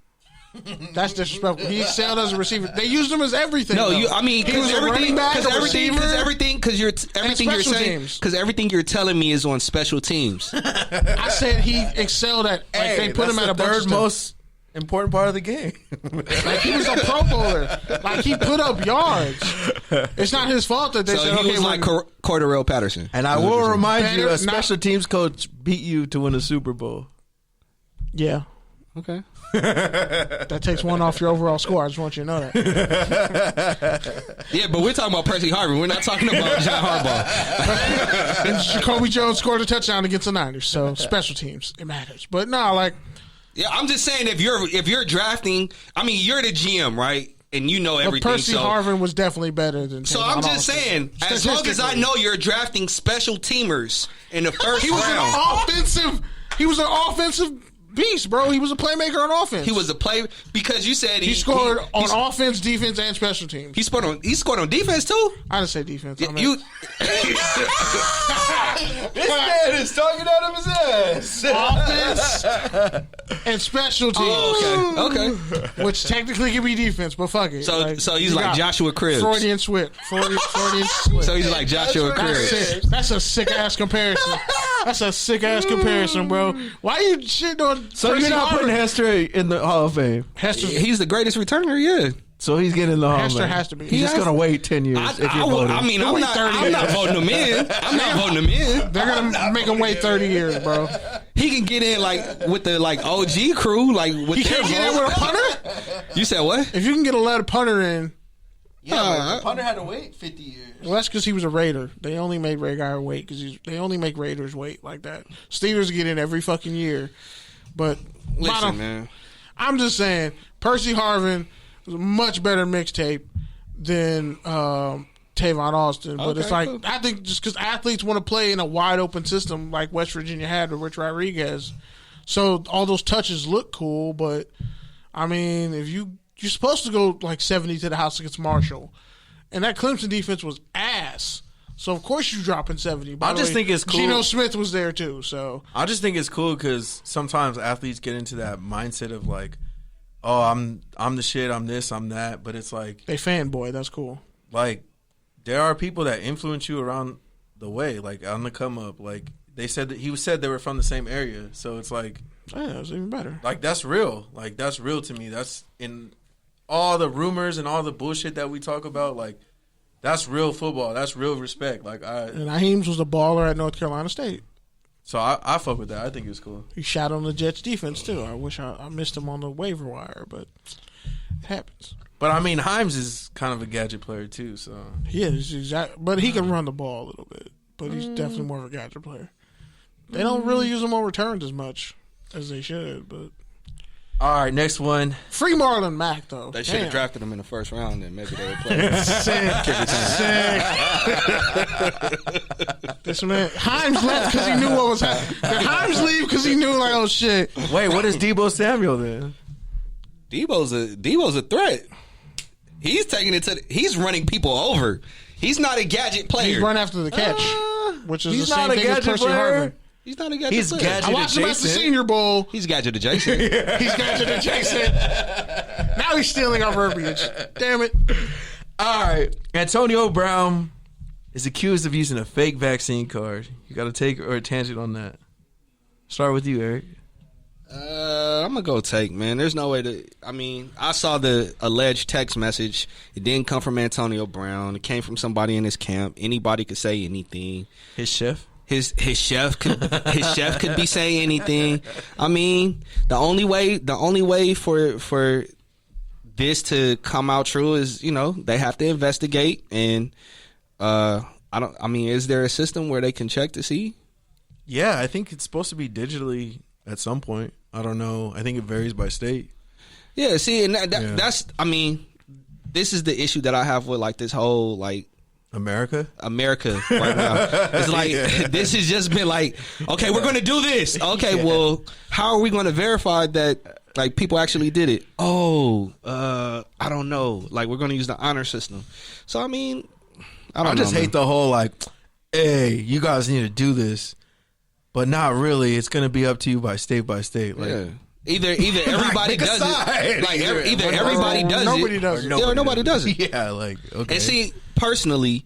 Speaker 2: That's disrespectful. He excelled as a receiver. They used him as everything.
Speaker 4: No,
Speaker 2: he was a running back,
Speaker 4: everything you're telling me is on special teams.
Speaker 2: I said he excelled at. Like they put him at a
Speaker 1: third most important part of the game.
Speaker 2: Like he was a Pro Bowler. Like he put up yards. It's not his fault that they said
Speaker 4: he was like Cordarrelle Patterson.
Speaker 1: And I will remind you, a special teams coach beat you to win a Super Bowl.
Speaker 2: Yeah.
Speaker 4: Okay.
Speaker 2: That takes one off your overall score. I just want you to know that.
Speaker 4: Yeah, but we're talking about Percy Harvin. We're not talking about John Harbaugh.
Speaker 2: And Jacoby Jones scored a touchdown against the Niners, so special teams, it matters. But no, like,
Speaker 4: yeah, I'm just saying if you're drafting, I mean, you're the GM, right? And you know everything.
Speaker 2: Percy Harvin was definitely better than.
Speaker 4: So I'm just saying, as long as I know you're drafting special teamers in the first round,
Speaker 2: he was an offensive beast, bro. He was a playmaker on offense.
Speaker 4: He was a play because you said
Speaker 2: he scored on offense, defense, and special teams.
Speaker 4: He scored on defense too.
Speaker 2: I didn't say defense.
Speaker 1: This man is talking out of his ass.
Speaker 2: Offense and special teams.
Speaker 4: Oh, okay.
Speaker 2: Which technically can be defense, but fuck it.
Speaker 4: So he's like Joshua Cribbs.
Speaker 2: Freudian slip.
Speaker 4: So he's like Joshua Cribbs.
Speaker 2: That's a sick ass comparison. Bro. Why you shitting on?
Speaker 1: So you're not putting Hester in the Hall of Fame?
Speaker 4: He's the greatest returner, yeah.
Speaker 1: So he's getting in the Hall of Fame.
Speaker 2: Hester has to be.
Speaker 1: He's just going to wait 10 years if you're voting.
Speaker 4: I mean, I'm not voting him in.
Speaker 2: They're going to make him wait 30 years, bro.
Speaker 4: He can get in like with the OG crew. With
Speaker 2: he can't get in with a punter?
Speaker 4: You said what?
Speaker 2: If you can get a lead punter in.
Speaker 1: Yeah, the punter had to wait 50 years.
Speaker 2: Well, that's because he was a Raider. They only made Ray Guy wait because they only make Raiders wait like that. Steelers get in every fucking year. But
Speaker 4: listen, man,
Speaker 2: I'm just saying Percy Harvin was a much better mixtape than Tavon Austin. But it's like, cool. I think just because athletes want to play in a wide open system like West Virginia had with Rich Rodriguez, so all those touches look cool. But I mean, if you're supposed to go like 70 to the house against Marshall, and that Clemson defense was ass. So of course you dropping 70.
Speaker 1: I just think it's cool.
Speaker 2: Geno Smith was there too. So
Speaker 1: I just think it's cool because sometimes athletes get into that mindset of like, oh, I'm the shit, I'm this, I'm that. But it's like
Speaker 2: they fanboy. That's cool.
Speaker 1: Like there are people that influence you around the way, like on the come up. Like they said that he said they were from the same area. So it's like,
Speaker 2: yeah, it's even better.
Speaker 1: Like that's real. Like that's real to me. That's in all the rumors and all the bullshit that we talk about. Like that's real football. That's real respect. Like
Speaker 2: and Aheems was a baller at North Carolina State.
Speaker 1: So I fuck with that. I think it's cool.
Speaker 2: He shot on the Jets defense too. I wish I missed him on the waiver wire, but it happens.
Speaker 1: But I mean, Himes is kind of a gadget player too. So
Speaker 2: he is but he can run the ball a little bit. But he's definitely more of a gadget player. They don't really use him on returns as much as they should. But
Speaker 1: all right, next one.
Speaker 2: Free Marlon Mack though.
Speaker 4: They should have drafted him in the first round, and maybe they would play.
Speaker 2: Sick. This man Himes left because he knew what was happening. Did Himes leave because he knew like, oh shit?
Speaker 1: Wait, what is Deebo Samuel then?
Speaker 4: Deebo's a threat. He's taking it he's running people over. He's not a gadget player.
Speaker 2: He's run after the catch, which is
Speaker 1: he's
Speaker 2: the same
Speaker 1: not
Speaker 2: thing
Speaker 1: a
Speaker 2: as
Speaker 1: gadget
Speaker 2: Percy
Speaker 1: player.
Speaker 2: Harvin.
Speaker 4: He's not a gadget
Speaker 1: He's
Speaker 4: player.
Speaker 1: gadget
Speaker 2: I watched him at the Senior Bowl.
Speaker 4: He's gadget adjacent.
Speaker 2: He's gadget adjacent. Now he's stealing our verbiage. Damn it.
Speaker 1: All right. Antonio Brown is accused of using a fake vaccine card. You got to take or a tangent on that. Start with you, Eric.
Speaker 4: I'm going to go take, man. There's no way to... I mean, I saw the alleged text message. It didn't come from Antonio Brown. It came from somebody in his camp. Anybody could say anything.
Speaker 1: His chef?
Speaker 4: His chef could be saying anything. I mean, the only way for this to come out true is, they have to investigate. And is there a system where they can check to see?
Speaker 1: Yeah, I think it's supposed to be digitally at some point. I don't know. I think it varies by state.
Speaker 4: Yeah, see, and that's, this is the issue that I have with like this whole like
Speaker 1: America
Speaker 4: right now. It's like this has just been like, okay, we're going to do this. Okay, well, how are we going to verify that like people actually did it? I don't know. Like we're going to use the honor system. So I
Speaker 1: just hate the whole like, hey, you guys need to do this, but not really. It's going to be up to you by state. Like,
Speaker 4: Either everybody does it. Like either everybody does it.
Speaker 2: Nobody does it.
Speaker 4: Nobody does it.
Speaker 1: Yeah, like okay.
Speaker 4: And see, personally,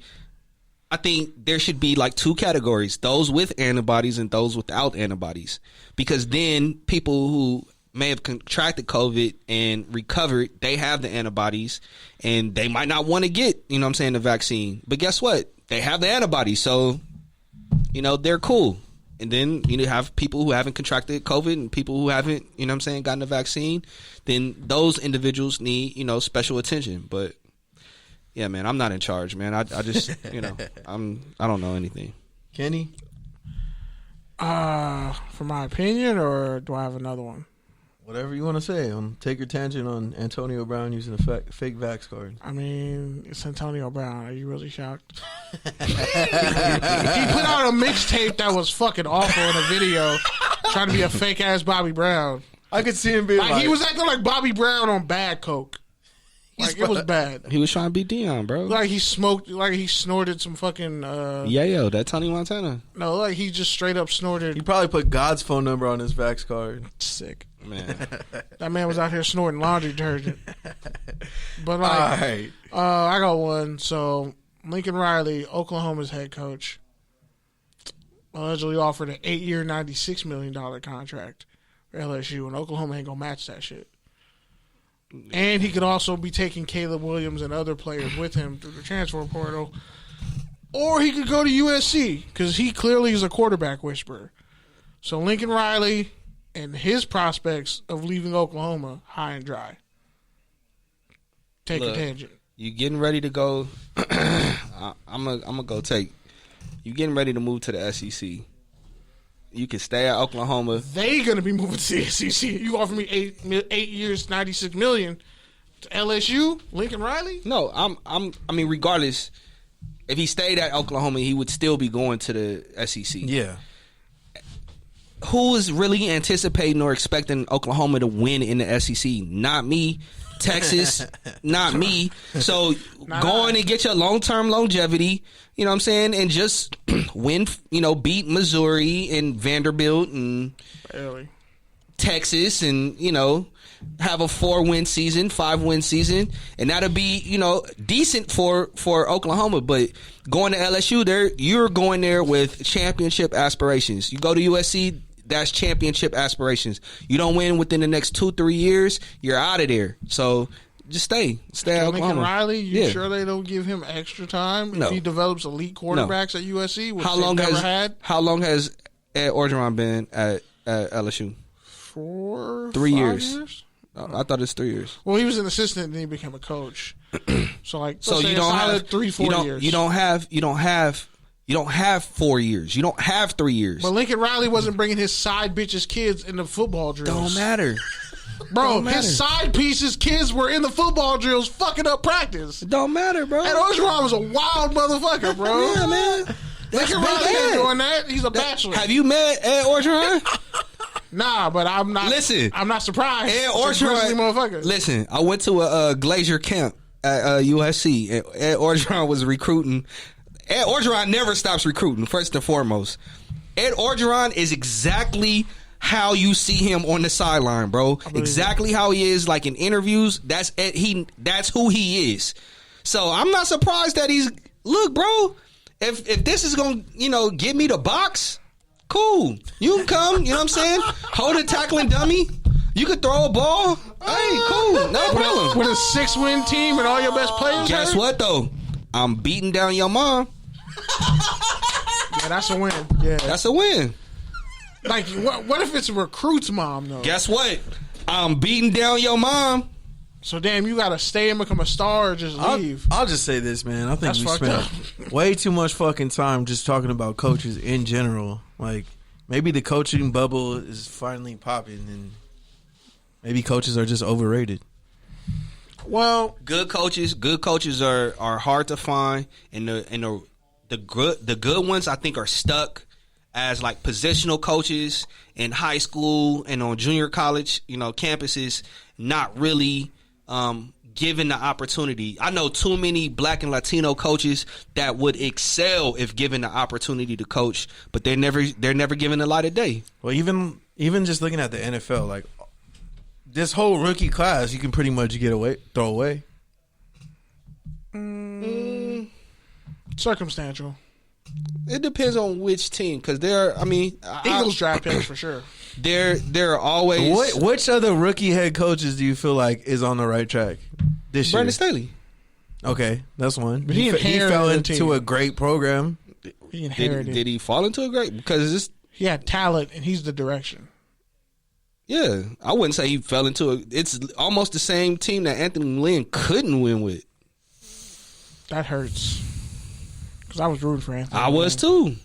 Speaker 4: I think there should be like two categories: those with antibodies and those without antibodies. Because then people who may have contracted COVID and recovered, they have the antibodies, and they might not want to get, the vaccine. But guess what? They have the antibodies, so they're cool. And then you have people who haven't contracted COVID and people who haven't, gotten the vaccine. Then those individuals need, special attention. But yeah, man, I'm not in charge, man. I just, I don't know anything.
Speaker 1: Kenny?
Speaker 2: For my opinion, or do I have another one?
Speaker 1: Whatever you want to say. Take your tangent on Antonio Brown using a fake vax card.
Speaker 2: It's Antonio Brown. Are you really shocked? He put out a mixtape that was fucking awful in a video, trying to be a fake ass Bobby Brown.
Speaker 1: I could see him being like
Speaker 2: he was acting like Bobby Brown on bad coke. Like it was bad.
Speaker 4: He was trying to be Deion, bro.
Speaker 2: Like he smoked, like he snorted some fucking.
Speaker 4: That Tony Montana.
Speaker 2: No, like he just straight up snorted.
Speaker 1: He probably put God's phone number on his vax card.
Speaker 2: Sick.
Speaker 4: Man,
Speaker 2: that man was out here snorting laundry detergent. But like,
Speaker 1: right.
Speaker 2: I got one. So Lincoln Riley, Oklahoma's head coach, allegedly offered an 8-year, $96 million contract for LSU, and Oklahoma ain't gonna match that shit. And he could also be taking Caleb Williams and other players with him through the transfer portal, or he could go to USC because he clearly is a quarterback whisperer. So Lincoln Riley and his prospects of leaving Oklahoma high and dry. Take a tangent.
Speaker 4: You getting ready to go? I'm gonna go take. You getting ready to move to the SEC? You can stay at Oklahoma.
Speaker 2: They gonna be moving to the SEC. You offer me 8 years, $96 million to LSU, Lincoln Riley?
Speaker 4: No, regardless, if he stayed at Oklahoma, he would still be going to the SEC.
Speaker 1: Yeah.
Speaker 4: Who is really anticipating or expecting Oklahoma to win in the SEC? Not me. Texas, not me. So go in and get your long-term longevity, you know what I'm saying, and just win, beat Missouri and Vanderbilt and Texas and, have a 4-win season, 5-win season, and that'll be, decent for Oklahoma. But going to LSU, you're going there with championship aspirations. You go to USC, that's championship aspirations. You don't win within the next 2-3 years, you're out of there. So just stay at Oklahoma.
Speaker 2: Lincoln Riley, you sure they don't give him extra time if he develops elite quarterbacks at USC, which
Speaker 4: How long has Ed Orgeron been at LSU?
Speaker 2: 3
Speaker 4: years. I thought it's 3 years.
Speaker 2: Well, he was an assistant and then he became a coach. So
Speaker 4: you don't have
Speaker 2: 3-4 years.
Speaker 4: You don't have 4 years. You don't have 3 years.
Speaker 2: But Lincoln Riley wasn't bringing his side bitches' kids in the football drills.
Speaker 4: Don't matter.
Speaker 2: Bro, his side pieces' kids were in the football drills fucking up practice.
Speaker 4: It don't matter, bro.
Speaker 2: And Orgeron was a wild motherfucker, bro.
Speaker 4: Yeah, man.
Speaker 2: Lincoln Riley ain't doing that. He's a bachelor.
Speaker 4: Have you met Ed Orgeron?
Speaker 2: Nah, but I'm not.
Speaker 4: Listen,
Speaker 2: I'm not surprised.
Speaker 4: Ed Orgeron,
Speaker 2: motherfucker.
Speaker 4: Listen, I went to a Glazier camp at USC, and Ed Orgeron was recruiting. Ed Orgeron never stops recruiting, first and foremost. Ed Orgeron is exactly how you see him on the sideline, bro. Exactly how he is, like in interviews. That's who he is. So I'm not surprised that look, bro. If this is gonna, get me the box, cool. You can come, you know what I'm saying? Hold a tackling dummy. You could throw a ball. Hey, cool. No problem.
Speaker 2: With a 6-win team and all your best players.
Speaker 4: Guess what though? I'm beating down your mom.
Speaker 2: Yeah, that's a win. Yeah,
Speaker 4: that's a win.
Speaker 2: Like, what if it's a recruit's mom though?
Speaker 4: Guess what? I'm beating down your mom.
Speaker 2: So damn, you gotta stay and become a star or just leave.
Speaker 1: I'll just say this, man. I think we spent way too much fucking time just talking about coaches in general. Like, maybe the coaching bubble is finally popping, and maybe coaches are just overrated.
Speaker 2: Well,
Speaker 4: good coaches are hard to find, and the good ones I think are stuck as like positional coaches in high school and on junior college, campuses, not really given the opportunity. I know too many Black and Latino coaches that would excel if given the opportunity to coach, but they're never given a light of day.
Speaker 1: Well, even just looking at the NFL, like this whole rookie class, you can pretty much throw away.
Speaker 2: Circumstantial.
Speaker 4: It depends on which team, because
Speaker 2: Eagles draft picks for sure.
Speaker 4: There are always
Speaker 1: which other rookie head coaches do you feel like is on the right track this year?
Speaker 4: Brandon Staley.
Speaker 1: Okay, that's one.
Speaker 2: But
Speaker 1: he fell into a great program.
Speaker 2: He inherited.
Speaker 4: Did he fall into a great? Because
Speaker 2: he had talent and he's the direction.
Speaker 4: Yeah, I wouldn't say he fell into a. It's almost the same team that Anthony Lynn couldn't win with.
Speaker 2: That hurts. Because I was rooting for Anthony.
Speaker 4: I was too,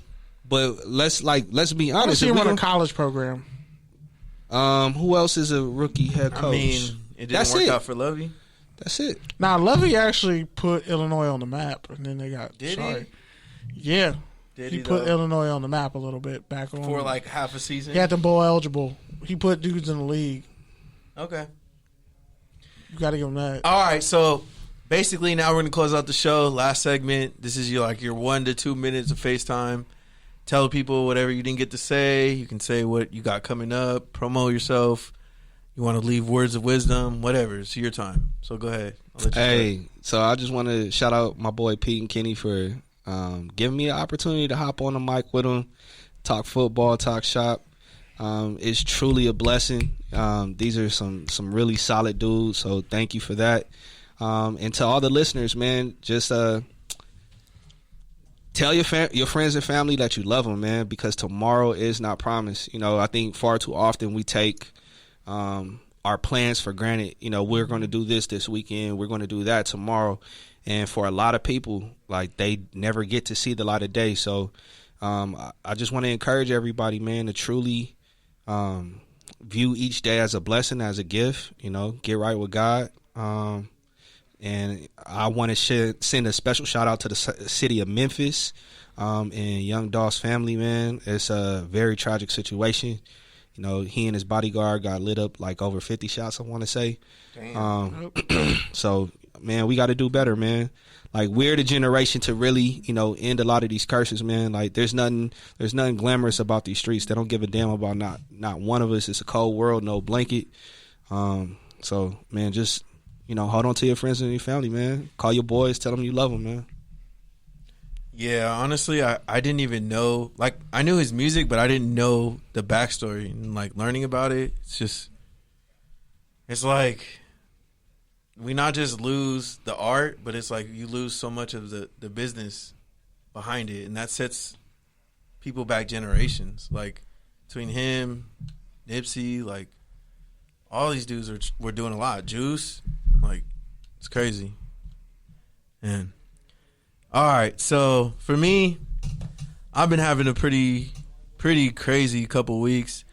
Speaker 4: but let's be honest.
Speaker 2: I see him on a college program.
Speaker 4: Who else is a rookie head coach?
Speaker 1: I mean, it didn't work out for Lovey.
Speaker 4: That's it.
Speaker 2: Now Lovey actually put Illinois on the map, and then they got sorry. Yeah, he put Illinois on the map a little bit back on
Speaker 1: for like half a season.
Speaker 2: He had them bowl eligible. He put dudes in the league.
Speaker 1: Okay,
Speaker 2: you got to give him that.
Speaker 1: All right, so basically now we're gonna close out the show. Last segment. This is your 1 to 2 minutes of FaceTime. Tell people whatever you didn't get to say. You can say what you got coming up. Promote yourself. You want to leave words of wisdom, whatever. It's your time. So go ahead.
Speaker 4: So I just want to shout out my boy Pete and Kenny for giving me an opportunity to hop on the mic with them, talk football, talk shop. It's truly a blessing. These are some really solid dudes, so thank you for that. And to all the listeners, man, just tell your friends and family that you love them, man, because tomorrow is not promised. I think far too often we take our plans for granted. We're going to do this weekend. We're going to do that tomorrow. And for a lot of people, like, they never get to see the light of day. So I just want to encourage everybody, man, to truly view each day as a blessing, as a gift, get right with God. And I want to send a special shout out to the city of Memphis and young Doss family, man. It's a very tragic situation. He and his bodyguard got lit up like over 50 shots, I want to say. So, man, we got to do better, man. Like, we're the generation to really, end a lot of these curses, man. Like, there's nothing glamorous about these streets. They don't give a damn about not one of us. It's a cold world, no blanket. So, man, just, hold on to your friends and your family, man. Call your boys, tell them you love them, man.
Speaker 1: Yeah, honestly, I didn't even know. Like, I knew his music, but I didn't know the backstory. And, like, learning about it, it's like we not just lose the art, but it's like you lose so much of the business behind it. And that sets people back generations. Like, between him, Nipsey, like, all these dudes were doing a lot. Juice, like, it's crazy. And all right, so for me, I've been having a pretty crazy couple weeks.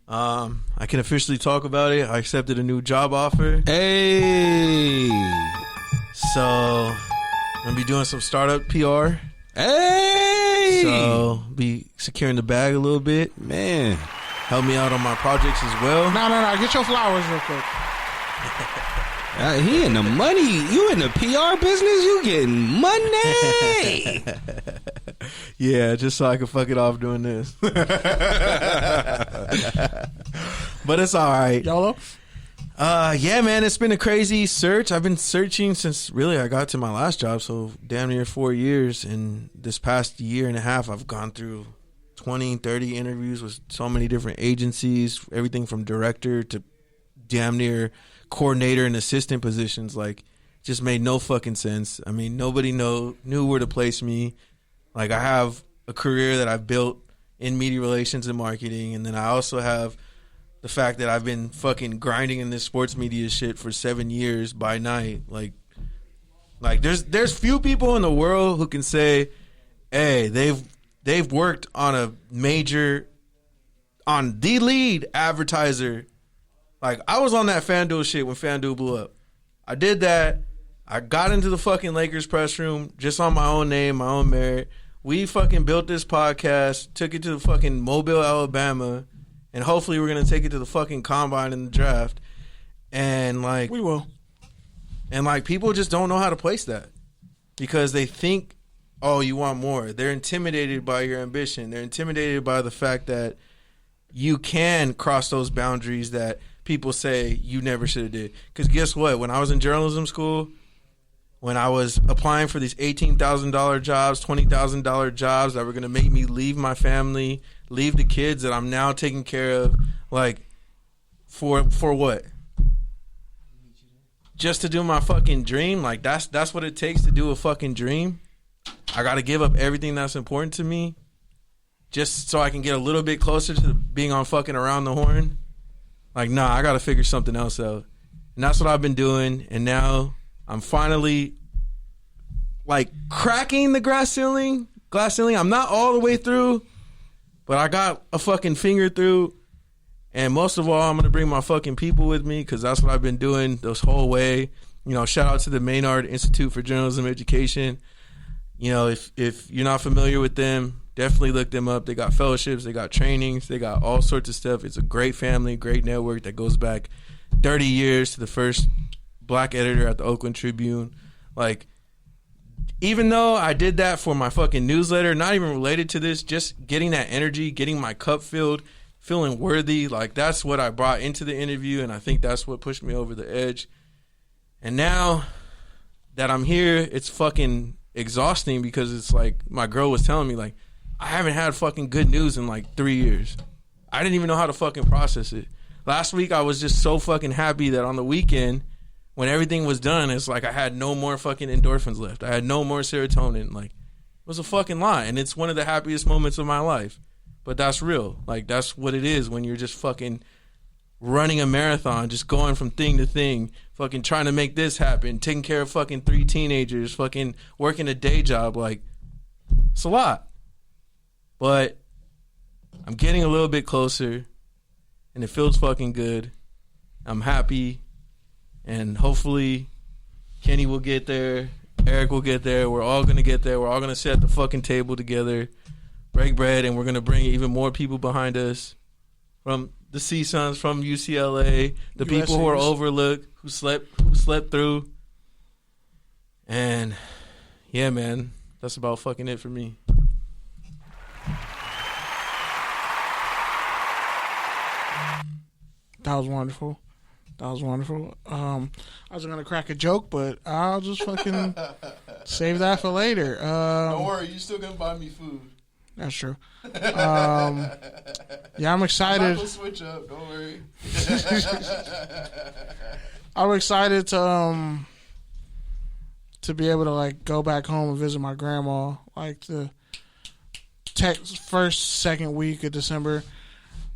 Speaker 1: I can officially talk about it. I accepted a new job offer.
Speaker 4: Hey!
Speaker 1: So I'm gonna be doing some startup PR.
Speaker 4: Hey!
Speaker 1: So be securing the bag a little bit.
Speaker 4: Man,
Speaker 1: help me out on my projects as well.
Speaker 2: No. Get your flowers real quick.
Speaker 4: He in the money. You in the PR business? You getting money?
Speaker 1: Yeah, just so I can fuck it off doing this. But it's all right.
Speaker 2: YOLO?
Speaker 1: Yeah, man, it's been a crazy search. I've been searching since really I got to my last job, so damn near 4 years. And this past year and a half, I've gone through 20, 30 interviews with so many different agencies, everything from director to damn near coordinator and assistant positions. Like, just made no fucking sense. I mean, nobody knew where to place me. Like, I have a career that I've built in media relations and marketing, and then I also have the fact that I've been fucking grinding in this sports media shit for 7 years by night. Like there's few people in the world who can say, hey, they've worked on the lead advertiser. Like, I was on that FanDuel shit when FanDuel blew up. I did that. I got into the fucking Lakers press room just on my own name, my own merit. We fucking built this podcast, took it to the fucking Mobile, Alabama, and hopefully we're going to take it to the fucking combine and the draft. And, like...
Speaker 2: We will.
Speaker 1: And, like, people just don't know how to place that because they think, oh, you want more. They're intimidated by your ambition. They're intimidated by the fact that you can cross those boundaries that people say you never should have did. Because guess what? When I was in journalism school, when I was applying for these $18,000 jobs, $20,000 jobs that were going to make me leave my family, leave the kids that I'm now taking care of, like, for what? Just to do my fucking dream? Like, that's what it takes to do a fucking dream? I got to give up everything that's important to me just so I can get a little bit closer to being on fucking Around the Horn? Like, nah, I got to figure something else out. And that's what I've been doing. And now I'm finally, like, cracking the glass ceiling. I'm not all the way through, but I got a fucking finger through. And most of all, I'm going to bring my fucking people with me because that's what I've been doing this whole way. You know, shout out to the Maynard Institute for Journalism Education. You know, if you're not familiar with them, definitely look them up. They got fellowships, they got trainings, they got all sorts of stuff. It's a great family, great network that goes back 30 years to the first black editor at the Oakland Tribune. Like, even though I did that for my fucking newsletter, not even related to this, just getting that energy, getting my cup filled, feeling worthy, like, that's what I brought into the interview, and I think that's what pushed me over the edge. And now that I'm here, it's fucking exhausting because it's like my girl was telling me, like, I haven't had fucking good news in like 3 years. I didn't even know how to fucking process it. Last week I was just so fucking happy that on the weekend when everything was done, it's like I had no more fucking endorphins left. I had no more serotonin. Like, it was a fucking lie, and it's one of the happiest moments of my life. But that's real. Like, that's what it is when you're just fucking running a marathon, just going from thing to thing, fucking trying to make this happen, taking care of fucking 3 teenagers, fucking working a day job. Like, it's a lot. But I'm getting a little bit closer, and it feels fucking good. I'm happy, and hopefully Kenny will get there, Eric will get there, we're all going to get there, we're all going to sit at the fucking table together, break bread, and we're going to bring even more people behind us from the CSUNs, from UCLA, the people who are overlooked, who slept through. And yeah, man, that's about fucking it for me.
Speaker 2: That was wonderful. I was going to crack a joke, but I'll just fucking save that for later.
Speaker 1: Don't worry, you still going to buy me food.
Speaker 2: That's true. Yeah, I'm excited.
Speaker 1: We'll switch up. Don't worry.
Speaker 2: I'm excited to be able to, like, go back home and visit my grandma, like the second week of December.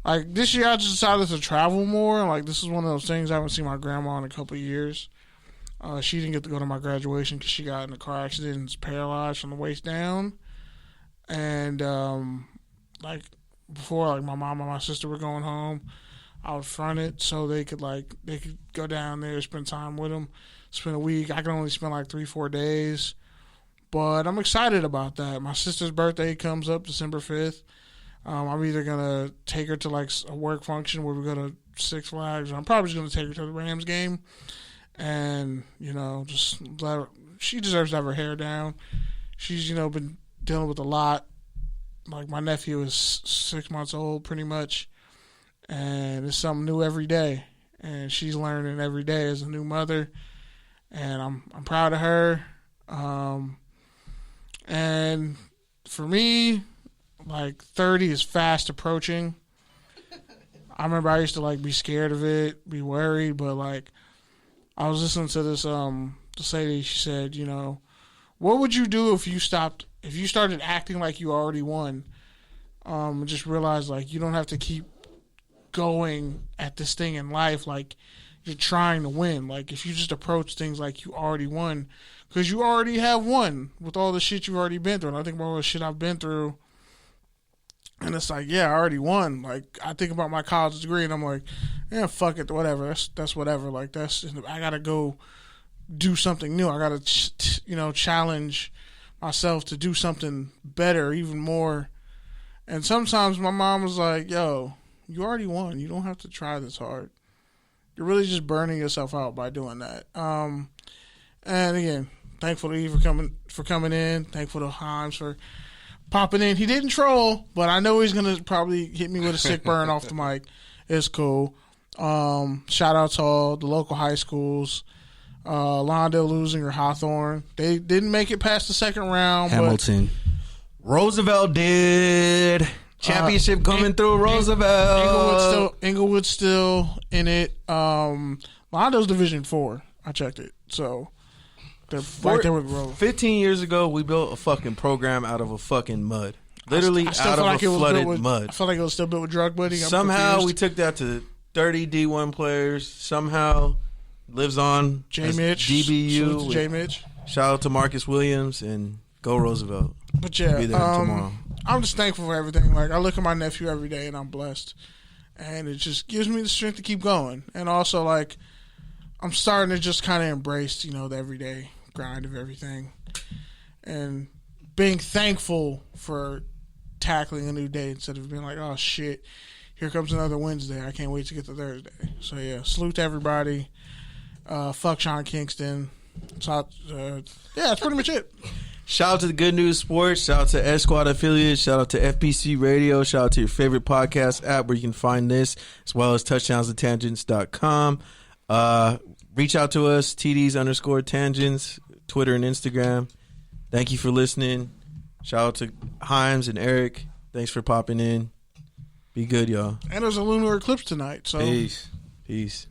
Speaker 2: Like, this year I just decided to travel more. Like, this is one of those things I haven't seen my grandma in a couple of years. She didn't get to go to my graduation because she got in a car accident and is paralyzed from the waist down. And, like, before, like, my mom and my sister were going home, I would front it so they could go down there, spend time with them, spend a week. I can only spend, like, 3-4 days. But I'm excited about that. My sister's birthday comes up December 5th. I'm either going to take her to, like, a work function where we go to Six Flags, or I'm probably just going to take her to the Rams game and, you know, just let her. She deserves to have her hair down. She's, you know, been dealing with a lot. Like, my nephew is 6 months old pretty much, and it's something new every day. And she's learning every day as a new mother, and I'm proud of her. And for me, like, 30 is fast approaching. I remember I used to, like, be scared of it, be worried, but, like, I was listening to this lady. She said, you know, what would you do if you started acting like you already won? And just realized, like, you don't have to keep going at this thing in life like you're trying to win. Like if you just approach things like you already won, because you already have won with all the shit you've already been through. And I think about all the shit I've been through, and it's like, yeah, I already won. Like I think about my college degree, and I'm like, yeah, fuck it, whatever. That's whatever. Like I gotta go do something new. I gotta challenge myself to do something better, even more. And sometimes my mom was like, yo, you already won. You don't have to try this hard. You're really just burning yourself out by doing that. And again, thankful to you for coming in. Thankful to Himes for popping in. He didn't troll, but I know he's gonna probably hit me with a sick burn off the mic. It's cool. Shout out to all the local high schools. Lawndale losing or Hawthorne. They didn't make it past the second round.
Speaker 4: Hamilton.
Speaker 1: But Roosevelt did. Championship coming through Roosevelt.
Speaker 2: Inglewood's still in it. Lawndale's Division 4. I checked it. So they're right there with Rose.
Speaker 1: 15 years ago, we built a fucking program out of a fucking mud. Literally out of a flooded mud.
Speaker 2: I feel like it was still built with drug money.
Speaker 1: Somehow we took that to 30 D1 players. Somehow lives on.
Speaker 2: J. Mitch.
Speaker 1: DBU.
Speaker 2: J. Mitch.
Speaker 1: Shout out to Marcus Williams and go Roosevelt.
Speaker 2: But yeah,
Speaker 1: be there tomorrow.
Speaker 2: I'm just thankful for everything. Like I look at my nephew every day and I'm blessed. And it just gives me the strength to keep going. And also like I'm starting to just kind of embrace, the everyday grind of everything. And being thankful for tackling a new day instead of being like, oh shit, here comes another Wednesday. I can't wait to get to Thursday. So yeah, salute to everybody. Fuck Sean Kingston. So, that's pretty much it.
Speaker 1: Shout out to the Good News Sports. Shout out to S Squad affiliates. Shout out to FPC Radio. Shout out to your favorite podcast app where you can find this, as well as touchdownsandtangents.com. Reach out to us, TDs_tangents, Twitter and Instagram. Thank you for listening. Shout out to Himes and Eric. Thanks for popping in. Be good, y'all.
Speaker 2: And there's a lunar eclipse tonight. So
Speaker 1: Peace.